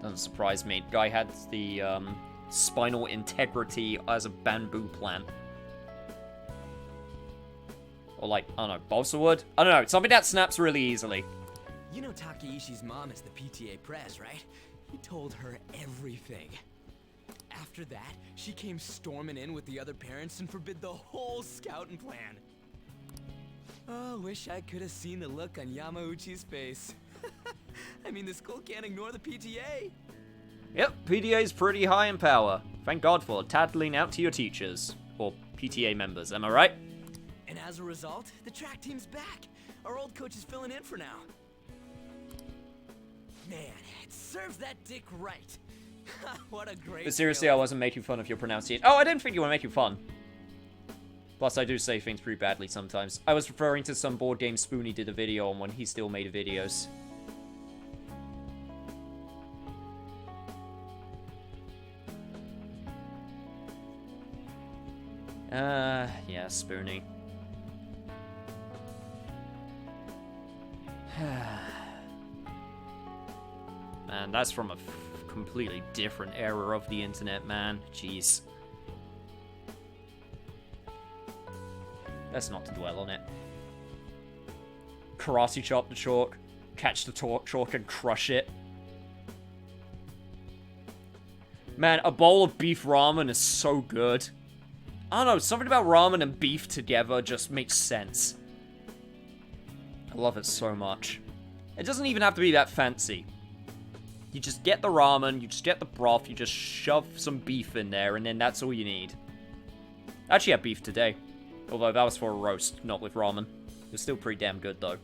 Doesn't surprise me. Guy had the spinal integrity as a bamboo plant. Or like, I don't know, balsa wood? I don't know, something that snaps really easily. You know Takeishi's mom is the PTA press, right? He told her everything. After that, she came storming in with the other parents and forbid the whole scouting plan. Oh, wish I could have seen the look on Yamauchi's face. I mean, the school can't ignore the PTA. Yep, PTA's pretty high in power. Thank God for tattling out to your teachers. Or PTA members, am I right? And as a result, the track team's back. Our old coach is filling in for now. Man, it serves that dick right. What a great But seriously, feeling. I wasn't making fun of your pronunciation. Oh, I didn't think you were making fun. Plus, I do say things pretty badly sometimes. I was referring to some board game Spoonie did a video on when he still made videos. Yeah, Spoonie. Man, that's from a completely different era of the internet, man. Jeez. Let's not dwell on it. Karate chop the chalk, catch the chalk and crush it. Man, a bowl of beef ramen is so good. I don't know, something about ramen and beef together just makes sense. I love it so much. It doesn't even have to be that fancy. You just get the ramen, you just get the broth, you just shove some beef in there, and then that's all you need. I actually had beef today. Although that was for a roast, not with ramen. It was still pretty damn good, though.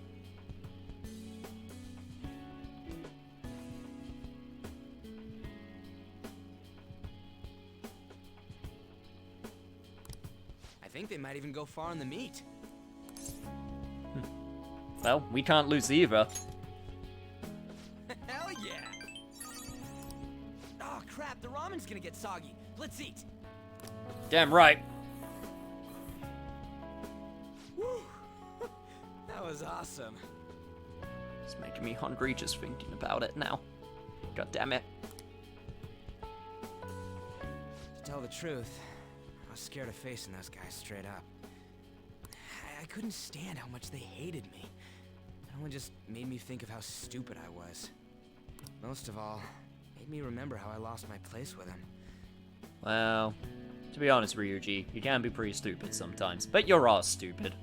I think they might even go far in the meet. Well, we can't lose either. Hell yeah! Oh crap, the ramen's gonna get soggy. Let's eat. Damn right. Woo! That was awesome. It's making me hungry just thinking about it now. God damn it. To tell the truth, I was scared of facing those guys straight up. I couldn't stand how much they hated me. It only just made me think of how stupid I was. Most of all, made me remember how I lost my place with him. Well, to be honest, Ryuji, you can be pretty stupid sometimes, but you're all stupid.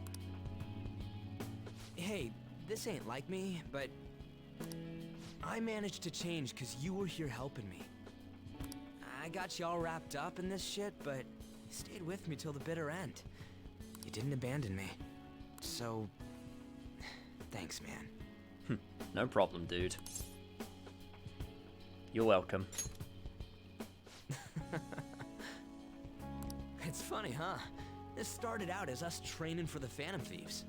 Hey, this ain't like me, but I managed to change because you were here helping me. I got you all wrapped up in this shit, but you stayed with me till the bitter end. You didn't abandon me. So, thanks, man. No problem, dude. You're welcome. It's funny, huh? This started out as us training for the Phantom Thieves.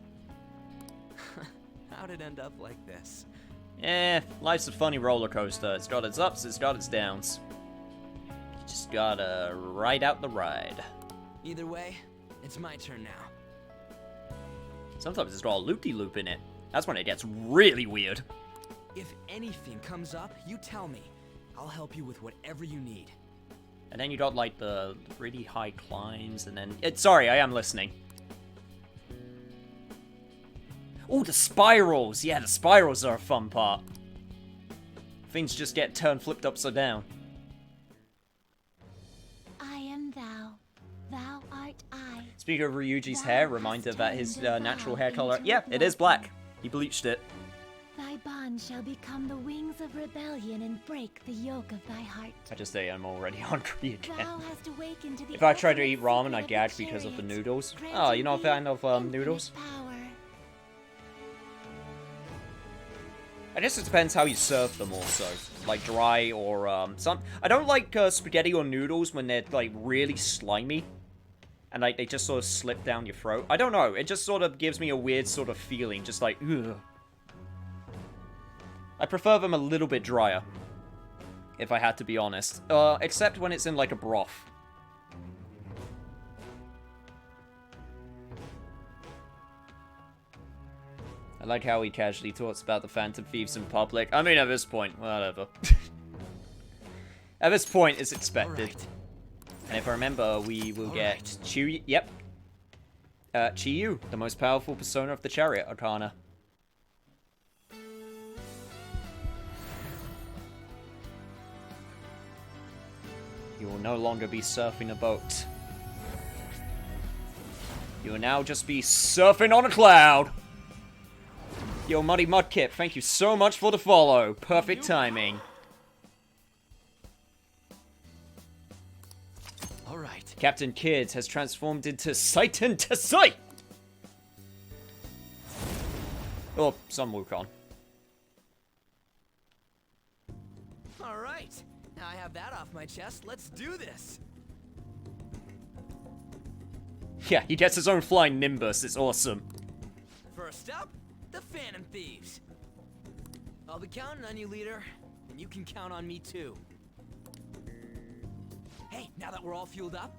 How'd it end up like this? Life's a funny roller coaster. It's got its ups, it's got its downs. You just gotta ride out the ride. Either way, it's my turn now. Sometimes it's got a loop-de-loop in it. That's when it gets really weird. If anything comes up, you tell me. I'll help you with whatever you need. And then you got, like, the really high climbs, and then... sorry, I am listening. Oh, the spirals! Yeah, the spirals are a fun part. Things just get flipped upside down. I am thou. Thou art I. Speaking of Ryuji's hair, reminder that his natural hair color... Yeah, it is black. He bleached it. Thy bond shall become the wings of rebellion and break the yoke of thy heart. I just say I'm already hungry again. Thou hast awakened to the If I tried to ultimate eat ramen, secret I'd of gag the because of the chariot, noodles. granting Oh, you're not a thee fan of infinite noodles? power. I guess it depends how you serve them also. Like dry or some... I don't like spaghetti or noodles when they're like really slimy. And like they just sort of slip down your throat. I don't know, it just sort of gives me a weird sort of feeling, just like, ugh. I prefer them a little bit drier, if I had to be honest. Except when it's in like a broth. I like how he casually talks about the Phantom Thieves in public. I mean, at this point, whatever. At this point, it's expected. Alright. And if I remember, we will get Chiyu. Yep. Chiyu, the most powerful persona of the Chariot Arcana. You will no longer be surfing a boat. You will now just be surfing on a cloud. Yo, Muddy Mudkip, thank you so much for the follow. Perfect timing. Alright. Captain Kidd has transformed into Seitan Tesai! Or some Wukong. Alright. Now I have that off my chest. Let's do this. Yeah, he gets his own flying Nimbus. It's awesome. First up, the Phantom Thieves. I'll be counting on you, leader. And you can count on me too. Hey, now that we're all fueled up,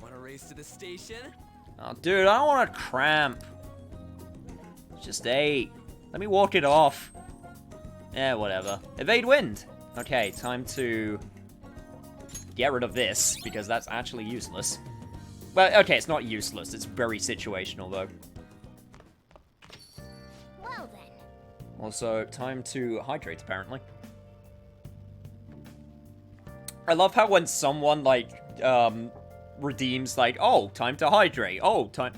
wanna race to the station? Oh, dude, I don't want to cramp. It's just 8. Let me walk it off. Yeah, whatever. Evade wind. Okay, time to get rid of this, because that's actually useless. Well, okay, it's not useless. It's very situational, though. Well then. Also, time to hydrate, apparently. I love how when someone, like, redeems, like, oh, time to hydrate, oh, time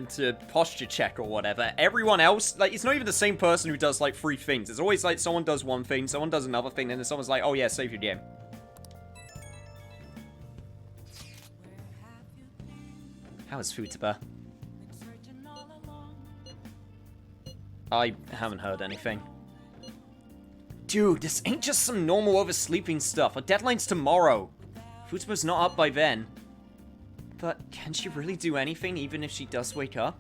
to posture check or whatever, everyone else, like, it's not even the same person who does, like, 3 things. It's always, like, someone does one thing, someone does another thing, and then someone's like, oh, yeah, save your game. How is Futaba? I haven't heard anything. Dude, this ain't just some normal oversleeping stuff. Our deadline's tomorrow. Futaba's not up by then. But can she really do anything even if she does wake up?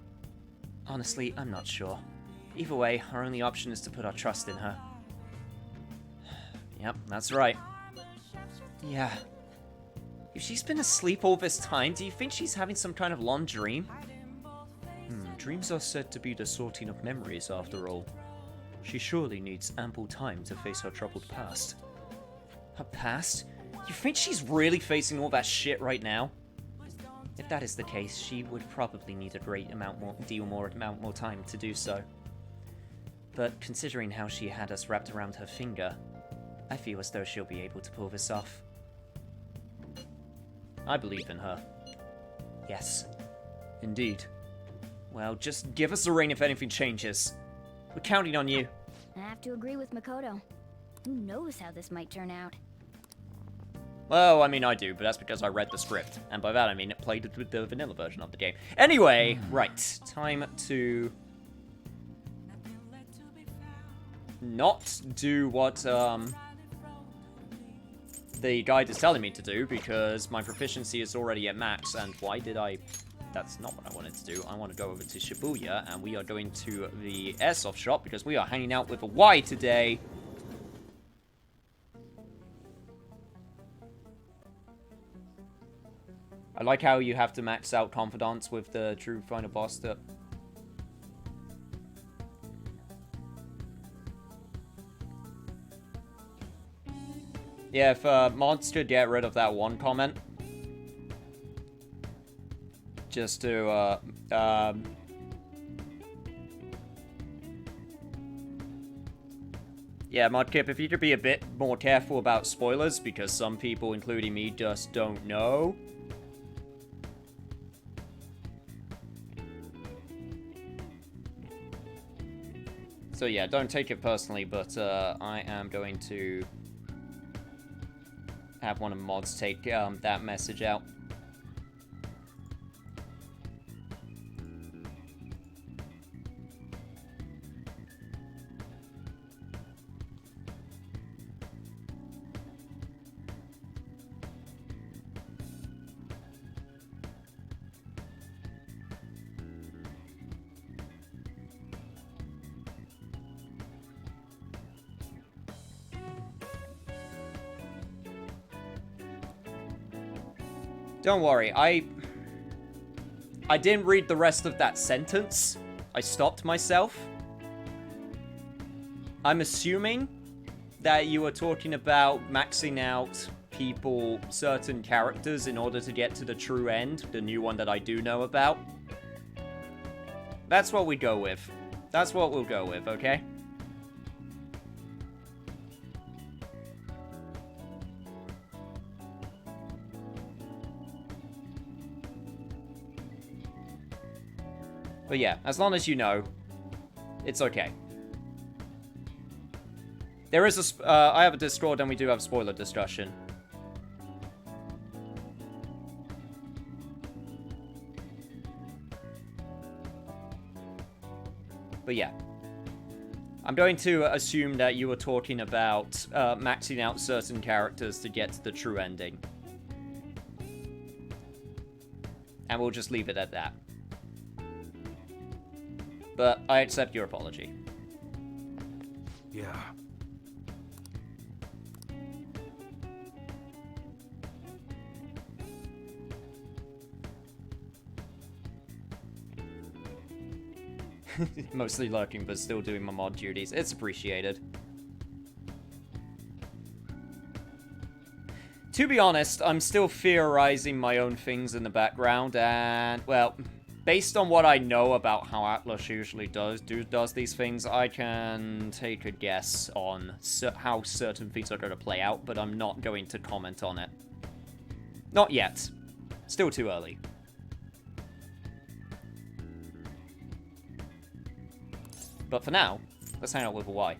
Honestly, I'm not sure. Either way, our only option is to put our trust in her. Yep, that's right. Yeah. If she's been asleep all this time, do you think she's having some kind of long dream? Dreams are said to be the sorting of memories, after all. She surely needs ample time to face her troubled past. Her past? You think she's really facing all that shit right now? If that is the case, she would probably need a great amount more time to do so. But considering how she had us wrapped around her finger, I feel as though she'll be able to pull this off. I believe in her. Yes, indeed. Well, just give us a ring if anything changes. We're counting on you. I have to agree with Makoto. Who knows how this might turn out? Well, I mean, I do, but that's because I read the script. And by that, I mean it played with the vanilla version of the game. Anyway, right. Time to not do what, the guide is telling me to do, because my proficiency is already at max, and why did I... That's not what I wanted to do. I want to go over to Shibuya, and we are going to the airsoft shop, because we are hanging out with a Y today. I like how you have to max out Confidants with the true final boss that... Yeah, if mods could get rid of that one comment. Just to, yeah, Modkip, if you could be a bit more careful about spoilers, because some people, including me, just don't know. So yeah, don't take it personally, but I am going to have one of the mods take that message out. Don't worry, I didn't read the rest of that sentence. I stopped myself. I'm assuming that you were talking about maxing out people, certain characters, in order to get to the true end, the new one that I do know about. That's what we go with. That's what we'll go with, okay? But yeah, as long as you know, it's okay. There is a, I have a Discord and we do have a spoiler discussion. But yeah. I'm going to assume that you were talking about maxing out certain characters to get to the true ending. And we'll just leave it at that. But I accept your apology. Yeah. Mostly lurking, but still doing my mod duties. It's appreciated. To be honest, I'm still theorizing my own things in the background, and, well, based on what I know about how Atlus usually does these things, I can take a guess on how certain things are going to play out, but I'm not going to comment on it. Not yet. Still too early. But for now, let's hang out with Hawaii.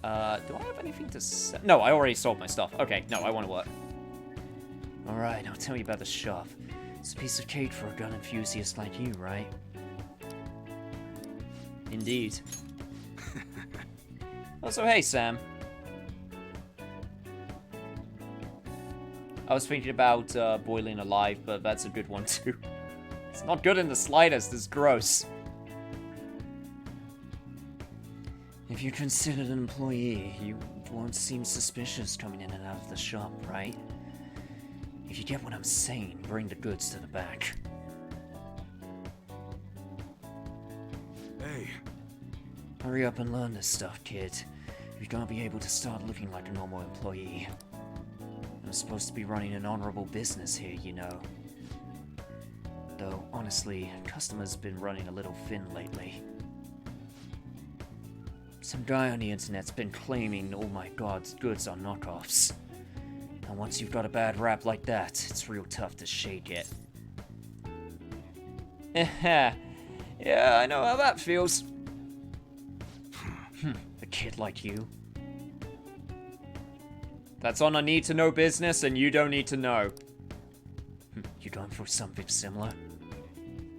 Do I have anything to say? No, I already sold my stuff. Okay, no, I want to work. Alright, I'll tell you about the shop. It's a piece of cake for a gun enthusiast like you, right? Indeed. Also, hey, Sam. I was thinking about boiling alive, but that's a good one, too. It's not good in the slightest. It's gross. If you're considered an employee, you won't seem suspicious coming in and out of the shop, right? If you get what I'm saying, bring the goods to the back. Hey. Hurry up and learn this stuff, kid. You've got to be able to start looking like a normal employee. I'm supposed to be running an honorable business here, you know. Though, honestly, customers have been running a little thin lately. Some guy on the internet's been claiming all my god's goods are knockoffs. And once you've got a bad rap like that, it's real tough to shake it. Yeah, I know how that feels. A kid like you. That's on a need-to-know business, and you don't need to know. You going for something similar?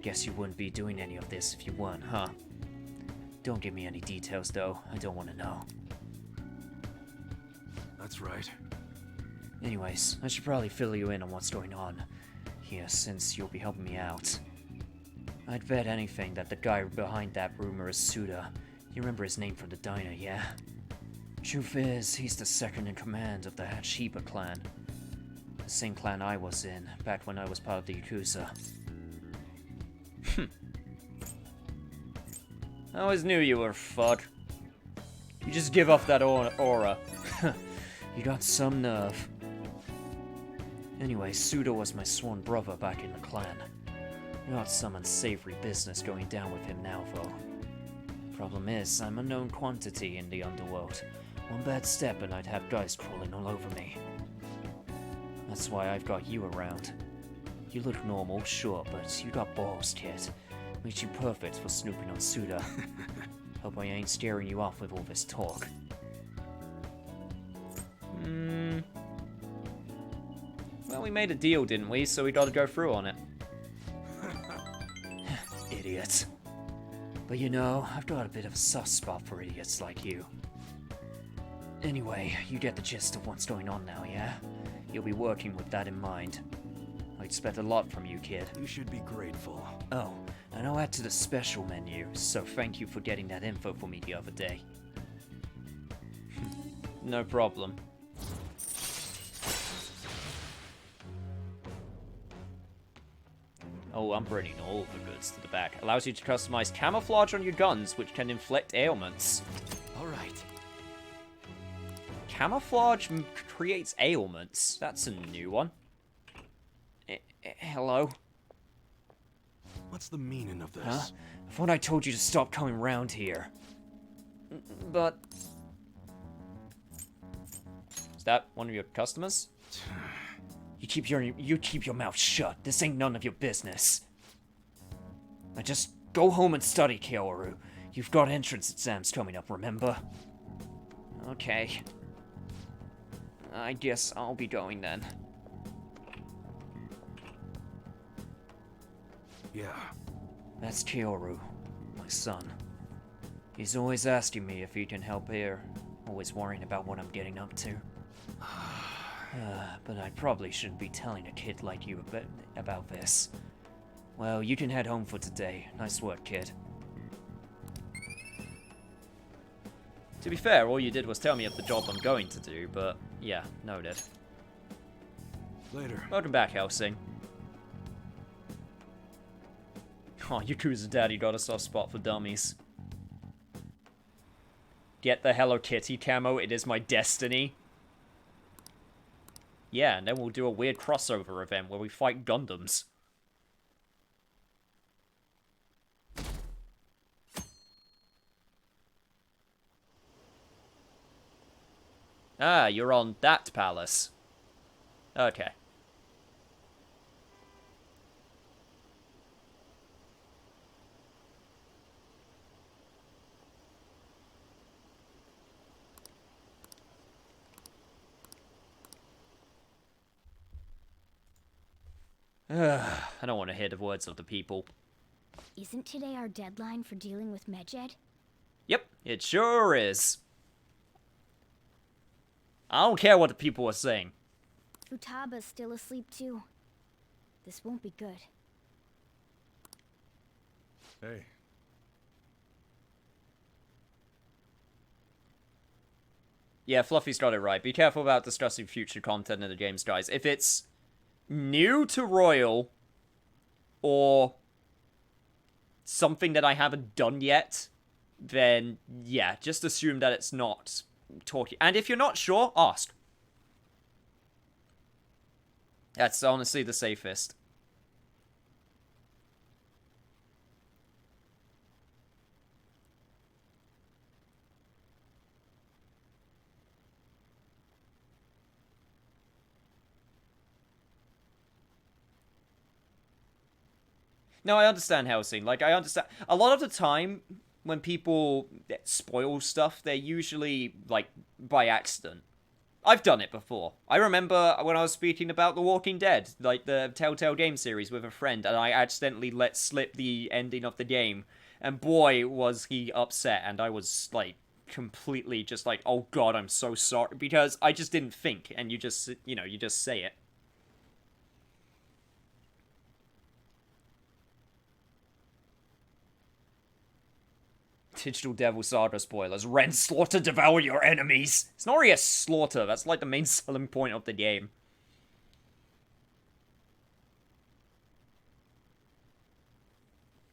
Guess you wouldn't be doing any of this if you weren't, huh? Don't give me any details, though. I don't want to know. That's right. Anyways, I should probably fill you in on what's going on here, since you'll be helping me out. I'd bet anything that the guy behind that rumor is Suda. You remember his name from the diner, yeah? Truth is, he's the second in command of the Hachiba clan. The same clan I was in, back when I was part of the Yakuza. I always knew you were a fuck. You just give off that aura. You got some nerve. Anyway, Suda was my sworn brother back in the clan. Not some unsavory business going down with him now, though. Problem is, I'm a known quantity in the underworld. One bad step and I'd have guys crawling all over me. That's why I've got you around. You look normal, sure, but you got balls, kid. Makes you perfect for snooping on Suda. Hope I ain't scaring you off with all this talk. Well, we made a deal, didn't we? So we gotta go through on it. Idiot. But you know, I've got a bit of a soft spot for idiots like you. Anyway, you get the gist of what's going on now, yeah? You'll be working with that in mind. I expect a lot from you, kid. You should be grateful. Oh, and I'll add to the special menu, so thank you for getting that info for me the other day. No problem. Oh, I'm bringing all the goods to the back. Allows you to customize camouflage on your guns, which can inflict ailments. Alright. Camouflage creates ailments. That's a new one. Hello? What's the meaning of this? Huh? I thought I told you to stop coming round here. But... Is that one of your customers? You keep your mouth shut. This ain't none of your business. Now just go home and study, Kaoru. You've got entrance exams coming up, remember? Okay. I guess I'll be going then. Yeah. That's Kaoru, my son. He's always asking me if he can help here. Always worrying about what I'm getting up to. But I probably shouldn't be telling a kid like you about this. Well, you can head home for today. Nice work, kid. To be fair, all you did was tell me of the job I'm going to do, but yeah, noted. Later. Welcome back, Helsing. Oh, Yakuza Daddy got a soft spot for dummies. Get the Hello Kitty camo, it is my destiny. Yeah, and then we'll do a weird crossover event where we fight Gundams. Ah, you're on that palace. Okay. I don't want to hear the words of the people. Isn't today our deadline for dealing with Medjed? Yep, it sure is. I don't care what the people are saying. Futaba's still asleep too. This won't be good. Hey, Yeah, Fluffy's got it right. Be careful about discussing future content in the games, guys. If it's new to Royal, or something that I haven't done yet, then yeah, just assume that it's not talking. And if you're not sure, ask. That's honestly the safest. No, I understand Helsing. Like, I understand. A lot of the time, when people spoil stuff, they're usually, like, by accident. I've done it before. I remember when I was speaking about The Walking Dead, like the Telltale game series with a friend, and I accidentally let slip the ending of the game. And boy, was he upset, and I was, like, completely just like, oh god, I'm so sorry. Because I just didn't think, and you just, you know, you just say it. Digital Devil Saga spoilers. Ren, slaughter, devour your enemies. It's not really a slaughter. That's like the main selling point of the game.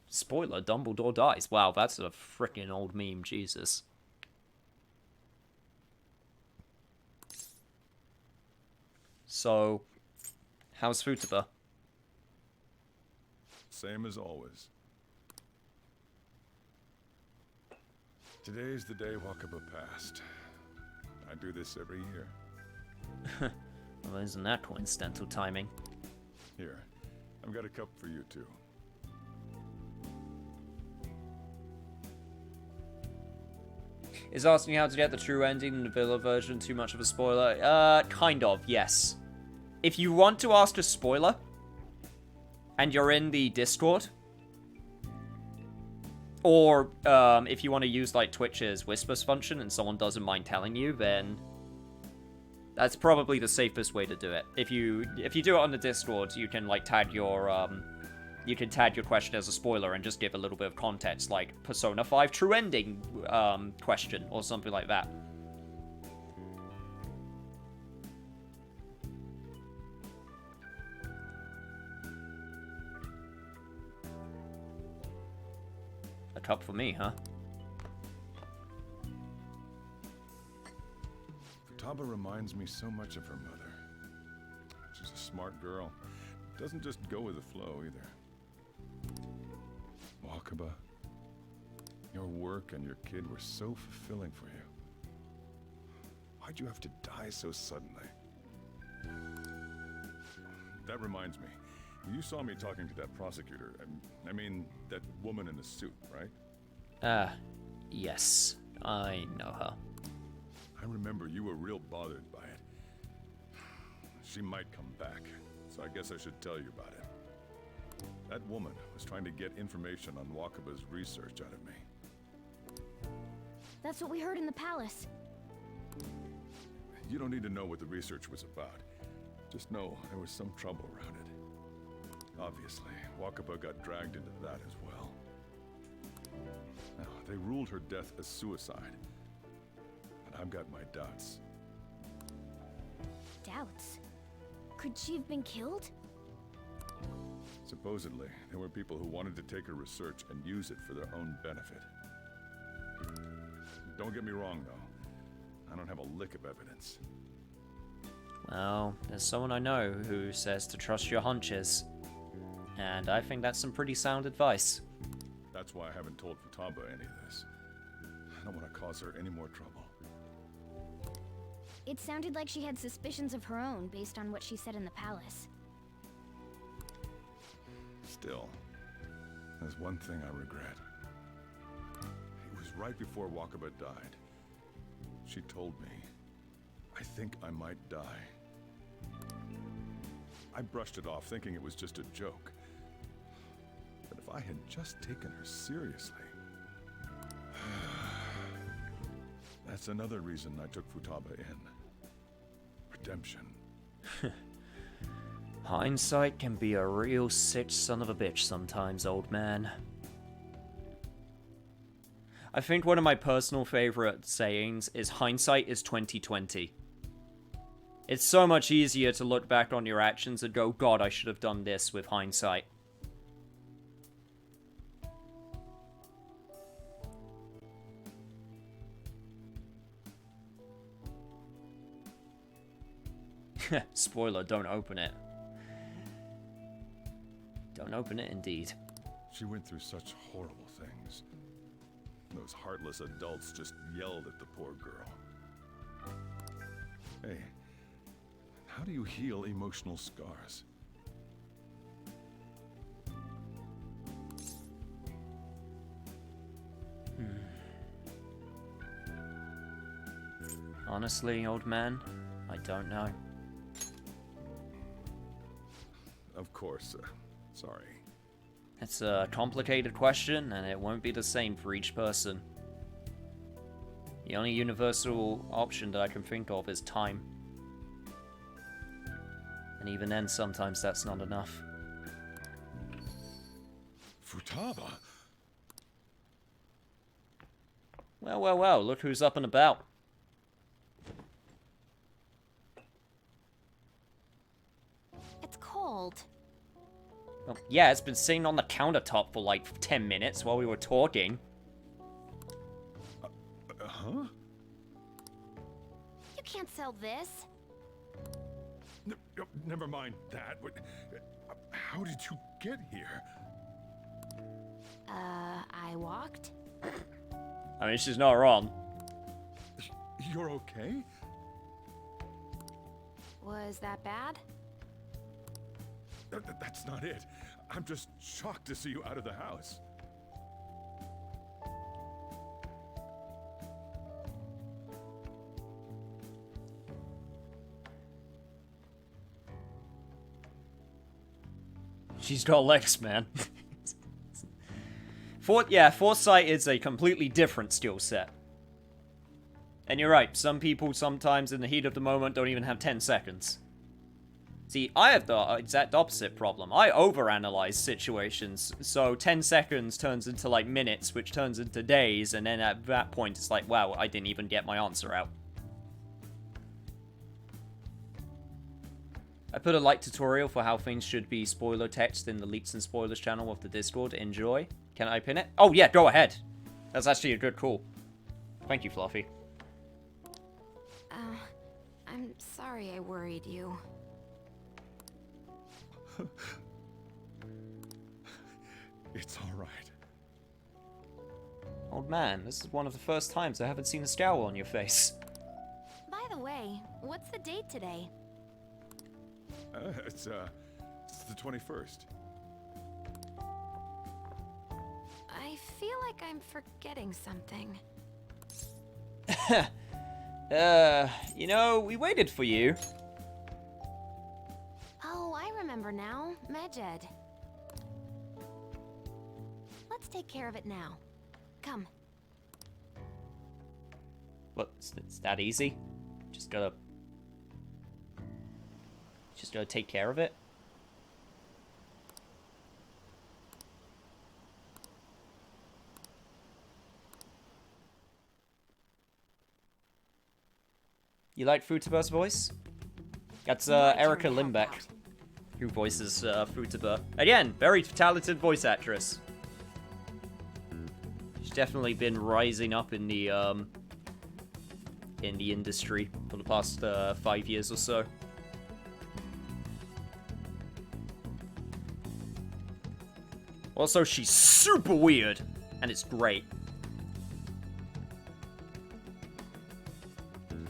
Spoiler, Dumbledore dies. Wow, that's a freaking old meme. Jesus. So, how's Futaba? same as always. Today's the day Wakaba passed. I do this every year. Well, isn't that coincidental timing? Here, I've got a cup for you too. Is asking how to get the true ending in the Villa version too much of a spoiler? Kind of, yes. If you want to ask a spoiler, and you're in the Discord, or if you want to use like Twitch's Whispers function and someone doesn't mind telling you, then that's probably the safest way to do it. If you do it on the Discord, you can like tag your question as a spoiler and just give a little bit of context, like Persona 5 true ending question or something like that. cup for me, huh? Futaba reminds me so much of her mother. She's a smart girl. Doesn't just go with the flow, either. Wakaba, your work and your kid were so fulfilling for you. Why'd you have to die so suddenly? That reminds me. You saw me talking to that prosecutor. I mean, that woman in the suit, right? Yes. I know her. I remember you were real bothered by it. She might come back, so I guess I should tell you about it. That woman was trying to get information on Wakaba's research out of me. That's what we heard in the palace. You don't need to know what the research was about. Just know there was some trouble around it. Obviously, Wakaba got dragged into that as well. Now, they ruled her death as suicide. And I've got my doubts. Doubts? Could she have been killed? Supposedly, there were people who wanted to take her research and use it for their own benefit. Don't get me wrong, though. I don't have a lick of evidence. Well, there's someone I know who says to trust your hunches. And I think that's some pretty sound advice. That's why I haven't told Futaba any of this. I don't want to cause her any more trouble. It sounded like she had suspicions of her own based on what she said in the palace. Still, there's one thing I regret. It was right before Wakaba died. She told me, I think I might die. I brushed it off, thinking it was just a joke. But if I had just taken her seriously... That's another reason I took Futaba in. Redemption. Hindsight can be a real sick son of a bitch sometimes, old man. I think one of my personal favorite sayings is hindsight is 2020. It's so much easier to look back on your actions and go, God, I should have done this with hindsight. Spoiler, don't open it. Don't open it, indeed. She went through such horrible things. Those heartless adults just yelled at the poor girl. Hey, how do you heal emotional scars? Honestly, old man, I don't know. Of course, sorry. It's a complicated question, and it won't be the same for each person. The only universal option that I can think of is time. And even then, sometimes that's not enough. Futaba? Well, well, well, look who's up and about. It's cold. Well, yeah, it's been sitting on the countertop for like 10 minutes while we were talking. Huh? You can't sell this. Never mind that. How did you get here? I walked. I mean, she's not wrong. You're okay? Was that bad? That's not it. I'm just shocked to see you out of the house. She's got legs, man. Foresight is a completely different skill set. And you're right, some people sometimes in the heat of the moment don't even have 10 seconds. See, I have the exact opposite problem. I overanalyze situations, so 10 seconds turns into like minutes, which turns into days, and then at that point it's like, wow, I didn't even get my answer out. I put a light tutorial for how things should be spoiler text in the Leaks and Spoilers channel of the Discord. Enjoy. Can I pin it? Oh, yeah, go ahead. That's actually a good call. Thank you, Fluffy. I'm sorry I worried you. It's all right. Old man, this is one of the first times I haven't seen a scowl on your face. By the way, what's the date today? It's the 21st. I feel like I'm forgetting something. You know, we waited for you. Oh, I remember now. Medjed. Let's take care of it now. Come. What, it's that easy? Just gotta take care of it? You like Futaba's voice? That's Erica Limbeck, who voices Futaba. Again, very talented voice actress. She's definitely been rising up in the industry for the past 5 years or so. Also, she's super weird, and it's great.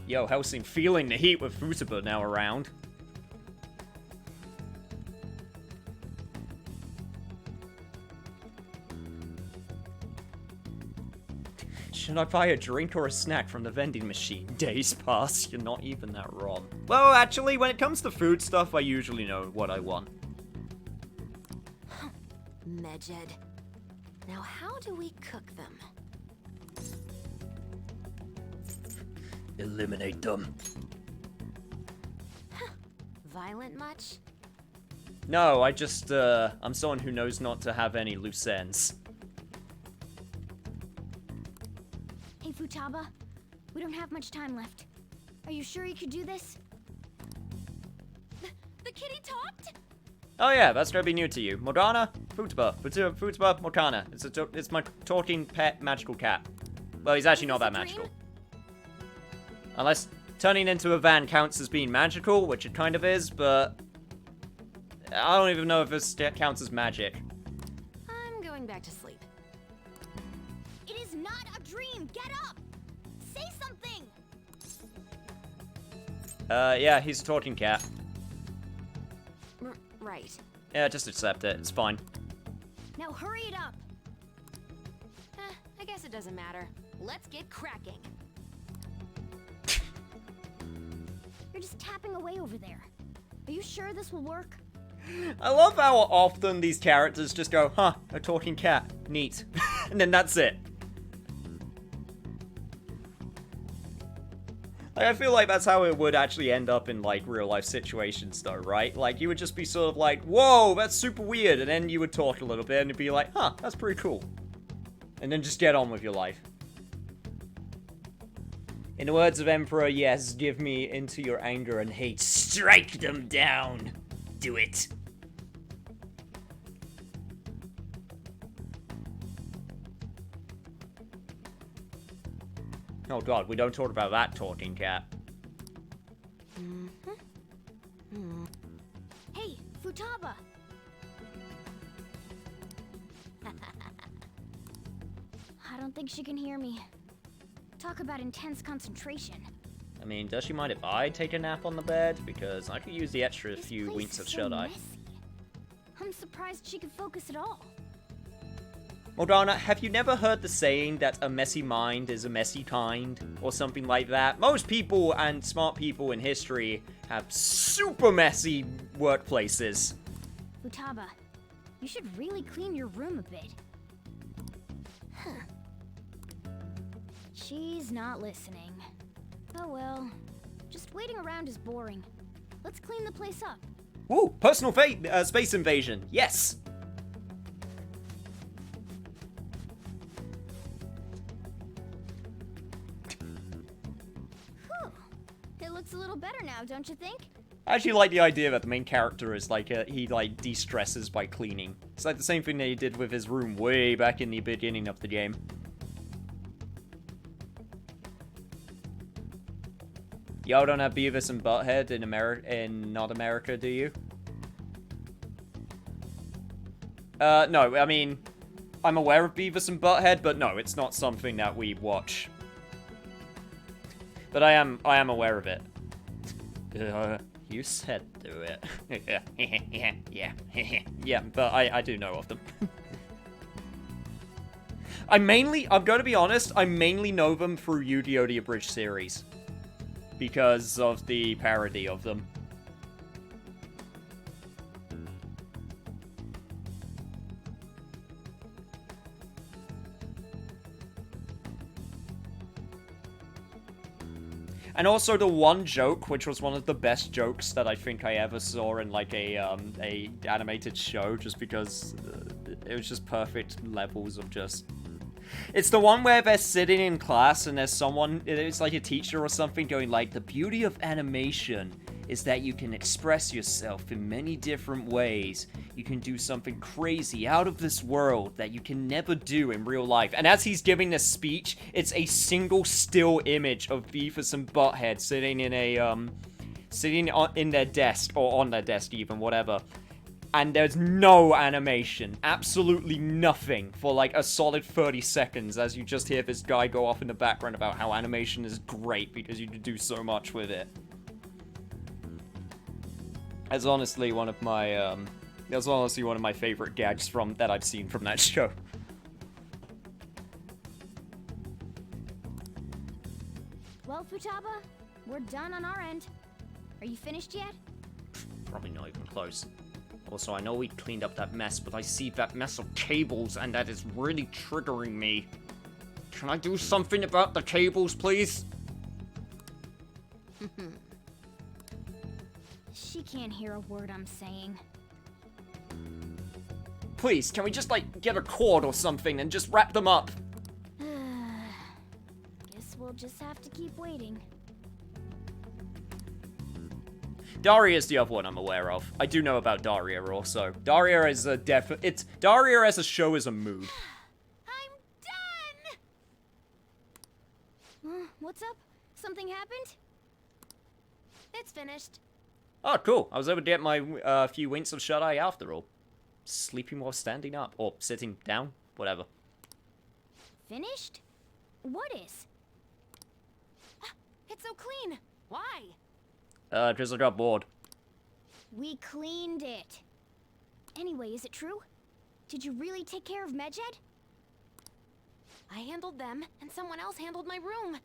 Yo, Helsing feeling the heat with Futaba now around. Should I buy a drink or a snack from the vending machine? Days pass, you're not even that wrong. Well, actually, when it comes to food stuff, I usually know what I want. Medjed. Now how do we cook them? Eliminate them. Violent much? No, I just, I'm someone who knows not to have any loose ends. Hey, Futaba. We don't have much time left. Are you sure you could do this? The kitty talked? Oh yeah, that's gonna be new to you. Morgana, Futaba, Morgana. It's my talking pet magical cat. Well, he's actually not that magical. Unless turning into a van counts as being magical, which it kind of is, but I don't even know if this counts as magic. I'm going back to sleep. It is not a dream! Get up! Say something! Yeah, he's a talking cat. Right. Yeah, just accept it. It's fine. Now hurry it up! I guess it doesn't matter. Let's get cracking. You're just tapping away over there. Are you sure this will work? I love how often these characters just go, huh, a talking cat, neat. And then that's it. Like, I feel like that's how it would actually end up in, like, real life situations, though, right? Like, you would just be sort of like, whoa, that's super weird, and then you would talk a little bit, and it'd be like, huh, that's pretty cool. And then just get on with your life. In the words of Emperor, yes, give me into your anger and hate. Strike them down. Do it. Oh god, we don't talk about that talking cat. Hey, Futaba! I don't think she can hear me. Talk about intense concentration. I mean, does she mind if I take a nap on the bed? Because I could use the extra This few place winks of is so shut-eye. messy. I'm surprised she could focus at all. Morgana, have you never heard the saying that a messy mind is a messy kind? Or something like that? Most people and smart people in history have super messy workplaces. Futaba, you should really clean your room a bit. Huh. She's not listening. Oh well. Just waiting around is boring. Let's clean the place up. Woo! Personal space invasion! Yes! Whew. It looks a little better now, don't you think? I actually like the idea that the main character is like, he like de-stresses by cleaning. It's like the same thing that he did with his room way back in the beginning of the game. Y'all don't have Beavis and Butthead in not America, do you? No, I mean, I'm aware of Beavis and Butthead, but no, it's not something that we watch. But I am aware of it. You said do it. Yeah, but I do know of them. I'm gonna be honest, I mainly know them through Yu-Gi-Oh! The Abridged series. Because of the parody of them. And also the one joke, which was one of the best jokes that I think I ever saw in like a animated show, just because it was just perfect levels of just... It's the one where they're sitting in class and there's someone, it's like a teacher or something going like, the beauty of animation is that you can express yourself in many different ways. You can do something crazy out of this world that you can never do in real life. And as he's giving this speech, it's a single still image of Beavis and Butthead sitting in a, in their desk, or on their desk even, whatever. And there's no animation, absolutely nothing, for like a solid 30 seconds as you just hear this guy go off in the background about how animation is great because you can do so much with it. That's honestly one of my, favorite gags that I've seen from that show. Well, Futaba, we're done on our end. Are you finished yet? Probably not even close. Also, I know we cleaned up that mess, but I see that mess of cables, and that is really triggering me. Can I do something about the cables, please? She can't hear a word I'm saying. Please, can we just, like, get a cord or something and just wrap them up? Guess we'll just have to keep waiting. Daria is the other one I'm aware of. I do know about Daria also. Daria is a Daria as a show is a mood. I'm done! What's up? Something happened? It's finished. Oh, cool. I was able to get my few winks of shut-eye after all. Sleeping while standing up. Or sitting down. Whatever. Finished? What is? It's so clean. Why? Because I got bored. We cleaned it. Anyway, is it true? Did you really take care of Medjed? I handled them, and someone else handled my room.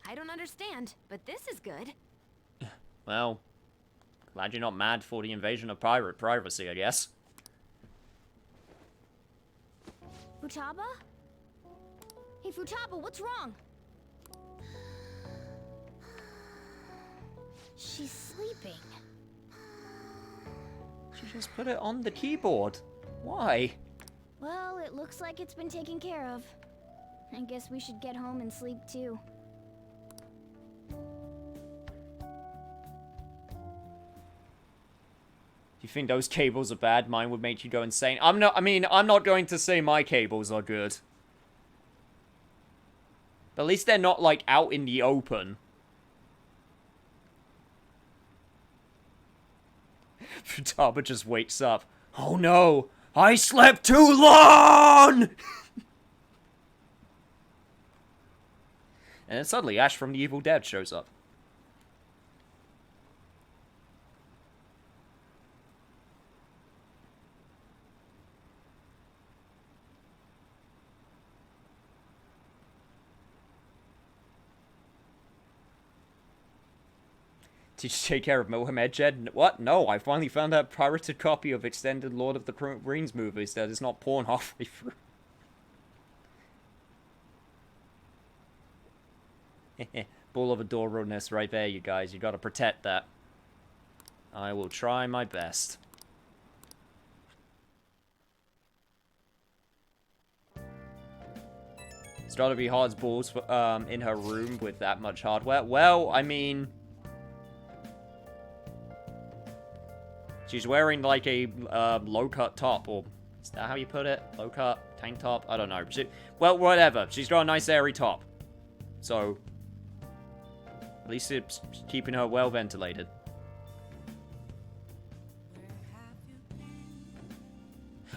I don't understand, but this is good. Well, glad you're not mad for the invasion of privacy, I guess. Futaba? Hey, Futaba, what's wrong? She's sleeping. She just put it on the keyboard. Why? Well, it looks like it's been taken care of. I guess we should get home and sleep too. You think those cables are bad? Mine would make you go insane. I'm not going to say my cables are good. But at least they're not, like, out in the open. Futaba just wakes up. Oh no! I slept too long! And then suddenly Ash from the Evil Dead shows up. Did you take care of Medjed? What? No, I finally found that pirated copy of extended Lord of the Rings movies that is not porn halfway through. Bull of adorableness right there, you guys. You gotta protect that. I will try my best. It's gotta be hard as balls for, in her room with that much hardware. Well, I mean... She's wearing like a low-cut top, or is that how you put it? Low-cut tank top? I don't know. Well, whatever. She's got a nice airy top. So, at least it's keeping her well ventilated.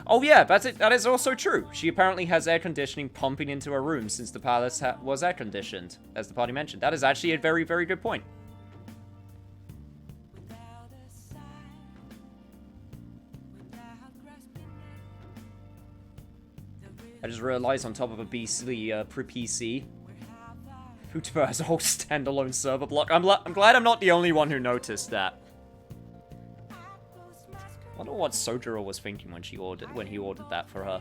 Oh yeah, that's it. That is also true. She apparently has air conditioning pumping into her room since the palace was air conditioned, as the party mentioned. That is actually a very, very good point. I just realized on top of a beastly pre-PC, Futaba has a whole standalone server block. I'm glad I'm not the only one who noticed that. I wonder what Sojiro was thinking when he ordered that for her.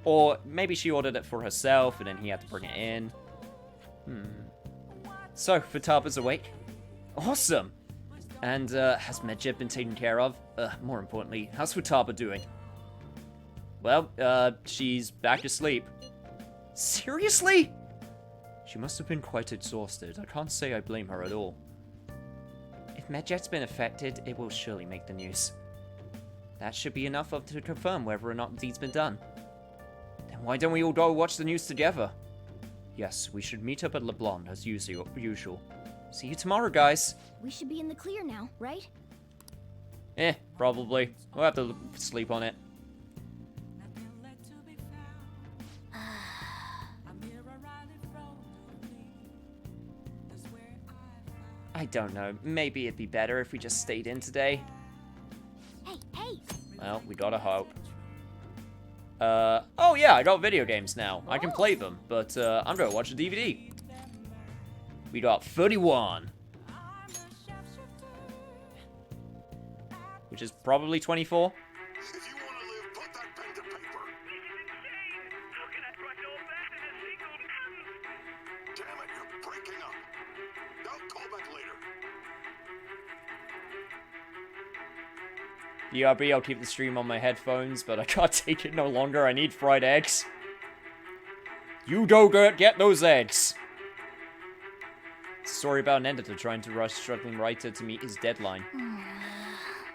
Or maybe she ordered it for herself and then he had to bring it in. So, Futaba's awake. Awesome! And, has Medjed been taken care of? More importantly, how's Futaba doing? Well, she's back asleep. Seriously? She must have been quite exhausted. I can't say I blame her at all. If Medjed's been affected, it will surely make the news. That should be enough to confirm whether or not the deed's been done. Then why don't we all go watch the news together? Yes, we should meet up at Le Blonde as usual. See you tomorrow, guys. We should be in the clear now, right? Probably. We'll have to sleep on it. I don't know. Maybe it'd be better if we just stayed in today. Hey! Well, we gotta hope. Oh yeah, I got video games now. I can play them, but I'm gonna watch a DVD. We got 31. Which is probably 24. If you want to live, put that pen to paper. Damn it, you're breaking up. Don't call back later. BRB, I'll keep the stream on my headphones, but I can't take it no longer. I need fried eggs. You go get those eggs. It's a story about an editor trying to rush a struggling writer to meet his deadline.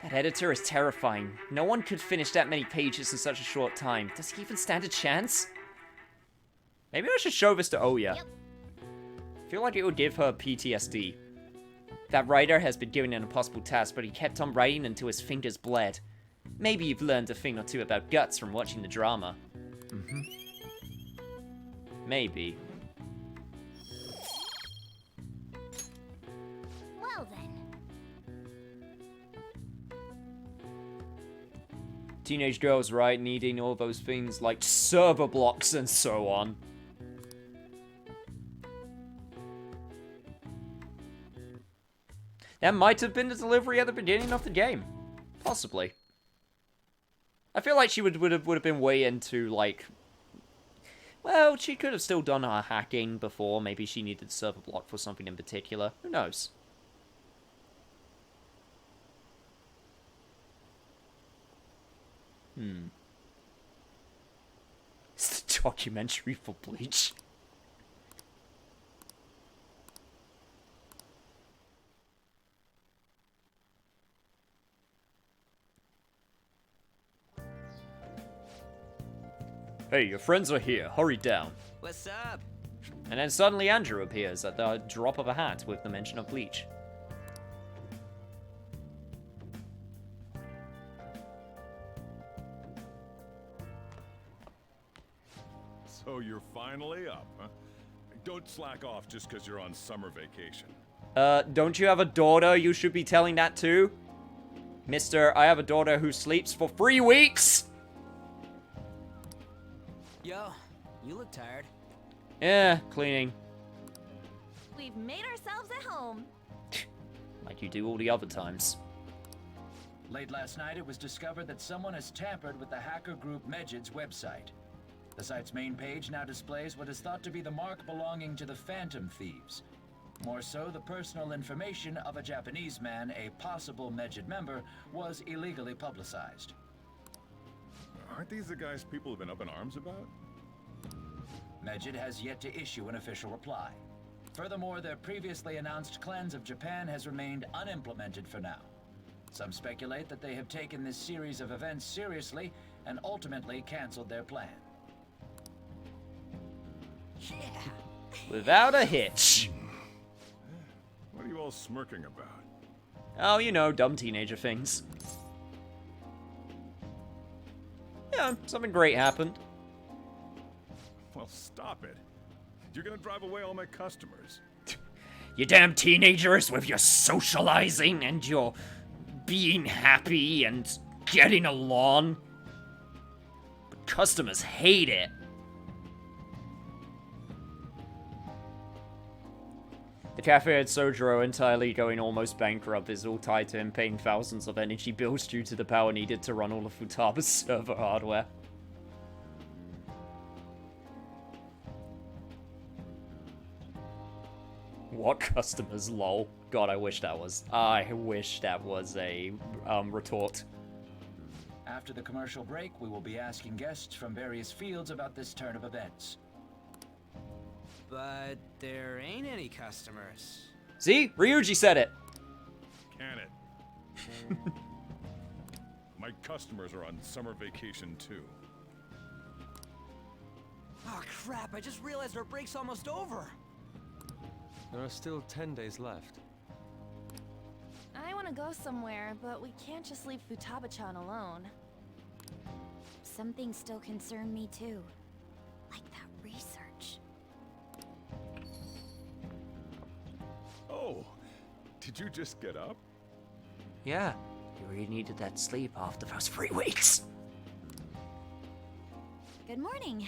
That editor is terrifying. No one could finish that many pages in such a short time. Does he even stand a chance? Maybe I should show this to Oya. Yep. I feel like it would give her PTSD. That writer has been given an impossible task, but he kept on writing until his fingers bled. Maybe you've learned a thing or two about guts from watching the drama. Maybe. Well then. Teenage girls, right, needing all those things like server blocks and so on. That might have been the delivery at the beginning of the game. Possibly. I feel like she would have been way into, like... Well, she could have still done her hacking before. Maybe she needed server block for something in particular. Who knows? It's the documentary for Bleach. Hey, your friends are here. Hurry down. What's up? And then suddenly Andrew appears at the drop of a hat with the mention of Bleach. So you're finally up, huh? Don't slack off just because you're on summer vacation. Don't you have a daughter you should be telling that to? Mister, I have a daughter who sleeps for 3 weeks! Yo, you look tired. Yeah, cleaning. We've made ourselves at home. Like you do all the other times. Late last night, it was discovered that someone has tampered with the hacker group Medjed's website. The site's main page now displays what is thought to be the mark belonging to the Phantom Thieves. More so, the personal information of a Japanese man, a possible Medjed member, was illegally publicized. Aren't these the guys people have been up in arms about? Medjed has yet to issue an official reply. Furthermore, their previously announced cleanse of Japan has remained unimplemented for now. Some speculate that they have taken this series of events seriously and ultimately canceled their plan. Yeah. Without a hitch. What are you all smirking about? Oh, you know, dumb teenager things. Yeah, something great happened. Well, stop it. You're gonna drive away all my customers. You damn teenagers with your socializing and your being happy and getting along. But customers hate it. The cafe at Sojiro entirely going almost bankrupt is all tied to him paying thousands of energy bills due to the power needed to run all of Futaba's server hardware. What customers, lol. God, I wish that was a retort. After the commercial break, we will be asking guests from various fields about this turn of events. But there ain't any customers. See? Ryuji said it. Can it? My customers are on summer vacation too. Oh crap, I just realized our break's almost over. There are still 10 days left. I want to go somewhere, but we can't just leave Futaba-chan alone. Some things still concern me too. Like that research. Oh, did you just get up? Yeah, you really needed that sleep after those 3 weeks. Good morning.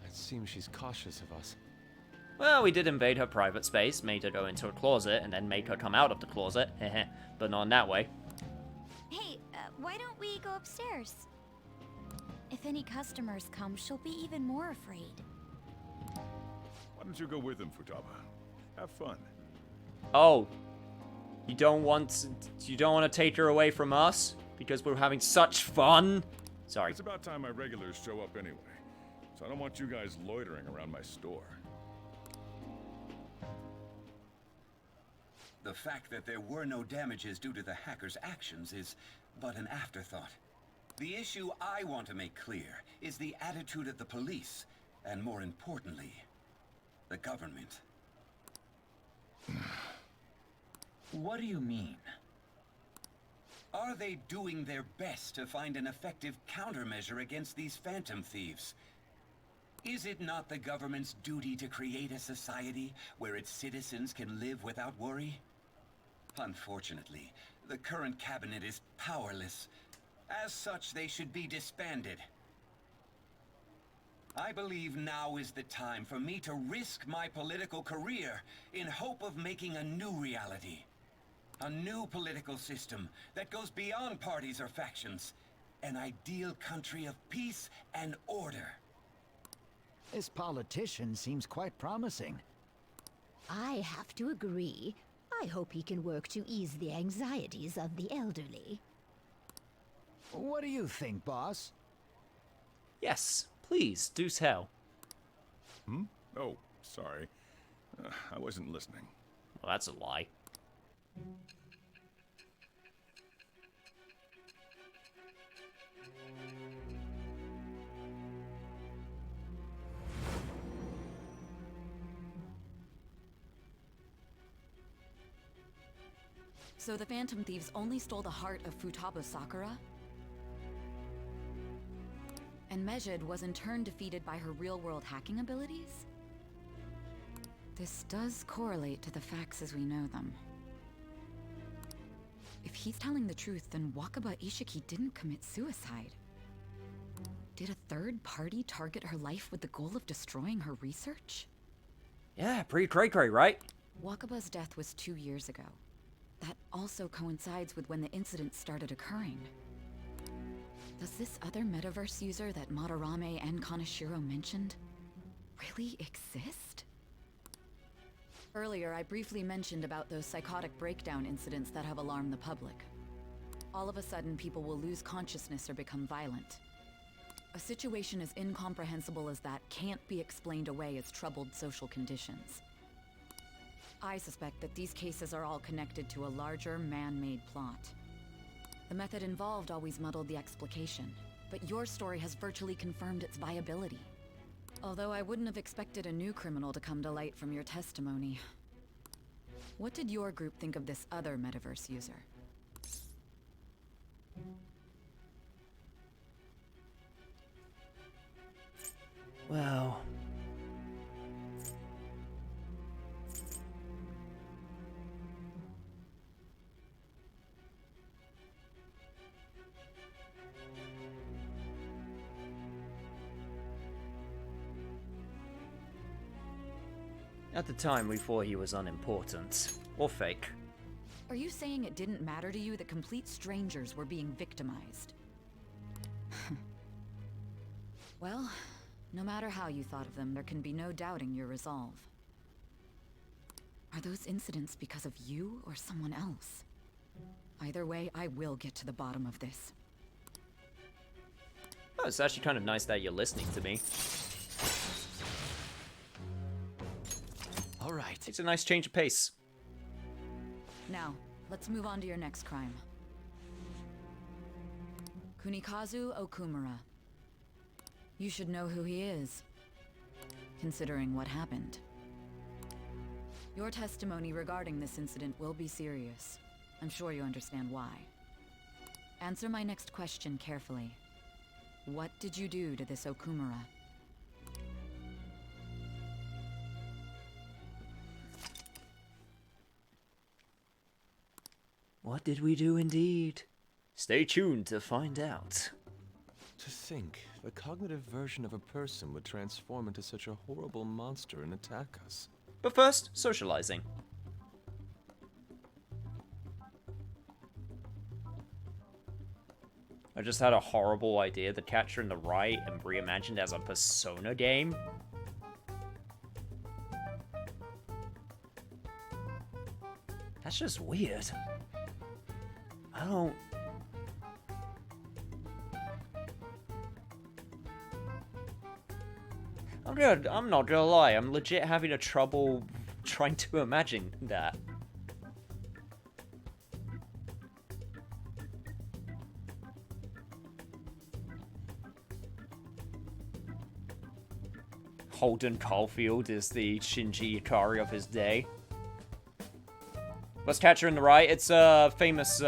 It seems she's cautious of us. Well, we did invade her private space, made her go into a closet, and then make her come out of the closet. But not in that way. Hey, why don't we go upstairs? If any customers come, she'll be even more afraid. Why don't you go with them, Futaba? Have fun. Oh, you don't want to take her away from us because we're having such fun? Sorry. It's about time my regulars show up anyway, so I don't want you guys loitering around my store. The fact that there were no damages due to the hackers' actions is but an afterthought. The issue I want to make clear is the attitude of the police, and more importantly, the government. What do you mean? Are they doing their best to find an effective countermeasure against these phantom thieves? Is it not the government's duty to create a society where its citizens can live without worry? Unfortunately, the current cabinet is powerless. As such, they should be disbanded. I believe now is the time for me to risk my political career in hope of making a new reality. A new political system that goes beyond parties or factions. An ideal country of peace and order. This politician seems quite promising. I have to agree. I hope he can work to ease the anxieties of the elderly. What do you think, boss? Yes, please, do tell. Oh, sorry. I wasn't listening. Well, that's a lie. So the Phantom Thieves only stole the heart of Futaba Sakura? And Mejid was in turn defeated by her real-world hacking abilities? This does correlate to the facts as we know them. If he's telling the truth, then Wakaba Ishiki didn't commit suicide. Did a third party target her life with the goal of destroying her research? Yeah, pretty cray-cray, right? Wakaba's death was 2 years ago. That also coincides with when the incident started occurring. Does this other metaverse user that Madarame and Kaneshiro mentioned really exist? Earlier, I briefly mentioned about those psychotic breakdown incidents that have alarmed the public. All of a sudden, people will lose consciousness or become violent. A situation as incomprehensible as that can't be explained away as troubled social conditions. I suspect that these cases are all connected to a larger, man-made plot. The method involved always muddled the explication, but your story has virtually confirmed its viability. Although I wouldn't have expected a new criminal to come to light from your testimony. What did your group think of this other metaverse user? Well... At the time, we thought he was unimportant. Or fake. Are you saying it didn't matter to you that complete strangers were being victimized? Well, no matter how you thought of them, there can be no doubting your resolve. Are those incidents because of you or someone else? Either way, I will get to the bottom of this. Oh, it's actually kind of nice that you're listening to me. All right. It's a nice change of pace. Now, let's move on to your next crime. Kunikazu Okumura. You should know who he is, considering what happened. Your testimony regarding this incident will be serious. I'm sure you understand why. Answer my next question carefully. What did you do to this Okumura? What did we do indeed? Stay tuned to find out. To think, the cognitive version of a person would transform into such a horrible monster and attack us. But first, socializing. I just had a horrible idea, The Catcher in the Rye, and reimagined as a Persona game. That's just weird. I don't... I'm not gonna lie, I'm legit having a trouble trying to imagine that. Holden Caulfield is the Shinji Ikari of his day. What's Catcher in the Rye? It's a famous,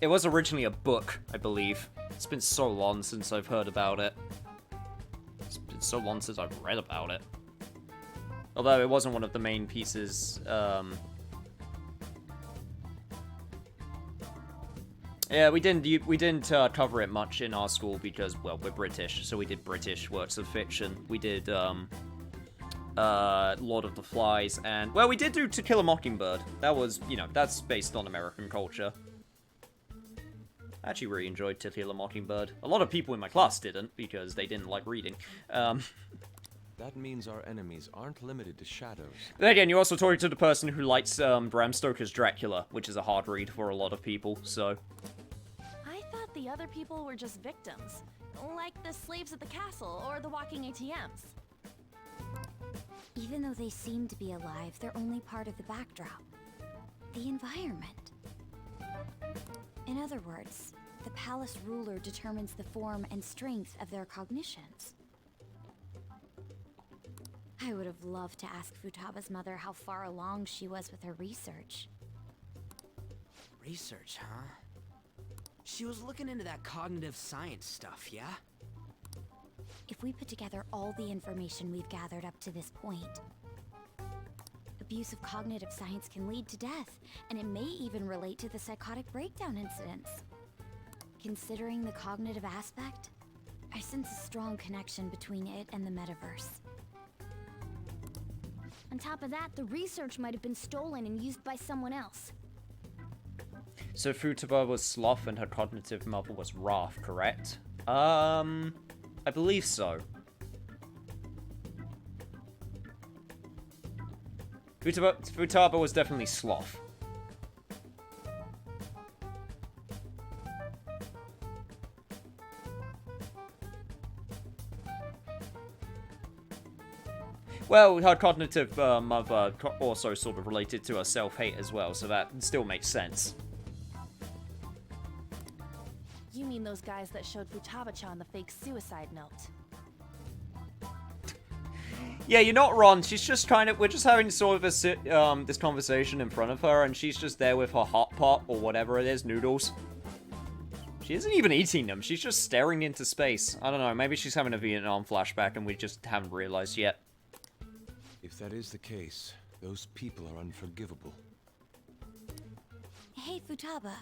It was originally a book, I believe. It's been so long since I've heard about it. It's been so long since I've read about it. Although it wasn't one of the main pieces, Yeah, we didn't cover it much in our school because, well, we're British, so we did British works of fiction. We did, Lord of the Flies, and, well, we did do To Kill a Mockingbird. That was, you know, that's based on American culture. I actually really enjoyed To Kill a Mockingbird. A lot of people in my class didn't, because they didn't like reading. That means our enemies aren't limited to shadows. Then again, you're also talking to the person who likes, Bram Stoker's Dracula, which is a hard read for a lot of people, so... I thought the other people were just victims. Like the slaves at the castle, or the walking ATMs. Even though they seem to be alive, they're only part of the backdrop. The environment. In other words, the palace ruler determines the form and strength of their cognitions. I would have loved to ask Futaba's mother how far along she was with her research. Research, huh? She was looking into that cognitive science stuff, yeah? If we put together all the information we've gathered up to this point, abuse of cognitive science can lead to death, and it may even relate to the psychotic breakdown incidents. Considering the cognitive aspect, I sense a strong connection between it and the metaverse. On top of that, the research might have been stolen and used by someone else. So Futaba was Sloth and her cognitive mother was Wrath, correct? I believe so. Futaba was definitely Sloth. Well, her cognitive mother also sort of related to her self-hate as well, so that still makes sense. You mean those guys that showed Futaba-chan the fake suicide note? Yeah, you're not wrong. She's just kind of... We're just having sort of a, this conversation in front of her, and she's just there with her hot pot, or whatever it is, noodles. She isn't even eating them. She's just staring into space. I don't know. Maybe she's having a Vietnam flashback, and we just haven't realized yet. If that is the case, those people are unforgivable. Hey, Futaba.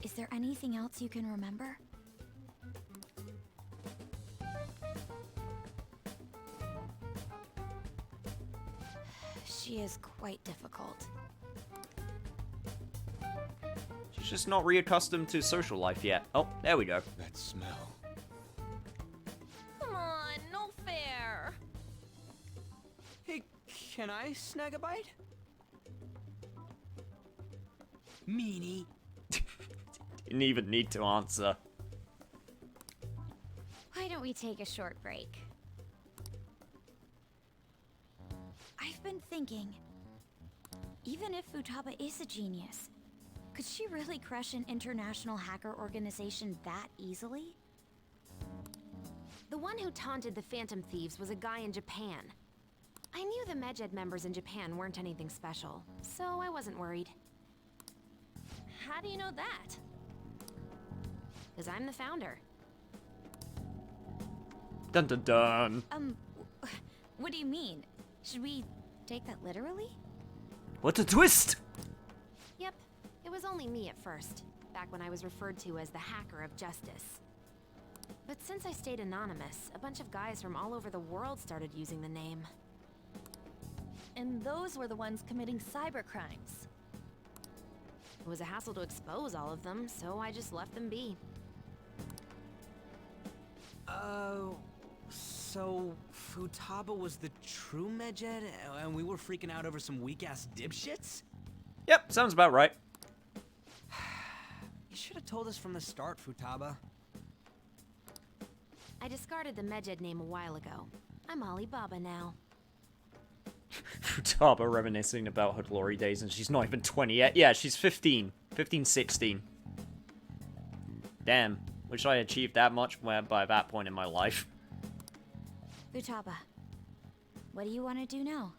Is there anything else you can remember? She is quite difficult. She's just not reaccustomed to social life yet. Oh, there we go. That smell. Come on, no fair. Hey, can I snag a bite? Meanie. Didn't even need to answer. Why don't we take a short break? I've been thinking, even if Futaba is a genius, could she really crush an international hacker organization that easily? The one who taunted the Phantom Thieves was a guy in Japan. I knew the Medjed members in Japan weren't anything special, so I wasn't worried. How do you know that? Because I'm the founder. Dun dun dun. What do you mean? Should we take that literally? What a twist! Yep, it was only me at first, back when I was referred to as the Hacker of Justice. But since I stayed anonymous, a bunch of guys from all over the world started using the name. And those were the ones committing cybercrimes. It was a hassle to expose all of them, so I just left them be. So Futaba was the true Medjed, and we were freaking out over some weak-ass dipshits? Yep, sounds about right. You should have told us from the start, Futaba. I discarded the Medjed name a while ago. I'm Alibaba now. Futaba reminiscing about her glory days, and she's not even 20 yet. Yeah, she's 15. 15, 16. Damn. Wish I achieved that much by that point in my life. Futaba, what do you want to do now?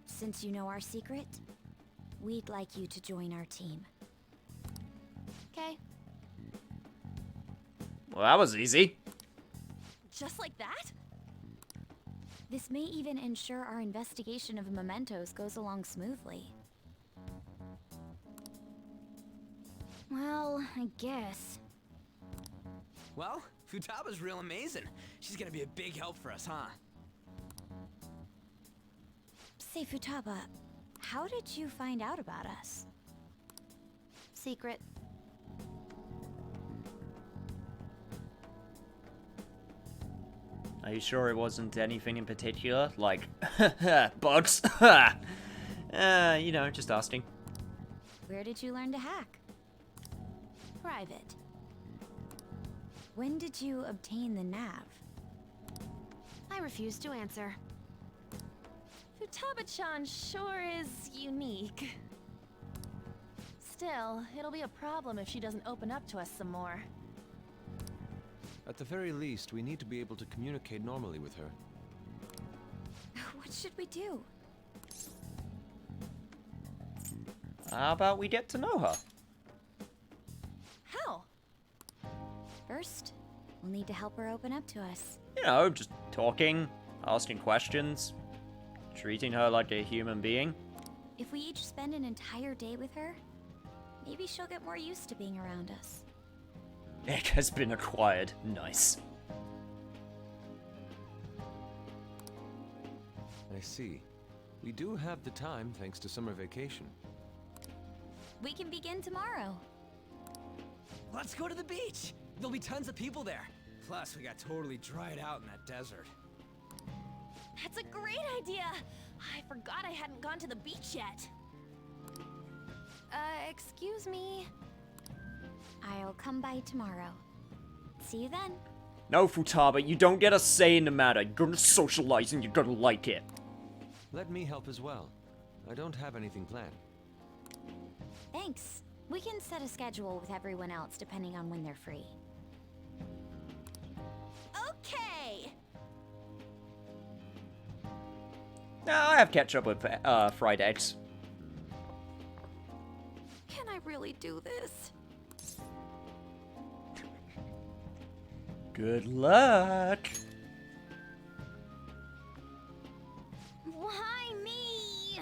Since you know our secret, we'd like you to join our team. Okay. Well, that was easy. Just like that? This may even ensure our investigation of mementos goes along smoothly. Well, I guess. Well, Futaba's real amazing. She's gonna be a big help for us, huh? Say, Futaba, how did you find out about us? Secret. Are you sure it wasn't anything in particular? Like, bugs? You know, just asking. Where did you learn to hack? Private. When did you obtain the nav? I refuse to answer. Futaba-chan sure is unique. Still, it'll be a problem if she doesn't open up to us some more. At the very least, we need to be able to communicate normally with her. What should we do? How about we get to know her? How? First, we'll need to help her open up to us. You know, just talking, asking questions, treating her like a human being. If we each spend an entire day with her, maybe she'll get more used to being around us. Egg has been acquired. Nice. I see. We do have the time thanks to summer vacation. We can begin tomorrow. Let's go to the beach! There'll be tons of people there. Plus, we got totally dried out in that desert. That's a great idea! I forgot I hadn't gone to the beach yet. Excuse me? I'll come by tomorrow. See you then. No, Futaba, you don't get a say in the matter. You're gonna socialize and you're gonna like it. Let me help as well. I don't have anything planned. Thanks. We can set a schedule with everyone else depending on when they're free. Okay. No, I have ketchup with fried eggs. Can I really do this? Good luck. Why me?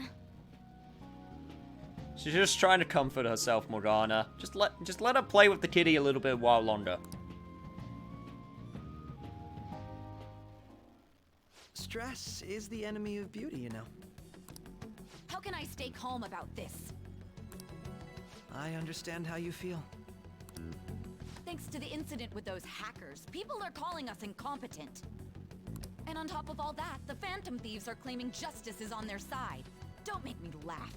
She's just trying to comfort herself, Morgana. Just let her play with the kitty a little bit while longer. Stress is the enemy of beauty, you know. How can I stay calm about this? I understand how you feel. Thanks to the incident with those hackers, people are calling us incompetent. And on top of all that, the Phantom Thieves are claiming justice is on their side. Don't make me laugh.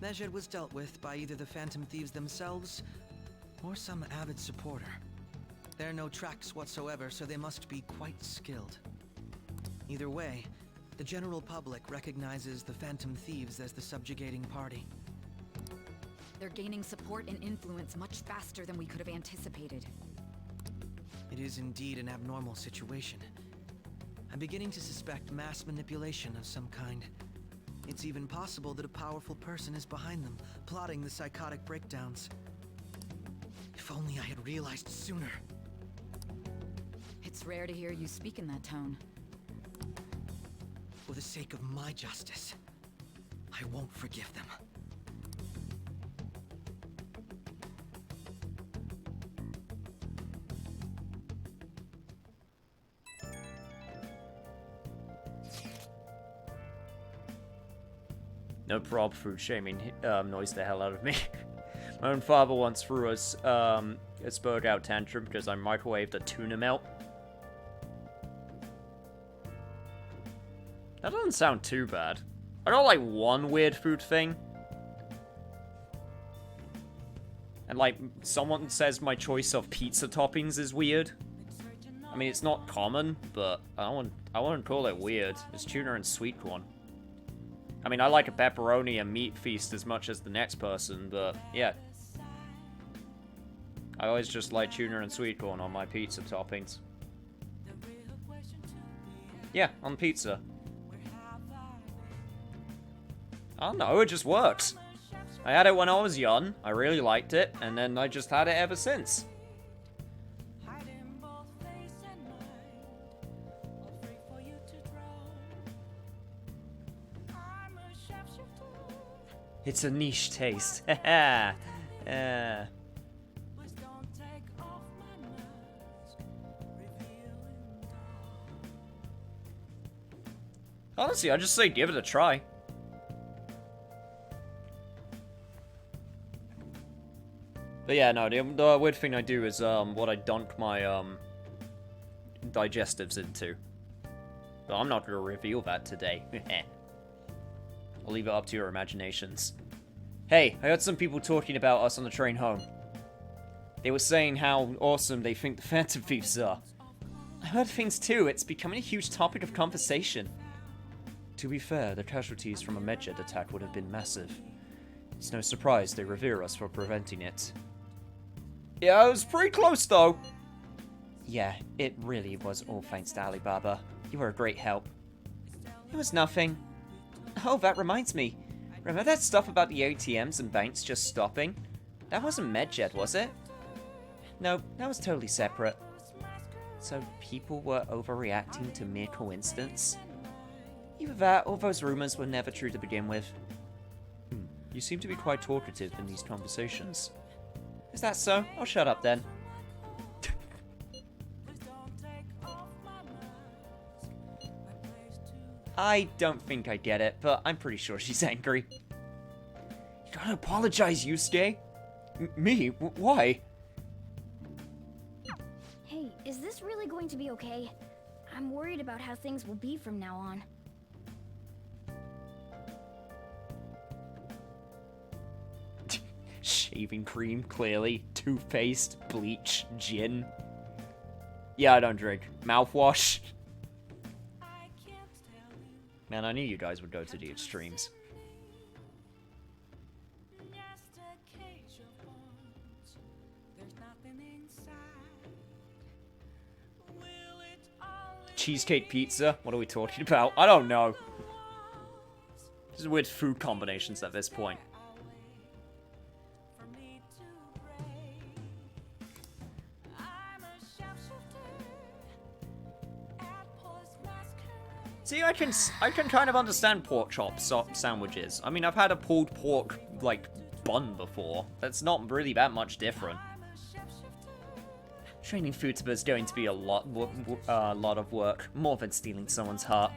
Medjed was dealt with by either the Phantom Thieves themselves or some avid supporter. There are no tracks whatsoever, so they must be quite skilled. Either way, the general public recognizes the Phantom Thieves as the subjugating party. They're gaining support and influence much faster than we could have anticipated. It is indeed an abnormal situation. I'm beginning to suspect mass manipulation of some kind. It's even possible that a powerful person is behind them, plotting the psychotic breakdowns. If only I had realized sooner. It's rare to hear you speak in that tone. For the sake of my justice, I won't forgive them. No prob food shaming annoys the hell out of me. My own father once threw us a spurred out tantrum because I microwaved a tuna melt. That doesn't sound too bad. I got like one weird food thing. And like someone says my choice of pizza toppings is weird. I mean it's not common, but I wouldn't call it weird. It's tuna and sweet corn. I mean, I like a pepperoni and meat feast as much as the next person, but yeah. I always just like tuna and sweet corn on my pizza toppings. Yeah, on pizza. I don't know, it just works. I had it when I was young, I really liked it, and then I just had it ever since. It's a niche taste. Honestly, I just say give it a try. But yeah, no, the weird thing I do is what I dunk my digestives into. But I'm not going to reveal that today. I'll leave it up to your imaginations. Hey, I heard some people talking about us on the train home. They were saying how awesome they think the Phantom Thieves are. I heard things too, it's becoming a huge topic of conversation. To be fair, the casualties from a Medjed attack would have been massive. It's no surprise they revere us for preventing it. Yeah, it was pretty close though. Yeah, it really was all thanks to Alibaba. You were a great help. It was nothing. Oh, that reminds me. Remember that stuff about the ATMs and banks just stopping? That wasn't Medjed, was it? No, that was totally separate. So people were overreacting to mere coincidence? Either that, or those rumors were never true to begin with. You seem to be quite talkative in these conversations. Is that so? I'll shut up then. I don't think I get it, but I'm pretty sure she's angry. You gotta apologize, Yusuke. Me? Why? Hey, is this really going to be okay? I'm worried about how things will be from now on. Shaving cream, clearly. Toothpaste, bleach, gin. Yeah, I don't drink. Mouthwash. Man, I knew you guys would go to the extremes. Cheesecake pizza? What are we talking about? I don't know. These are weird food combinations at this point. See, I can kind of understand pork chop sandwiches. I mean, I've had a pulled pork, like, bun before. That's not really that much different. Training Futaba is going to be a lot of work, more than stealing someone's heart.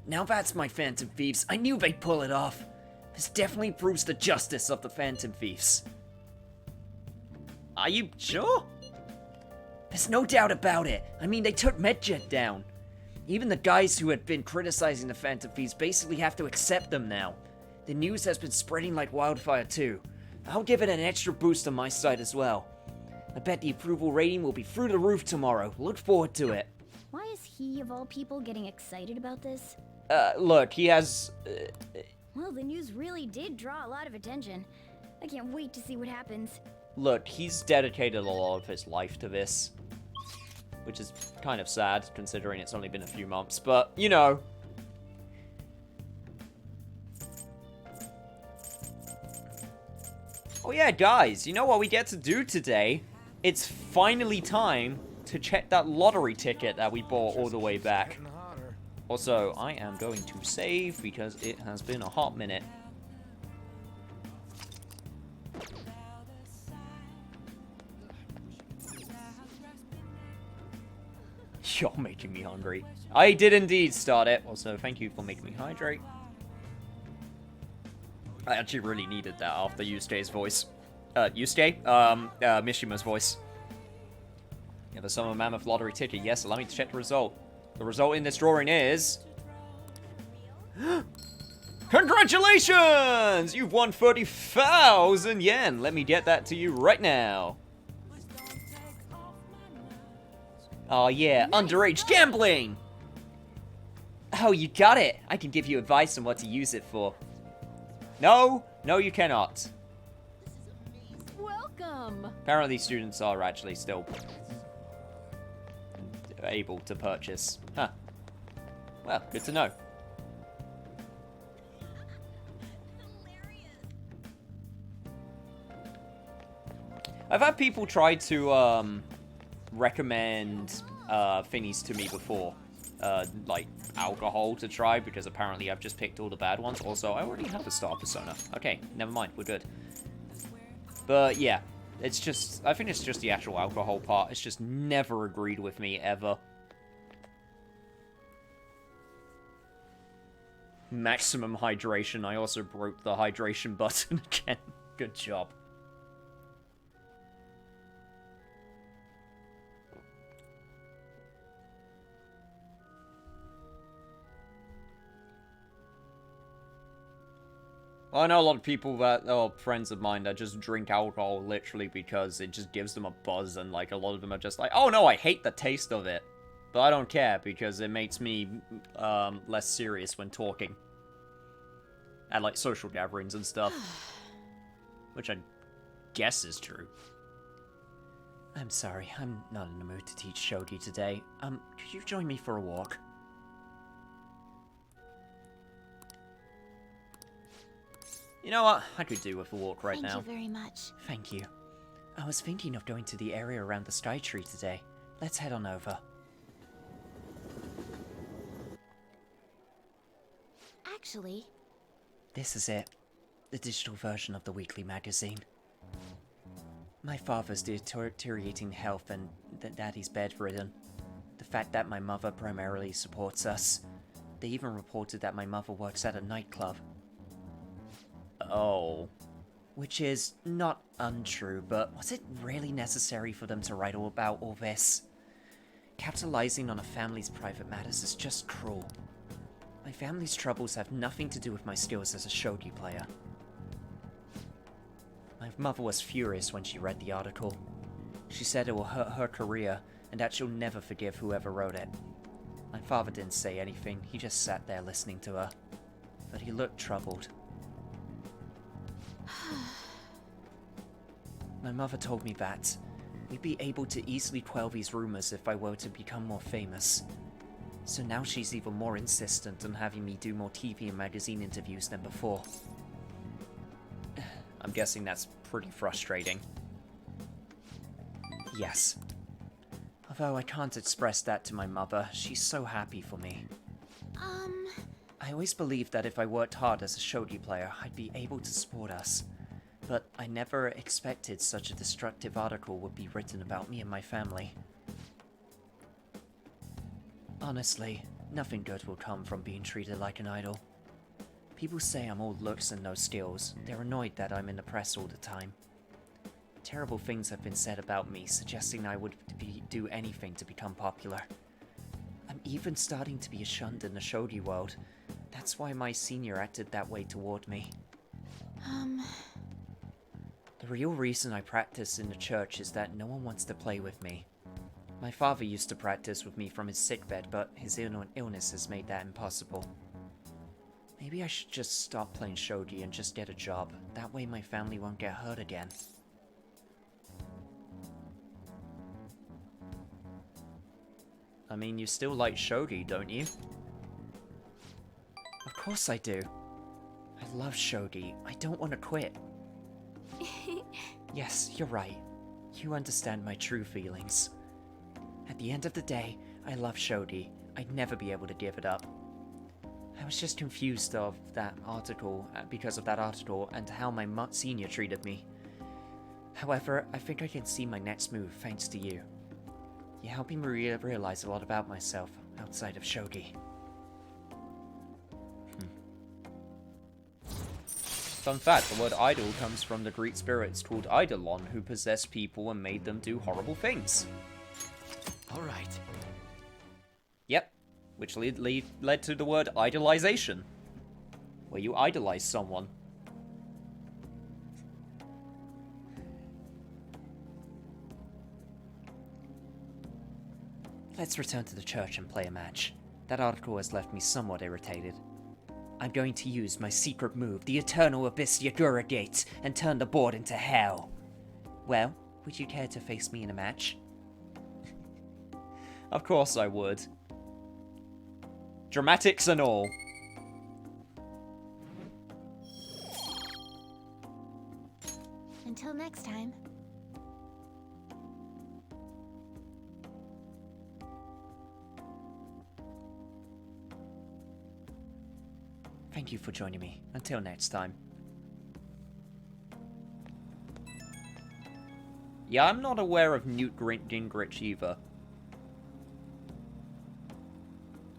Now that's my Phantom Thieves. I knew they'd pull it off. This definitely proves the justice of the Phantom Thieves. Are you sure? There's no doubt about it. I mean, they took Medjet down. Even the guys who had been criticizing the Phantom Thieves basically have to accept them now. The news has been spreading like wildfire too. I'll give it an extra boost on my side as well. I bet the approval rating will be through the roof tomorrow. Look forward to it. Why is he, of all people, getting excited about this? Look, he has... Well, the news really did draw a lot of attention. I can't wait to see what happens. Look, he's dedicated a lot of his life to this. Which is kind of sad, considering it's only been a few months, but, you know. Oh yeah, guys, you know what we get to do today? It's finally time to check that lottery ticket that we bought all the way back. Also, I am going to save because it has been a hot minute. You're making me hungry. I did indeed start it. Also, thank you for making me hydrate. I actually really needed that after Yusuke's voice. Mishima's voice. Yeah, the Summer Mammoth lottery ticket. Yes, allow me to check the result. The result in this drawing is... Congratulations! You've won 30,000 yen. Let me get that to you right now. Oh yeah, underage gambling! Oh, you got it! I can give you advice on what to use it for. No, you cannot. Welcome! Apparently students are actually still able to purchase. Huh. Well, good to know. I've had people try to, recommend thingies to me before, like alcohol to try, because apparently I've just picked all the bad ones. Also, I already have a star persona. Okay, never mind, we're good. But yeah, it's just, I think it's just the actual alcohol part. It's just never agreed with me, ever. Maximum hydration. I also broke the hydration button again. Good job. Well, I know a lot of people that are friends of mine that just drink alcohol literally because it just gives them a buzz, and like a lot of them are just like, oh no, I hate the taste of it. But I don't care because it makes me less serious when talking. At like social gatherings and stuff. Which I guess is true. I'm sorry, I'm not in the mood to teach shogi today. Could you join me for a walk? You know what? I could do with a walk right now. Thank you very much. Thank you. I was thinking of going to the area around the Sky Tree today. Let's head on over. Actually... This is it. The digital version of the weekly magazine. My father's deteriorating health and Daddy's bedridden. The fact that my mother primarily supports us. They even reported that my mother works at a nightclub. Oh. Which is not untrue, but was it really necessary for them to write all about all this? Capitalizing on a family's private matters is just cruel. My family's troubles have nothing to do with my skills as a shogi player. My mother was furious when she read the article. She said it will hurt her career, and that she'll never forgive whoever wrote it. My father didn't say anything, he just sat there listening to her. But he looked troubled. My mother told me that we'd be able to easily quell these rumors if I were to become more famous. So now she's even more insistent on having me do more TV and magazine interviews than before. I'm guessing that's pretty frustrating. Yes. Although I can't express that to my mother, she's so happy for me. I always believed that if I worked hard as a shogi player, I'd be able to support us. But I never expected such a destructive article would be written about me and my family. Honestly, nothing good will come from being treated like an idol. People say I'm all looks and no skills. They're annoyed that I'm in the press all the time. Terrible things have been said about me, suggesting I would do anything to become popular. I'm even starting to be shunned in the shogi world. That's why my senior acted that way toward me. The real reason I practice in the church is that no one wants to play with me. My father used to practice with me from his sickbed, but his illness has made that impossible. Maybe I should just stop playing shogi and just get a job. That way my family won't get hurt again. I mean, you still like shogi, don't you? Of course I do. I love shogi. I don't want to quit. Yes, you're right. You understand my true feelings. At the end of the day, I love shogi. I'd never be able to give it up. I was just confused of that article, because of that article, and how my senior treated me. However, I think I can see my next move thanks to you. You're helping me realize a lot about myself outside of shogi. Fun fact, the word idol comes from the Greek spirits called eidolon, who possessed people and made them do horrible things. Alright. Yep, which led to the word idolization, where you idolize someone. Let's return to the church and play a match. That article has left me somewhat irritated. I'm going to use my secret move, the Eternal Abyss Yagura Gate, and turn the board into hell. Well, would you care to face me in a match? Of course I would. Dramatics and all. Until next time. Thank you for joining me. Until next time. Yeah, I'm not aware of Newt Gingrich either.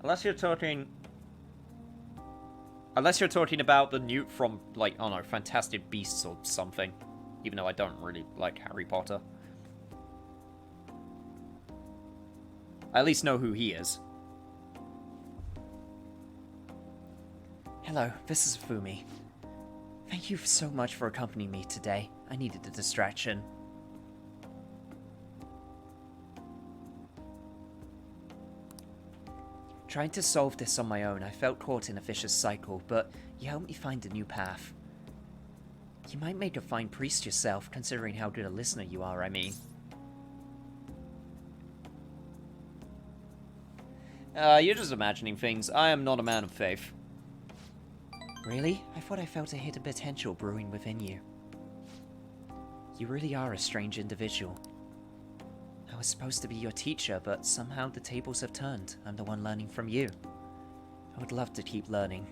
Unless you're talking about the Newt from, like, I don't know, Fantastic Beasts or something. Even though I don't really like Harry Potter. I at least know who he is. Hello, this is Fumi. Thank you so much for accompanying me today. I needed a distraction. Trying to solve this on my own, I felt caught in a vicious cycle, but you helped me find a new path. You might make a fine priest yourself, considering how good a listener you are, I mean. You're just imagining things. I am not a man of faith. Really? I thought I felt a hidden potential brewing within you. You really are a strange individual. I was supposed to be your teacher, but somehow the tables have turned. I'm the one learning from you. I would love to keep learning.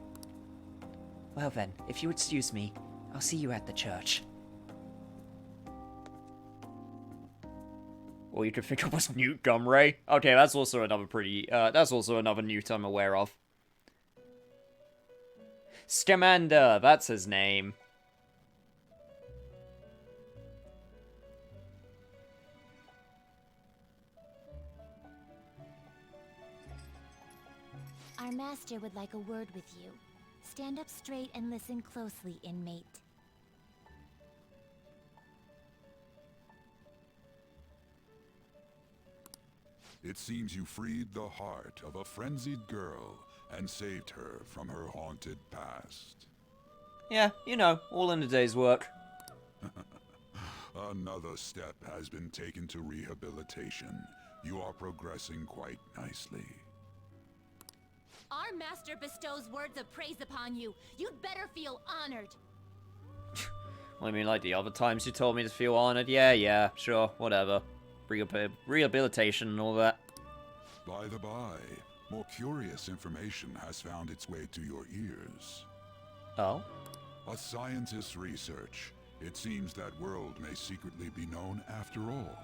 Well then, if you excuse me, I'll see you at the church. Or you could think it was Newt Gumray. Okay, that's also another that's also another Newt I'm aware of. Scamander, that's his name. Our master would like a word with you. Stand up straight and listen closely, inmate. It seems you freed the heart of a frenzied girl and saved her from her haunted past. Yeah, you know, all in a day's work. Another step has been taken to rehabilitation. You are progressing quite nicely. Our master bestows words of praise upon you. You'd better feel honored. Well, I mean, like the other times you told me to feel honored. Yeah, sure, whatever. Rehabilitation and all that. By the by, more curious information has found its way to your ears. Oh? A scientist's research. It seems that world may secretly be known after all.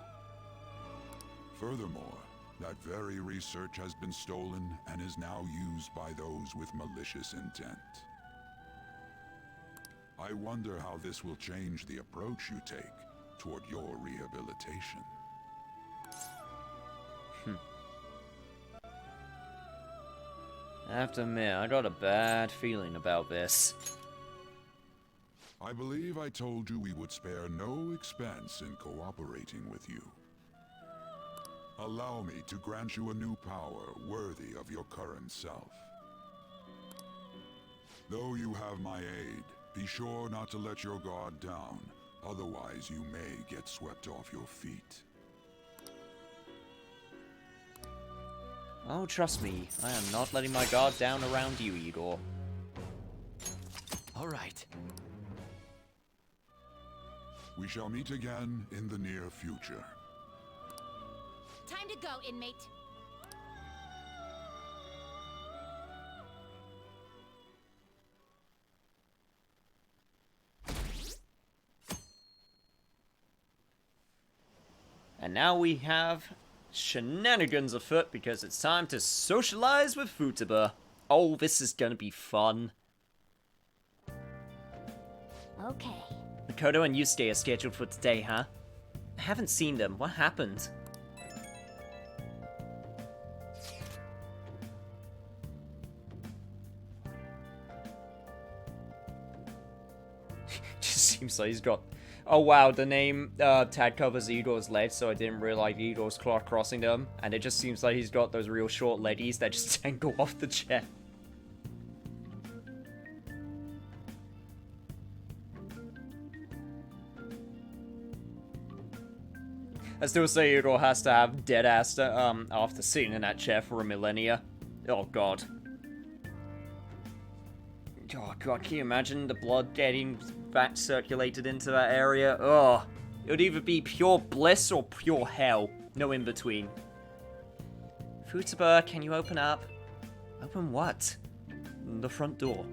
Furthermore, that very research has been stolen and is now used by those with malicious intent. I wonder how this will change the approach you take toward your rehabilitation. I have to admit, I got a bad feeling about this. I believe I told you we would spare no expense in cooperating with you. Allow me to grant you a new power worthy of your current self. Though you have my aid, be sure not to let your guard down, otherwise you may get swept off your feet. Oh, trust me, I am not letting my guard down around you, Igor. All right. We shall meet again in the near future. Time to go, inmate. And now we have shenanigans afoot because it's time to socialize with Futaba. Oh, this is gonna be fun. Okay. Makoto and Yusuke are scheduled for today, huh? I haven't seen them. What happened? Just seems like he's got... Oh wow, the name tag covers Igor's legs, so I didn't realize Igor's crossing them. And it just seems like he's got those real short leggies that just dangle off the chair. I still say Igor has to have dead ass after sitting in that chair for a millennia. Oh god. Oh god, can you imagine the blood getting back circulated into that area? Oh, it would either be pure bliss or pure hell. No in between. Futaba, can you open up? Open what? The front door.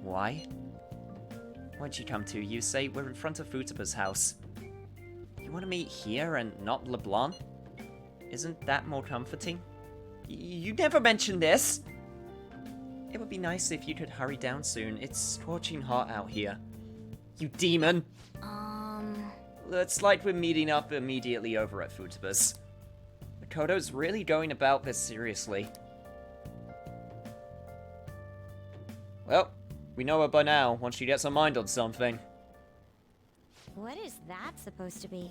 Why? What'd you come to? You say we're in front of Futaba's house. You want to meet here and not LeBlanc? Isn't that more comforting? You never mentioned this! It would be nice if you could hurry down soon. It's scorching hot out here. You demon! Looks like we're meeting up immediately over at Futaba's. Makoto's really going about this seriously. Well, we know her by now, once she gets her mind on something. What is that supposed to be?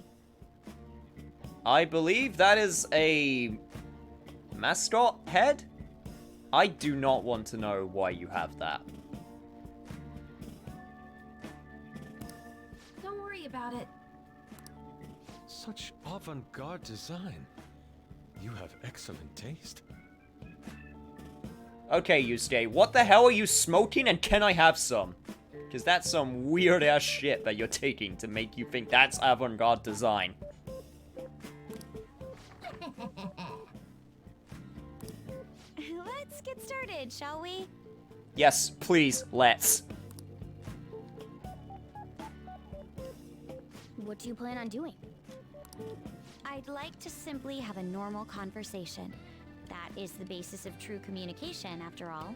I believe that is a mascot head? I do not want to know why you have that. Don't worry about it. Such avant-garde design. You have excellent taste. Okay, Yusuke, what the hell are you smoking and can I have some? Because that's some weird-ass shit that you're taking to make you think that's avant-garde design. Let's get started, shall we? Yes, please, let's. What do you plan on doing? I'd like to simply have a normal conversation. That is the basis of true communication, after all.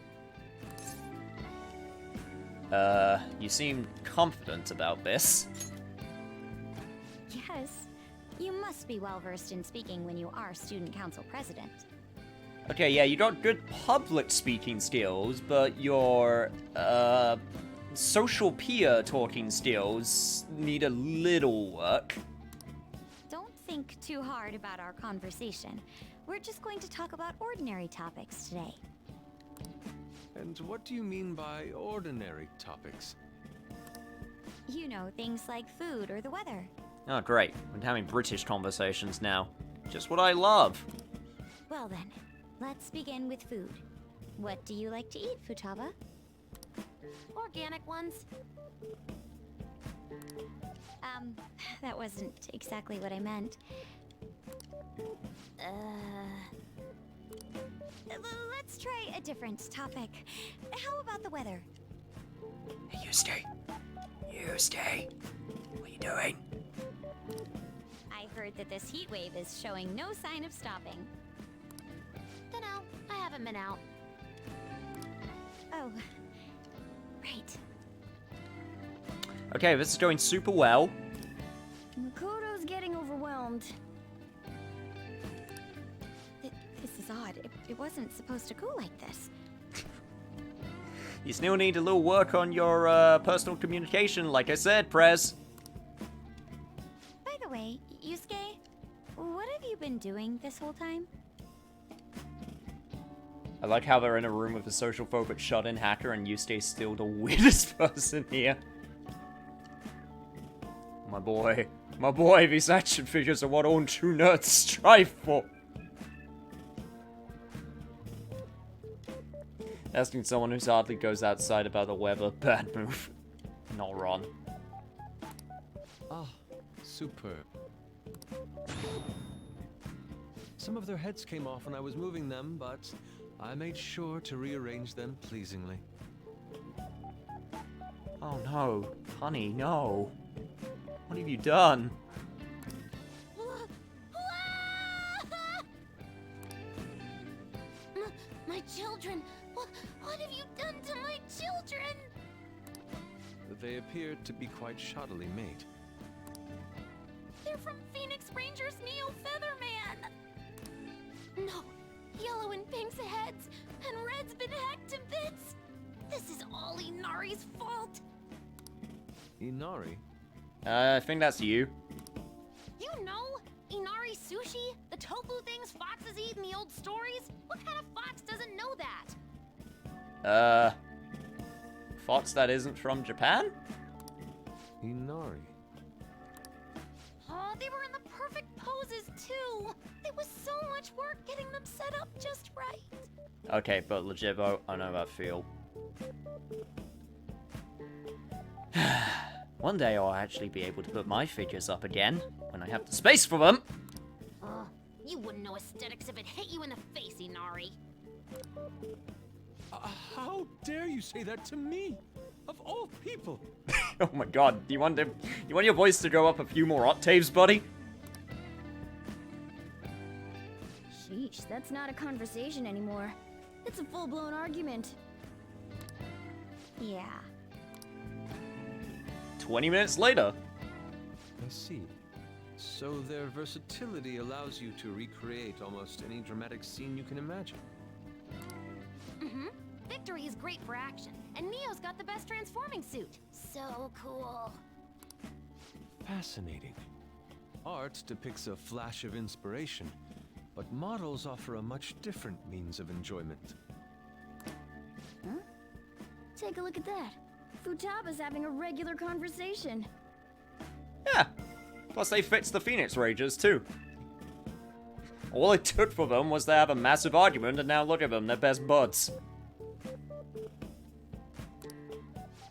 You seem confident about this. Yes. You must be well-versed in speaking when you are student council president. Okay, yeah, you got good public speaking skills, but your, social peer talking skills need a little work. Don't think too hard about our conversation. we're just going to talk about ordinary topics today. And what do you mean by ordinary topics? You know, things like food or the weather. Oh, great. We're having British conversations now. Just what I love. Well then, let's begin with food. What do you like to eat, Futaba? Organic ones. That wasn't exactly what I meant. Let's try a different topic. How about the weather? Hey, you stay. You stay. What are you doing? I heard that this heat wave is showing no sign of stopping. Dunno, I haven't been out. Oh, right. Okay, this is going super well. Makoto's getting overwhelmed. This is odd. It wasn't supposed to go like this. You still need a little work on your personal communication, like I said, Prez. By the way, Yusuke, what have you been doing this whole time? I like how they're in a room with a social phobic shut-in hacker and Yusuke's still the weirdest person here. My boy, these action figures are what all true nerds strive for. Asking someone who hardly goes outside about the weather, bad move. Not Ron. Ah, superb. Some of their heads came off when I was moving them, but I made sure to rearrange them pleasingly. Oh no, honey, no. What have you done? My children! What have you done to my children? They appeared to be quite shoddily made. They're from Phoenix Rangers Neo Featherman! No, Yellow and Pink's heads, and Red's been hacked to bits! This is all Inari's fault! Inari? I think that's you. You know, Inari sushi? The tofu things foxes eat in the old stories? What kind of fox doesn't know that? Fox that isn't from Japan? Inari. Oh, they were in the perfect poses, too! It was so much work getting them set up just right. Okay, but legit though, I know that feel. One day I'll actually be able to put my figures up again, when I have the space for them. You wouldn't know aesthetics if it hit you in the face, Inari. How dare you say that to me? Of all people! Oh my god, do you want your voice to go up a few more octaves, buddy? Sheesh, that's not a conversation anymore. It's a full-blown argument. Yeah. 20 minutes later. I see. So their versatility allows you to recreate almost any dramatic scene you can imagine. Mm-hmm. Victory is great for action, and Neo's got the best transforming suit. So cool. Fascinating. Art depicts a flash of inspiration, but models offer a much different means of enjoyment. Huh? Take a look at that. Futaba's having a regular conversation. Yeah. Plus they fixed the Phoenix Rangers too. All it took for them was to have a massive argument, and now look at them, they're best buds.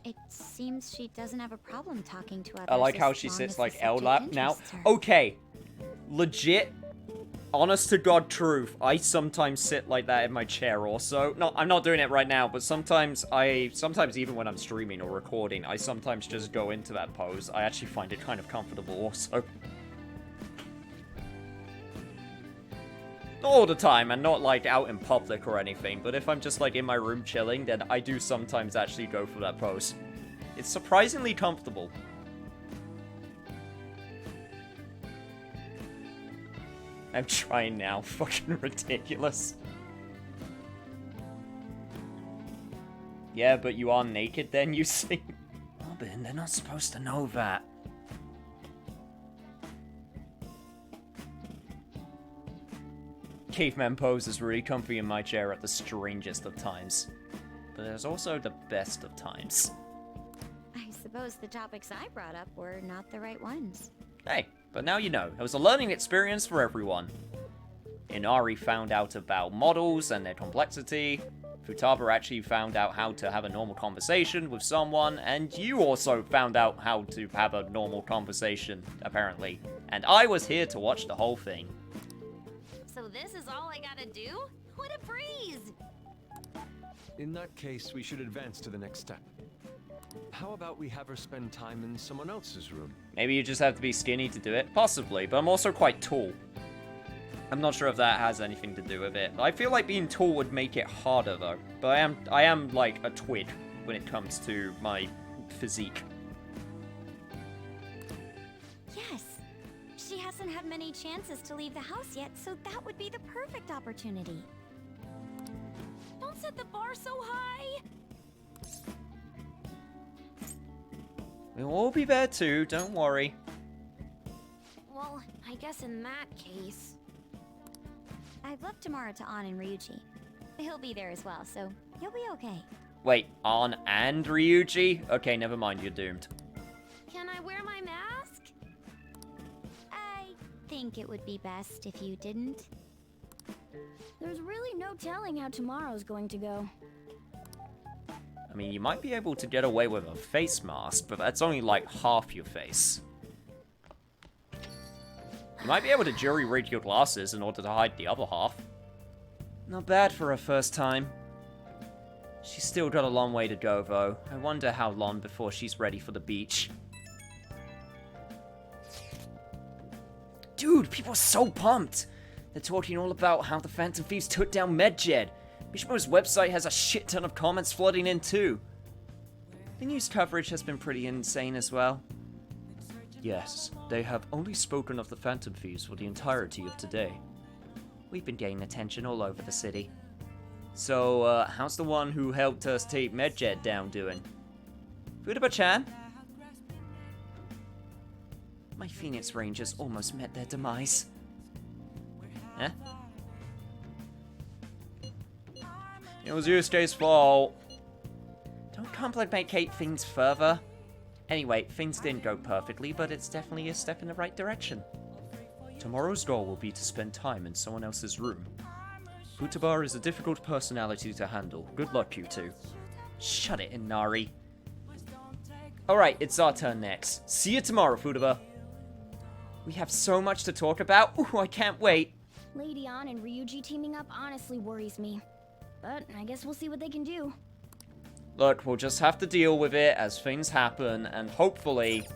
It seems she doesn't have a problem talking to others. I like how she sits like L-lap now. Okay. Legit. Honest to God truth, I sometimes sit like that in my chair also. No, I'm not doing it right now, but sometimes even when I'm streaming or recording, I sometimes just go into that pose. I actually find it kind of comfortable also. Not all the time, and not like out in public or anything, but if I'm just like in my room chilling, then I do sometimes actually go for that pose. It's surprisingly comfortable. I'm trying now. Fucking ridiculous. Yeah, but you are naked then, you see? Robin, they're not supposed to know that. caveman pose is really comfy in my chair at the strangest of times. But there's also the best of times. I suppose the topics I brought up were not the right ones. Hey, but now you know. It was a learning experience for everyone. Inari found out about models and their complexity. Futaba actually found out how to have a normal conversation with someone, and you also found out how to have a normal conversation, apparently. And I was here to watch the whole thing. So this is all I gotta do? What a breeze! In that case, we should advance to the next step. How about we have her spend time in someone else's room? Maybe you just have to be skinny to do it? Possibly, but I'm also quite tall. I'm not sure if that has anything to do with it. I feel like being tall would make it harder, though. But I am like a twig when it comes to my physique. Yes. She hasn't had many chances to leave the house yet, so that would be the perfect opportunity. Don't set the bar so high! We'll all be there too, don't worry. Well, I guess in that case... I've left Tamara to An and Ryuji. He'll be there as well, so you'll be okay. Wait, An and Ryuji? Okay, never mind, you're doomed. Can I wear my mask? I think it would be best if you didn't. There's really no telling how tomorrow's going to go. I mean, you might be able to get away with a face mask, but that's only like half your face. You might be able to jury-rig your glasses in order to hide the other half. Not bad for her first time. She's still got a long way to go, though. I wonder how long before she's ready for the beach. Dude, people are so pumped! They're talking all about how the Phantom Thieves took down Medjed. Mishimo's website has a shit ton of comments flooding in, too. The news coverage has been pretty insane as well. Yes, they have only spoken of the Phantom Thieves for the entirety of today. We've been getting attention all over the city. So, how's the one who helped us take Medjed down doing? Futaba-chan? My Phoenix Rangers almost met their demise. Eh? It was Yusuke's fault. Don't complicate things further. Anyway, things didn't go perfectly, but it's definitely a step in the right direction. Tomorrow's goal will be to spend time in someone else's room. Futaba is a difficult personality to handle. Good luck, you two. Shut it, Inari. Alright, it's our turn next. See you tomorrow, Futaba. We have so much to talk about. Ooh, I can't wait. Lady An and Ryuji teaming up honestly worries me. But I guess we'll see what they can do. Look, we'll just have to deal with it as things happen, and hopefully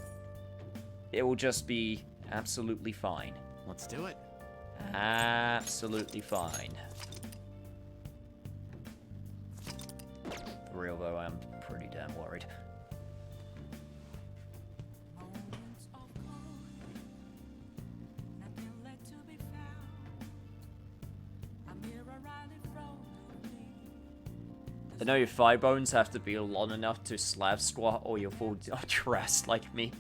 it will just be absolutely fine. Let's do it. Absolutely fine. For real though, I'm pretty damn worried. I know your thigh bones have to be long enough to slab squat or you'll fall dressed like me.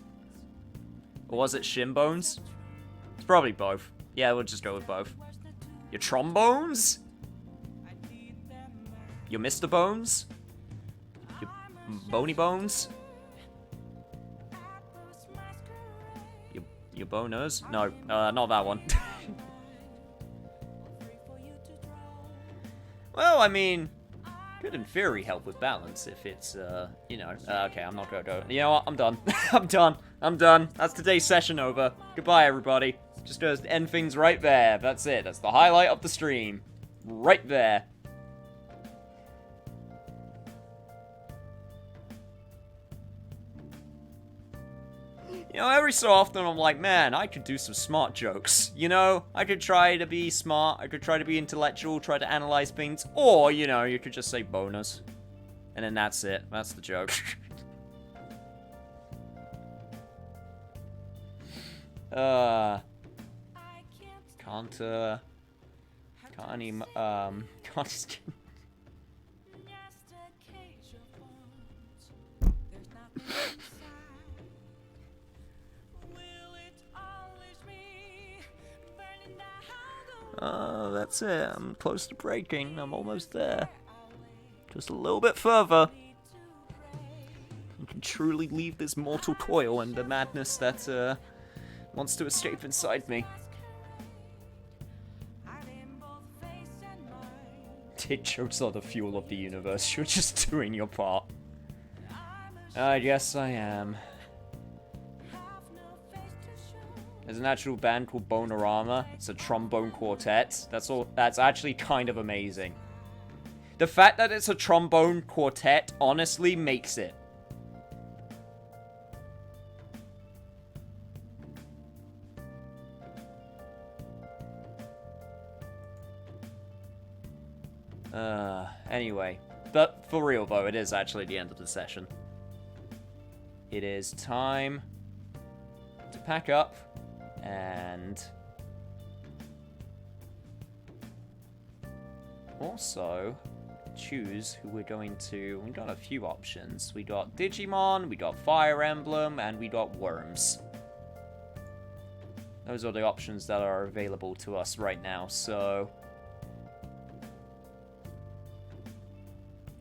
Or was it shin bones? It's probably both. Yeah, we'll just go with both. Your trombones? Your Mr. Bones? Your bony bones? Your boners? No, not that one. Well, I mean, could in theory help with balance if it's, you know, okay, I'm not gonna go. You know what, I'm done. I'm done. That's today's session over. Goodbye, everybody. Just gonna end things right there. That's it. That's the highlight of the stream. Right there. You know, every so often I'm like, man, I could do some smart jokes. You know, I could try to be smart, I could try to be intellectual, try to analyze things, or, you know, you could just say bonus. And then that's it. That's the joke. Can't That's it. I'm close to breaking. I'm almost there. Just a little bit further. I can truly leave this mortal coil and the madness that wants to escape inside me. Dick jokes are the fuel of the universe. You're just doing your part. I guess I am. There's an actual band called Bonerama. It's a trombone quartet. That's actually kind of amazing. The fact that it's a trombone quartet honestly makes it. Anyway. But for real though, it is actually the end of the session. It is time to pack up and also choose who we're going to. We got a few options. We got Digimon, we got Fire Emblem, and we got Worms. Those are the options that are available to us right now, so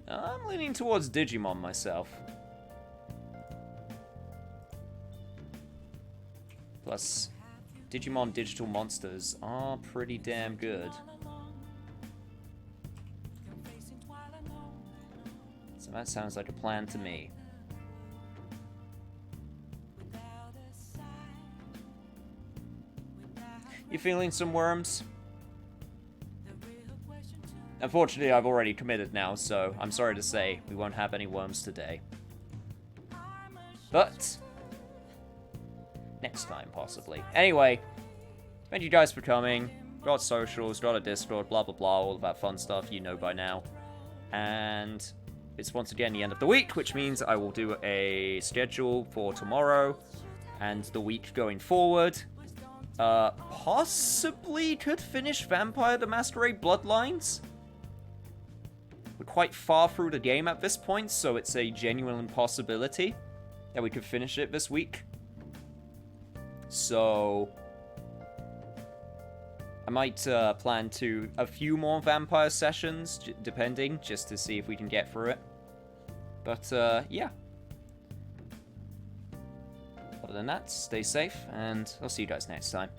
I'm leaning towards Digimon myself. Plus, Digimon Digital Monsters are pretty damn good. So that sounds like a plan to me. You feeling some Worms? Unfortunately, I've already committed now, so I'm sorry to say we won't have any Worms today. But next time, possibly. Anyway, thank you guys for coming. Got socials, got a Discord, blah blah blah, all of that fun stuff you know by now. And it's once again the end of the week, which means I will do a schedule for tomorrow and the week going forward. Possibly could finish Vampire the Masquerade Bloodlines. We're quite far through the game at this point, so it's a genuine possibility that we could finish it this week. So I might plan to a few more Vampire sessions, depending, just to see if we can get through it. But yeah. Other than that, stay safe, and I'll see you guys next time.